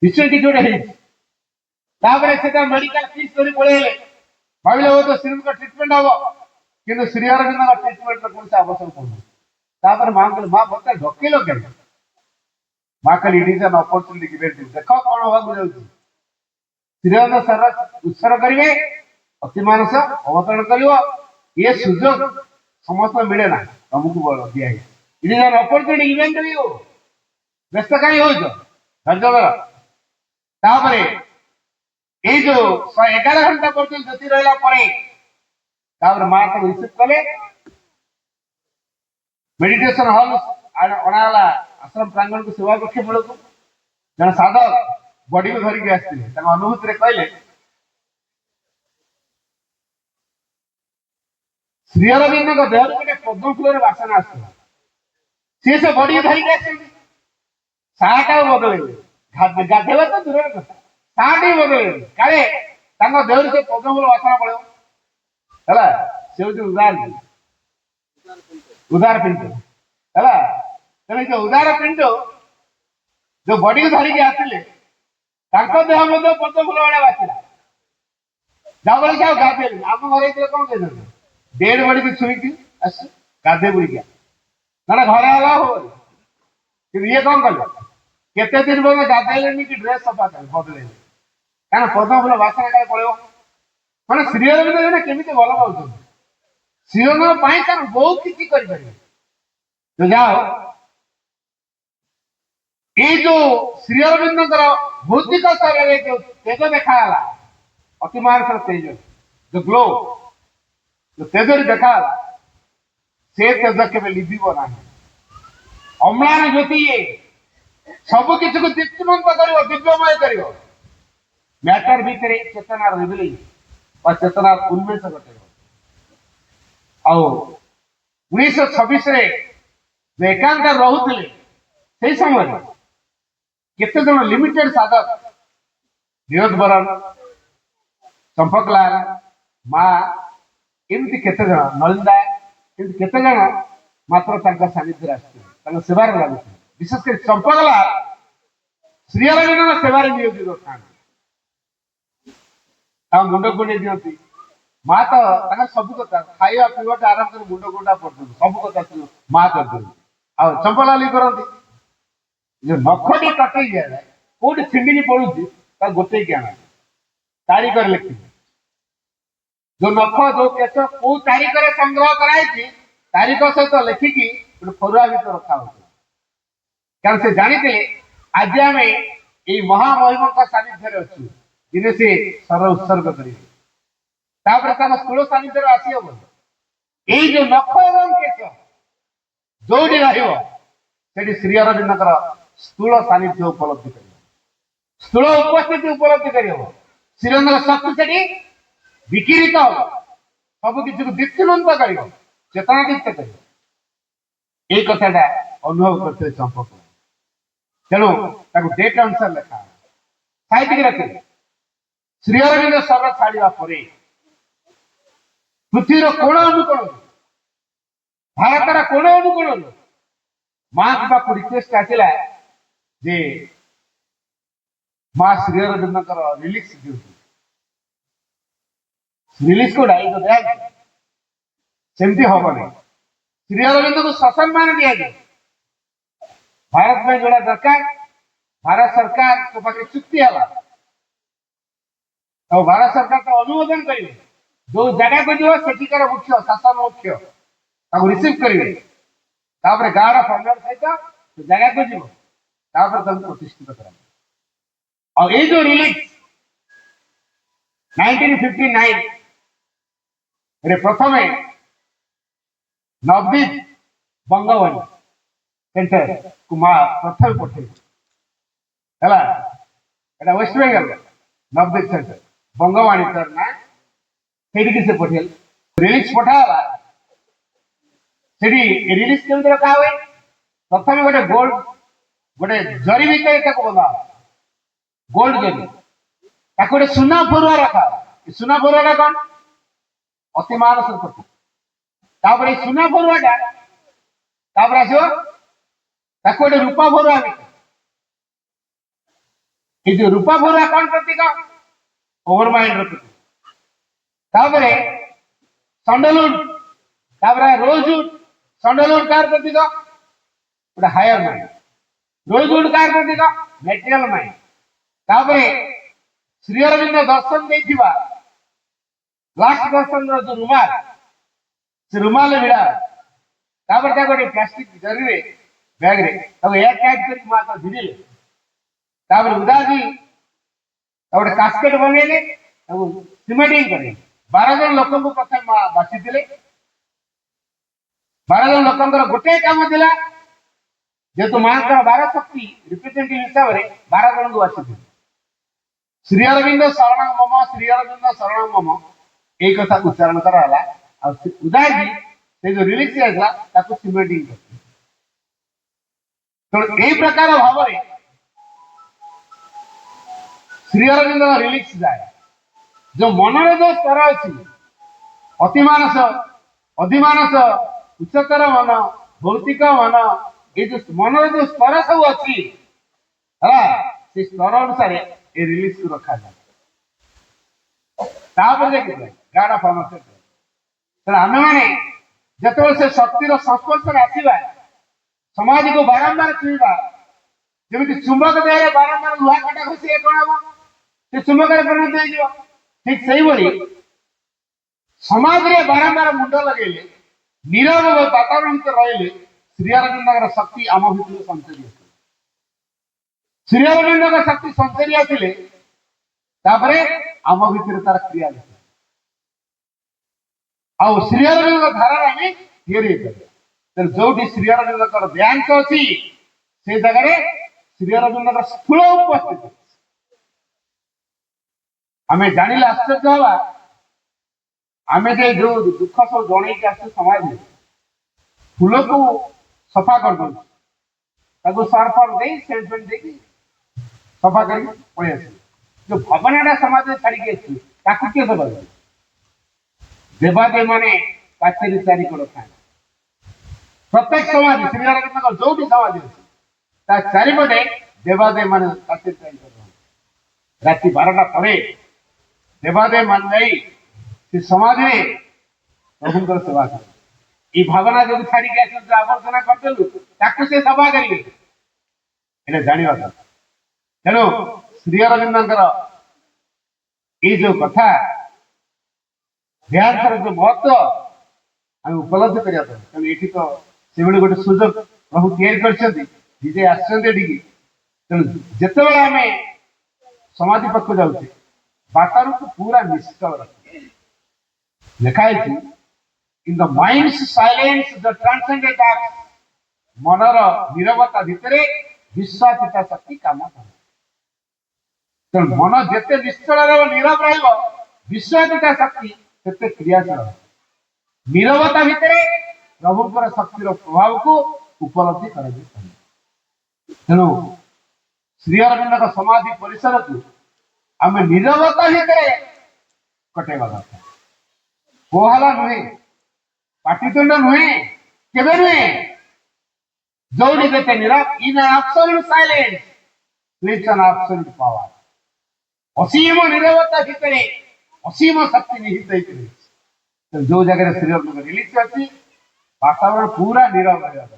ନିଶ୍ଚୟ କିଛି ଗୋଟେ ହେଇଛି। ତାପରେ ସେ ମେଡିକାଲ ଫିସ୍ କରି ପଳେଇଲେ। ଭାବିଲେ ହୁଏତ ଶ୍ରୀଙ୍କ ଟ୍ରିଟମେଣ୍ଟ ହବ, କିନ୍ତୁ ଶ୍ରୀ ଅରବିନ୍ଦଙ୍କ ଟ୍ରିଟମେଣ୍ଟର କୌଣସି ଆବଶ୍ୟକ ପଡୁନି। ତାପରେ ମା କହିଲେ, ମା ମତେ ଡକେଇଲ କେମିତି? ମା କହିଲେ, ଇଟ୍ ଇଜ ଆନ୍ ଅପରଚୁନିଟି ଗିଭେନ୍ ଟୁ ୟୁ। ଦେଖ କଣ ହବାକୁ ଯାଉଛି। ଶ୍ରୀ ଅରବିନ୍ଦ ଶରୀର ଉତ୍ସର୍ଗ କରିବେ, ଅତି ମାନସ ଅବତରଣ କରିବ। ଏ ସୁଯୋଗ ସମସ୍ତ ମିଳେ ନା, ତମକୁ ଦିଆ ହେଇଛି। ଇଟ୍ ଇଜ ଆନ୍ ଅପରଚୁନିଟି ଗିଭେନ୍ ଟୁ ୟୁ। ବ୍ୟସ୍ତ କାହିଁ ହଉଛ, ଧୈର୍ଯ୍ୟ ଧର। ତାପରେ ଏଇ ଯୋଉ 111 ଘଣ୍ଟା ପର୍ଯ୍ୟନ୍ତ ଜ୍ୟୋତି ରହିଲା ପରେ ତାପରେ ମା ତାକୁ ରିସିଭ କଲେ। ମେଡିଟେସନ ହଲ୍ ଅଣାଗଲା ଆଶ୍ରମ ପ୍ରାଙ୍ଗଣକୁ, ସେବା କକ୍ଷ ମୂଳକୁ। ଜଣେ ସାଧକ ବଡିକୁ ଧରିକି ଆସିଥିଲେ। ତାଙ୍କ ଅନୁଭୂତିରେ କହିଲେ, ଶ୍ରୀ ଅରବିନ୍ଦଙ୍କ ଦେହରୁ ଗୋଟେ ପଦ୍ମ ଫୁଲର ବାସନା ଆସୁଥିଲା। ସିଏ ସେ ବଡିକୁ ଧରିକି ଆସିଛନ୍ତି। ସାର୍ଟ ଆଉ ବଦଳେଇଲେ, ଗାଧେଇବା ତ ଦୂରର କଥା, ସାର୍ଟ ହିଁ ବଦଳେଇଲେ, କାଳେ ତାଙ୍କ ଦେହରୁ ସେ ପଦ୍ମ ଫୁଲ ବାସନା ପଳେଇବ। ହେଲା, ସେ ହଉଛି ଉଦାର ପିଣ୍ଡ ହେଲା। ତେଣୁ ସେ ଉଦାର ପିଣ୍ଡ ଯୋଉ ବଡିକୁ ଧରିକି ଆସିଲେ, ତାଙ୍କ ଦେହ ମଧ୍ୟ ପଦ୍ମ ଫୁଲ ଭଳିଆ ବାସିଲା। ଯାହାଫଳରେ ସେ ଆଉ ଗାଧେଇଲେ। ଆମ ଘରେ କଣ କହିଛନ୍ତି, ଡେଡ୍ ବଡିକୁ ଛୁଇଁକି ଆସ ଗାଧେଇ ବୁଡିକି ମାନେ ଘରେ ହେଲା ହବନି। କିନ୍ତୁ ଇଏ କଣ କଲେ, କେତେ ଦିନ ପର୍ଯ୍ୟନ୍ତ ଗାଧେଇଲେନି କି ଡ୍ରେସ ସଫା କଲେ, ବଦଳେଇଲେ। କାରଣ ପଦ୍ମ ଫୁଲ ବାସନା କାଳେ ପଳେଇବ। ମାନେ ଶ୍ରୀ ଅରବିନ୍ଦ ଜଣେ କେମିତି ଭଲ ପାଉଛନ୍ତି, ଶ୍ରୀ ଅରବିନ୍ଦ ପାଇଁ ତାର ବହୁତ କିଛି କରିପାରିବେ। ଯାହା ହଉ, ଏଇ ଯୋଉ ଶ୍ରୀ ଅରବିନ୍ଦଙ୍କର ଭୌତିକ ଶରୀରରେ ଯୋଉ ତେଜ ଦେଖାଗଲା, ଅତି ମାନସର ତେଜ, ଯୋଉ ଗ୍ଲୋ, ଯୋଉ ତେଜରେ ଦେଖାଗଲା, ସେ ତେଜ କେବେ ଲିଭିବ ନାହିଁ। ଅମ୍ଳାନ ଜ୍ୟୋତି ସବୁ କିଛିକୁ ଦୀପ୍ତିମନ୍ତ କରିବ, ଦିବ୍ୟମୟ କରିବ। ମ୍ୟାଟର ଭିତରେ ଚେତନାର ରିଭିଲିଂ ବା ଚେତନାର ଉନ୍ମେଷ ଘଟାଇବ। ଆଉ 1926ରେ ଏକାନ୍ତ ରହୁଥିଲେ, ସେଇ ସମୟରେ କେତେ ଜଣ ଲିମିଟେଡ ସାଧକ, ନିରୋଧ ବରଣ, ଚମ୍ପକଲାଲ, ମା, ଏମିତି କେତେ ଜଣ, ନଳିନ୍ଦା, ଏମିତି କେତେ ଜଣ ମାତ୍ର ତାଙ୍କ ସାନ୍ନିଧ୍ୟରେ ଆସିଥିଲେ, ତାଙ୍କ ସେବାରେ ଲାଗୁଥିଲେ। ବିଶେଷ କରି ଚମ୍ପକଲାଲ ଶ୍ରୀ ଅରବିନ୍ଦଙ୍କ ସେବାରେ ନିୟୋଜିତ ଥାନ୍ତି। ତାଙ୍କ ମୁଣ୍ଡ କୁଣ୍ଡେଇ ଦିଅନ୍ତି। ମା ତ ତାଙ୍କର ସବୁ କଥା, ଖାଇବା ପିଇବାଟା ଆରମ୍ଭ କରି ମୁଣ୍ଡ କୁଣ୍ଡା ପର୍ଯ୍ୟନ୍ତ ସବୁ କଥା ମା କରିଦିଅନ୍ତି। ଆଉ ଚମ୍ପକଲାଲ କରନ୍ତି, ଯୋଉ ନଖଟି କଟେଇ ଦିଆଯାଏ, କୋଉଠି ଛିଣ୍ଡିକି ପଡୁଛି ତାକୁ ଗୋଟେଇକି ଆଣନ୍ତି, ତାରିଖରେ ଲେଖିବେ। ଯୋଉ ନଖ ଯୋଉ କେଶ କୋଉ ତାରିଖରେ ସଂଗ୍ରହ କରାଯାଇଛି, ତାରିଖ ସହିତ ଲେଖିକି ଗୋଟେ ଫରୁଆ ଭିତରେ ରଖା ହଉଥିଲା। କାରଣ ସେ ଜାଣିଥିଲେ ଆଜି ଆମେ ଏଇ ମହାମହିମଙ୍କ ସାନ୍ନିଧ୍ୟରେ ଅଛୁ, ଦିନେ ସେ ଶରୀର ଉତ୍ସର୍ଗ କରିବେ। ତାପରେ ତାଙ୍କ ସ୍ଥୂଳ ସାନ୍ନିଧ୍ୟରେ ଆସିହବ। ଏଇ ଯୋଉ ନଖ ଏବଂ କେଶ ଯୋଉଠି ରହିବ, ସେଠି ଶ୍ରୀ ଅରବିନ୍ଦଙ୍କର ସ୍ଥୂଳ ସାନ୍ନିଧ୍ୟ ଉପଲବ୍ଧି କରିବ, ସ୍ଥୂଳ ଉପସ୍ଥିତି ଉପଲବ୍ଧି କରିବ। ଶ୍ରୀ ଅରବିନ୍ଦଙ୍କ ଶକ୍ତି ସେଠି ବିକିରିତ ହବ, ସବୁ କିଛିକୁ ଦୀପ୍ତିମନ୍ତ କରିବ, ଚେତନାଦୀପ୍ତ କରିବ। এই কথাটা অনুভব করতে চম্পক তেଣୁ ତାକୁ ଡେଟ୍ ଅନୁସାରେ ଲେଖା ସାଇତିକି ରଖିଲେ ଶ୍ରୀ ଅରବିନ୍ଦ ଶରଣ ଛାଡ଼ିବା ପରେ ପୃଥିବୀର କୋଣ ଅନୁକୋଣରୁ ଭାରତର କୋଣ ଅନୁକୋଣରୁ ମାଙ୍କ ପାଖକୁ ରିକ୍ୱେଷ୍ଟ ଆସିଲା ଯେ ମା ଶ୍ରୀ ଅରବିନ୍ଦଙ୍କର ରିଲିଜ ଦିଅନ୍ତୁ ରିଲିଜ କୋଉଟା ଏଇ ଦିଆଯିବ ସେମିତି ହବନି ଶ୍ରୀ ଅରବିନ୍ଦଙ୍କୁ ସସମ୍ମାନ ଦିଆଯିବ भारत में जोड़ा दरकार भारत सरकार के पाखे चुक्ति है और भारत सरकार तो अनुमोदन करेंगे जो जगह को जो सेठिकार मुख्य शासन मुख्य रिसीव करेंगे गाँव फॉर्मर सहित जगह को जीव प्रतिष्ठित कर और ये जो रिलीज 1959 रे प्रथम नवदीप बंगबंधु सेंटर कुमार प्रथम पठे है वेस्ट बेंगल नवदीप सेंटर बंगवाणी तर ना से पठे रिलीज पठाला रिलीज केमती रखा हुए प्रथम गोटे गोल्ड गोटे जरी भीतर बंधा गोल्ड जरी गोटे सुना फरुआ रखा सुना फरुआ कौन अतिमान संपत्ति सुना फरुआ आसो गोटे रूपा भरुआ जो रूपा भरुआ कौन प्रतीक ओवर माइंड प्रतीक सैंडलवुड रोजवुड सैंडलवुड कार प्रतीक गोटे हायर माइंड रोजवुड कार प्रतीक मेटेरियल माइंड श्री अरविंद दर्शन देथिबा लास्ट दर्शन जो रुमाल से रुमाल भिड़ा गोटे प्लास्टिक जरी बैग रे एयर टाइट कर माता भिड़े उदाजी गोटे कास्केट बनइले सिमेंटिंग करे 12 जन लोक प्रथम बासी 12 जन लोक गोटे काम था जेहेतु माँ 12 शक्ति रिप्रेजेंटेटिव हिसाब से 12 जन को बासी श्री अरविंद शरण मम श्री अरविंद शरण मम यही कथा उच्चारण कराला उदाजी से जो रिलीज दिया सिमेंटिंग कर तो यही प्रकार भाव श्री अरविंद रिलीज जाए जो मनर जो स्तर अच्छी अतिमानस अधिमानस उच्चतर मन भौतिक मन ये जो मनर जो स्तर सब अच्छी है से स्तर अनुसार ये रिलीज को रखा जाए गाढ़ फॉर्मेट आम मैंने जो से शक्तिर संस्पर्श आसवा समाज को बारंबार छुईवा जमी चुंबक देह बारंबार लुहा काटा घसी कौन हम से चुंबक परिणत हो ठीक से समाज रे बारंबार मुंड लगे नीरव वातावरण रही श्री अरविंद शक्ति आम भर संचरी श्री अरविंद शक्ति संचरी आसिले आम भर तार क्रिया आ श्री अरविंद धारा जो श्री अरविंद बैंक अच्छी से जगह श्री अरविंद स्थूल उपस्थिति आम जानिले आश्चर्य हवा आम जो दुख सब जन समाज में फूल को सफा कर सर्फर दे सेंट पेंट दे सफा कर जो भावनाटा समाज में छाड़ी किए सफा देवादेव माने पाचेरी चारिकड़ था प्रत्येक समाज श्री अरविंद जो भी समाज अच्छी चारिपटे देवादेव मान राति 12टा पर देवादेव मान जाई समाज में प्रभुंकर सेवा कर ये भावना जो छाड़ी आवर्जना करदेलु से सफा करेंगे जाना था तेणु श्री अरविंद ये जो कथा ध्यान जो महत्व आम उपलब्धि करने तेणु ये तो से गोटे सुजोग प्रभु तैयारी तेणु जिते आम समाधि पक्ष जाऊे बाटर को पूरा निश्चल रखे लिखाई in the mind's silence the transcendent act मनर नीरवता भितर विश्वासिता शक्ति काम करे तेणु मन जिते निश्चल नीरव विश्वासिता शक्ति से क्रियाशील नीरवता भितर प्रभुଙ୍କର ଶକ୍ତିର ପ୍ରଭାବକୁ ଉପଲବ୍ଧି କରାଯାଇପାରିବ। ତେଣୁ ଶ୍ରୀ ଅରବିନ୍ଦଙ୍କ ସମାଧି ପରିସରକୁ ଆମେ ନିରବତା ଭିତରେ କଟେଇବା ଦରକାର। କୋହାଲା ନୁହେଁ, ପାଟିତୁଣ୍ଡ ନୁହେଁ, କେବେ ନୁହେଁ। ଯୋଉଠି ଯେତେ ନିରବ, in absolute silence lives an absolute power। ଅସୀମ ନିରବତା ଭିତରେ ଅସୀମ ଶକ୍ତି ନିହିତ ହେଇକି ରହିଛି। ଯୋଉ ଜାଗାରେ ଶ୍ରୀ ଅରବିନ୍ଦ ରିଲିଜ ଅଛି वातावरण पूरा नीरव रहेगा।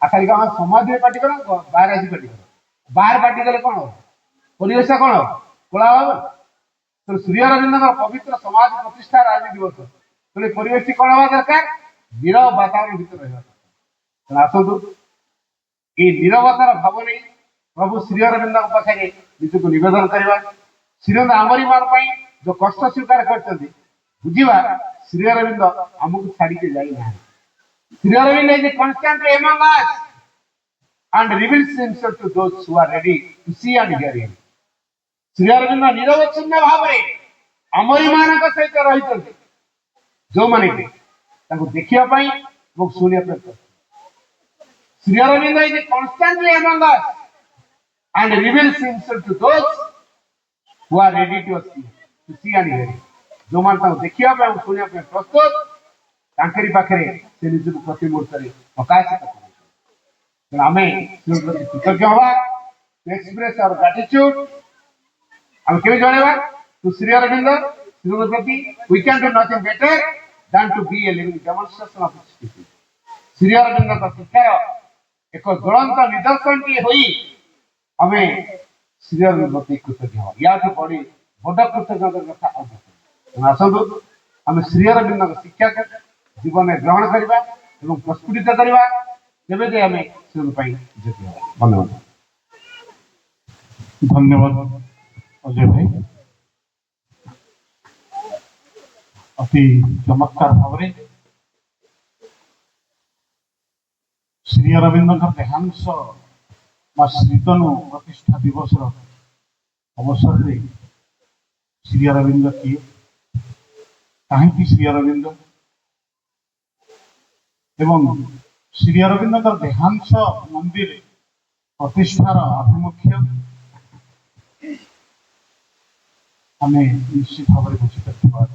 आखिर का समाधि पार्टी करो, बाहर आसी पार्टी करो, बाहर पार्टी कले कौन हो, परिवेश कौन हो, कोला हो। तो श्री अरविंद पवित्र समाज प्रतिष्ठा आज दिवस तो परिवेश कौन हवा दरकार, नीरव वातावरण भीतर रहा। आसतु ये नीरवतार भाव नहीं प्रभु श्री अरविंद पाखे निजक नवेदन करवा। श्रीअरविंद आमरी मान जो कष्ट स्वीकार कर बुझा श्री अरविंद आमको छाड़ी के जाना। Shri Arvind is constantly among us and reveals himself to those who are ready to see and hear him। Shri Arvind निरवच्छिन्न भाव में आमरी मान सहित रही जो माने देखा शुणा। Shri Arvind is constantly among us and reveals himself to those who are ready to see and hear him। जो मान देखा शुणा प्रस्तुत तांकरी पाखे से निजक प्रति मुहूर्त प्रकाशित आम कृतज्ञ हवा एक्सप्रेस आवर ग्रेटिट्यूड। आम के जनवा टू श्री अरविंद श्री प्रति we can do nothing better than to be a living demonstration of his teaching. Shri Aurobindo शिक्षार एक ज्वलंत निदर्शन टी होई हमें श्री अरविंद प्रति कृतज्ञ हवा। या बड़ी बड़ कृतज्ञता कथा आसतु आम श्री अरविंद शिक्षा के जीवन में ग्रहण करवा और प्रस्फुटित करवा तेज आम श्री योग्य हवा। धन्यवाद। धन्यवाद अजय भाई। अति चमत्कार भाव श्री अरविंद देहांश श्रीतनु प्रतिष्ठा दिवस अवसर में श्री अरविंद किए, कहीं श्री अरविंद एवं श्री अरविंद देहांश मंदिर प्रतिष्ठार आभिमुख्य आम निश्चित भाव बुझीपार।